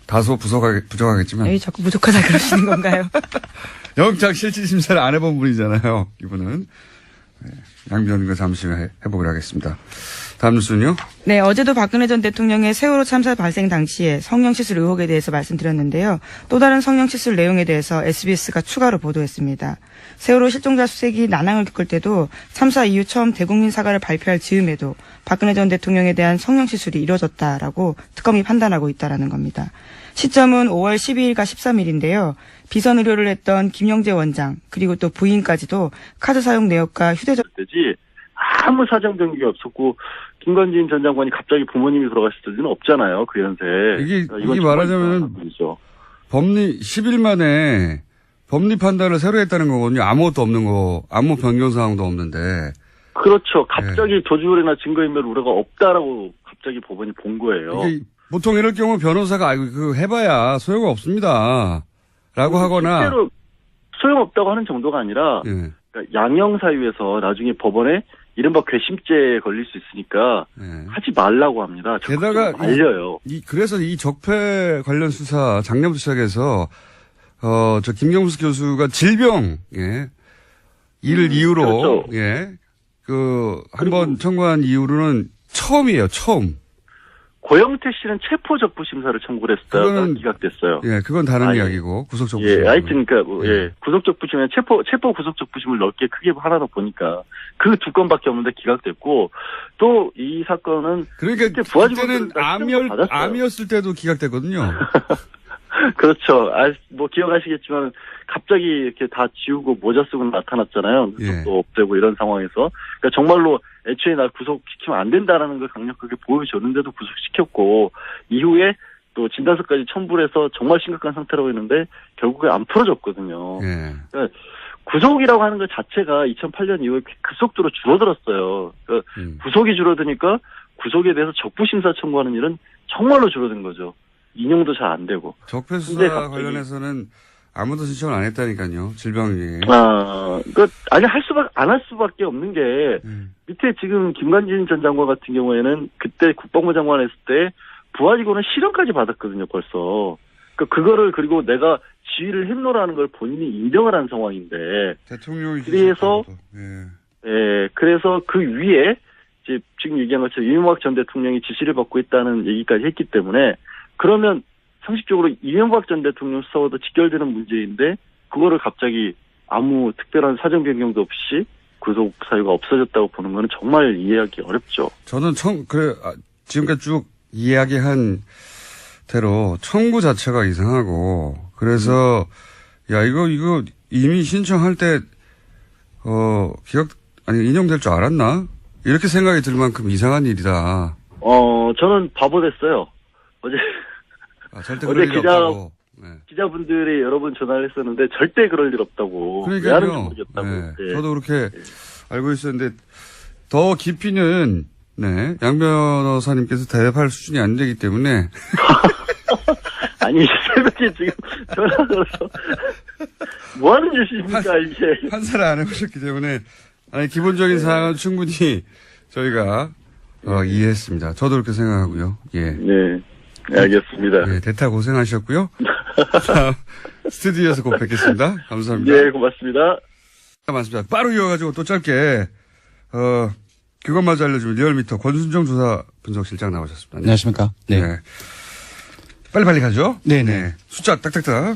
다소 부족하겠지만 에이, 자꾸 부족하다 그러시는 건가요? 영장 실질심사를 안 해본 분이잖아요. 이분은. 네, 양변과 잠시 후에 해보기로 하겠습니다. 다음 뉴스는요? 네, 어제도 박근혜 전 대통령의 세월호 참사 발생 당시에 성형시술 의혹에 대해서 말씀드렸는데요. 또 다른 성형시술 내용에 대해서 SBS가 추가로 보도했습니다. 세월호 실종자 수색이 난항을 겪을 때도 참사 이후 처음 대국민 사과를 발표할 즈음에도 박근혜 전 대통령에 대한 성형시술이 이뤄졌다라고 특검이 판단하고 있다라는 겁니다. 시점은 5월 12일과 13일인데요. 비선 의료를 했던 김영재 원장 그리고 또 부인까지도 카드 사용 내역과 휴대전 때지 아무 사정 변경이 없었고 김관진 전 장관이 갑자기 부모님이 돌아가셨을 리는 없잖아요. 그 연세에. 이게 이건 말하자면 법리 10일 만에 법리 판단을 새로 했다는 거거든요. 아무것도 없는 거, 아무 변경 사항도 없는데. 그렇죠. 갑자기 도주우려나 증거인멸 우려가 없다라고 갑자기 법원이 본 거예요. 이게 보통 이럴 경우 변호사가 아이고 그거 해봐야 소용 없습니다. 라고 하거나. 실제로 소용없다고 하는 정도가 아니라 예. 그러니까 양형 사유에서 나중에 법원에 이른바 궤심죄에 걸릴 수 있으니까 예. 하지 말라고 합니다. 게다가 알려요. 그래서 이 적폐 관련 수사 작년부터 시작해서 저 김경수 교수가 질병 이를 이유로 그렇죠. 한 번 청구한 이후로는 처음이에요. 처음. 고영태 씨는 체포 적부 심사를 청구를 했다가 기각됐어요. 예, 그건 다른 이야기고 구속 적부. 예, 하여튼 그러니까 구속 적부심에 체포 구속 적부심을 넓게 크게 하나 보니까 그 두 건밖에 없는데 기각됐고 또 이 사건은 그러니까 그때는 암이었을 때도 기각됐거든요. 그렇죠. 뭐 기억하시겠지만 갑자기 이렇게 다 지우고 모자 쓰고 나타났잖아요. 또 없애고 이런 상황에서 그러니까 정말로 애초에 날 구속시키면 안 된다라는 걸 강력하게 보여줬는데도 구속시켰고 이후에 또 진단서까지 첨부를 해서 정말 심각한 상태라고 했는데 결국에 안 풀어졌거든요. 그러니까 구속이라고 하는 것 자체가 2008년 이후에 급속도로 줄어들었어요. 그러니까 구속이 줄어드니까 구속에 대해서 적부심사 청구하는 일은 정말로 줄어든 거죠. 인용도 잘 안 되고. 적폐 수사 관련해서는 아무도 신청을 안 했다니까요. 질병위에. 안 할 수밖에 없는 게 밑에 지금 김관진 전 장관 같은 경우에는 그때 국방부 장관 했을 때 부하직원은 실형까지 받았거든요. 벌써. 그거를 그리고 내가 지휘를 했노라는 걸 본인이 인정을 한 상황인데. 대통령이 그래서 그래서 그 위에 이제 지금 얘기한 것처럼 이명박 전 대통령이 지시를 받고 있다는 얘기까지 했기 때문에 그러면 상식적으로 이명박 전 대통령 수사와도 직결되는 문제인데 그거를 갑자기 아무 특별한 사정 변경도 없이 구속 사유가 없어졌다고 보는 거는 정말 이해하기 어렵죠. 저는 지금까지 쭉 이야기한 대로 청구 자체가 이상하고 그래서 이거 이미 신청할 때 인용될 줄 알았나? 이렇게 생각이 들 만큼 이상한 일이다. 저는 바보 됐어요. 절대 그럴 일 없다고. 기자분들이 여러 번 전화를 했었는데 절대 그럴 일 없다고. 왜 하는지 모르겠다고. 저도 그렇게 알고 있었는데 더 깊이는 양 변호사님께서 대답할 수준이 안 되기 때문에. 아니 새벽에 지금 전화 걸어서 뭐 하는 짓입니까 이게. 판사를 안 해보셨기 때문에 기본적인 사항은 충분히 저희가 이해했습니다. 저도 그렇게 생각하고요. 예. 네. 알겠습니다. 네, 대타 고생하셨고요. 스튜디오에서 꼭 뵙겠습니다. 감사합니다. 네, 고맙습니다. 맞습니다. 빠르게 이어가지고 또 짧게, 그것마저 알려주면 리얼미터 권순정 조사 분석실장 나오셨습니다. 안녕하십니까. 네. 빨리빨리 가죠. 네네. 숫자 딱딱딱.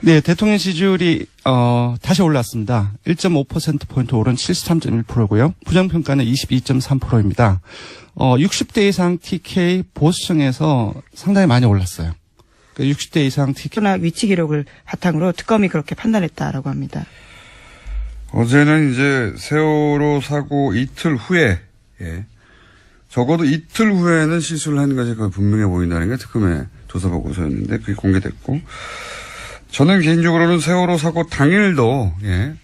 네, 대통령 지지율이 다시 올랐습니다. 1.5%포인트 오른 73.1%고요. 부정평가는 22.3%입니다. 60대 이상 TK 보수층에서 상당히 많이 올랐어요. 60대 이상 TK. 위치 기록을 바탕으로 특검이 그렇게 판단했다라고 합니다. 어제는 이제 세월호 사고 이틀 후에, 적어도 이틀 후에는 시술을 하는 것이 거의 분명해 보인다는 게 특검의 조사 보고서였는데 그게 공개됐고, 저는 개인적으로는 세월호 사고 당일도 예,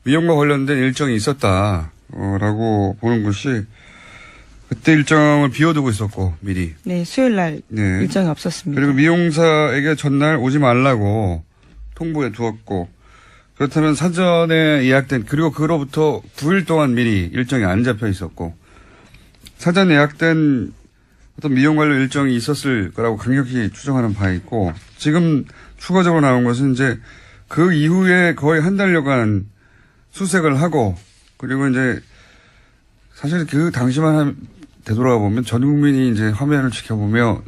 미용과 관련된 일정이 있었다라고 보는 것이 그때 일정을 비워두고 있었고 미리. 네, 수요일 날 네. 일정이 없었습니다. 그리고 미용사에게 전날 오지 말라고 통보해 두었고 그렇다면 사전에 예약된 그리고 그로부터 9일 동안 미리 일정이 안 잡혀 있었고 사전 예약된 어떤 미용 관련 일정이 있었을 거라고 강력히 추정하는 바 있고 지금 추가적으로 나온 것은 이제 그 이후에 거의 한 달여간 수색을 하고 그리고 이제 사실 그 당시만 되돌아가 보면 전 국민이 이제 화면을 지켜보며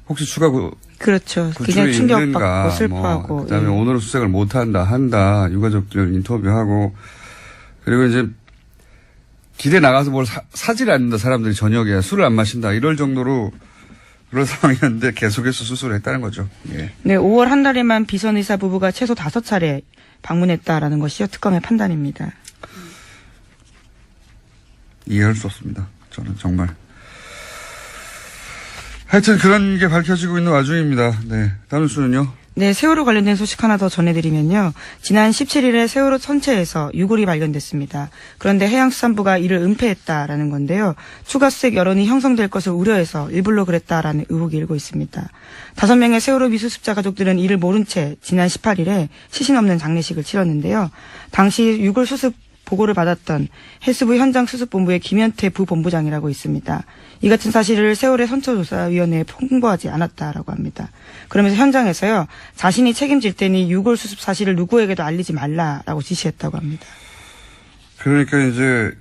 혹시 추가 그렇죠. 구출이 굉장히 충격받고 있는가, 슬퍼하고. 그다음에 예. 오늘은 수색을 한다. 유가족들 인터뷰하고 그리고 이제 길에 나가서 뭘 사질 않는다. 사람들이 저녁에 술을 안 마신다. 이럴 정도로 그런 상황이었는데 계속해서 수술을 했다는 거죠. 예. 네, 5월 한 달에만 비선 의사 부부가 최소 5차례 방문했다라는 것이 특검의 판단입니다. 이해할 수 없습니다. 저는 정말. 하여튼 그런 게 밝혀지고 있는 와중입니다. 네. 다음 수는요? 네, 세월호 관련된 소식 하나 더 전해드리면요. 지난 17일에 세월호 선체에서 유골이 발견됐습니다. 그런데 해양수산부가 이를 은폐했다라는 건데요. 추가 수색 여론이 형성될 것을 우려해서 일부러 그랬다라는 의혹이 일고 있습니다. 5명의 세월호 미수습자 가족들은 이를 모른 채 지난 18일에 시신 없는 장례식을 치렀는데요. 당시 유골 수습 보고를 받았던 해수부 현장수습본부의 김현태 부본부장이라고 있습니다. 이 같은 사실을 세월의 선처조사위원회에 통보하지 않았다라고 합니다. 그러면서 현장에서요. 자신이 책임질 테니 유골 수습 사실을 누구에게도 알리지 말라라고 지시했다고 합니다. 그러니까 이제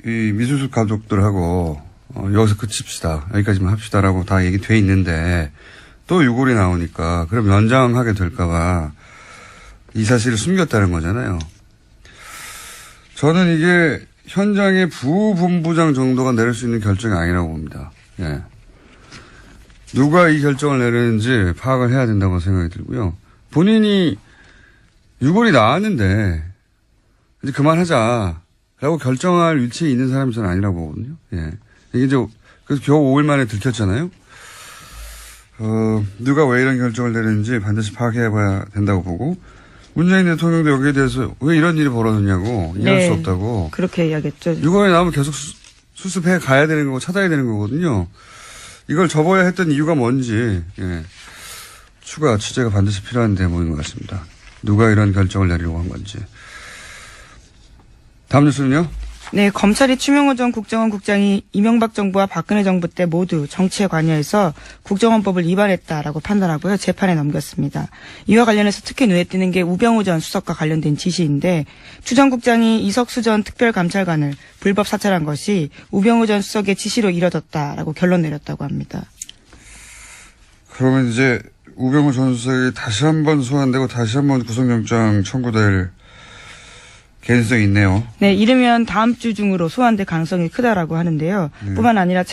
이 미수습 가족들하고 여기서 그칩시다. 여기까지만 합시다라고 다 얘기돼 있는데 또 유골이 나오니까 그럼 연장하게 될까 봐 이 사실을 숨겼다는 거잖아요. 저는 이게 현장의 부본부장 정도가 내릴 수 있는 결정이 아니라고 봅니다. 예. 누가 이 결정을 내리는지 파악을 해야 된다고 생각이 들고요. 본인이 유골이 나왔는데 이제 그만하자라고 결정할 위치에 있는 사람이 저는 아니라고 보거든요. 예. 이게 이제 그래서 겨우 5일 만에 들켰잖아요. 누가 왜 이런 결정을 내리는지 반드시 파악해봐야 된다고 보고 문재인 대통령도 여기에 대해서 왜 이런 일이 벌어졌냐고 이해할 수 없다고. 그렇게 이야기했죠. 유골이 나오면 계속 수습해 가야 되는 거고 찾아야 되는 거거든요. 이걸 접어야 했던 이유가 뭔지 예. 추가 취재가 반드시 필요한 대목인 것 같습니다. 누가 이런 결정을 내리려고 한 건지. 다음 뉴스는요? 네, 검찰이 추명호 전 국정원 국장이 이명박 정부와 박근혜 정부 때 모두 정치에 관여해서 국정원법을 위반했다라고 판단하고요. 재판에 넘겼습니다. 이와 관련해서 특히 눈에 띄는 게 우병우 전 수석과 관련된 지시인데 추 전 국장이 이석수 전 특별감찰관을 불법 사찰한 것이 우병우 전 수석의 지시로 이뤄졌다라고 결론 내렸다고 합니다. 그러면 이제 우병우 전 수석이 다시 한번 소환되고 다시 한번 구속영장 청구될 개연성이 있네요. 네, 이르면 다음 주 중으로 소환될 가능성이 크다라고 하는데요. 뿐만 아니라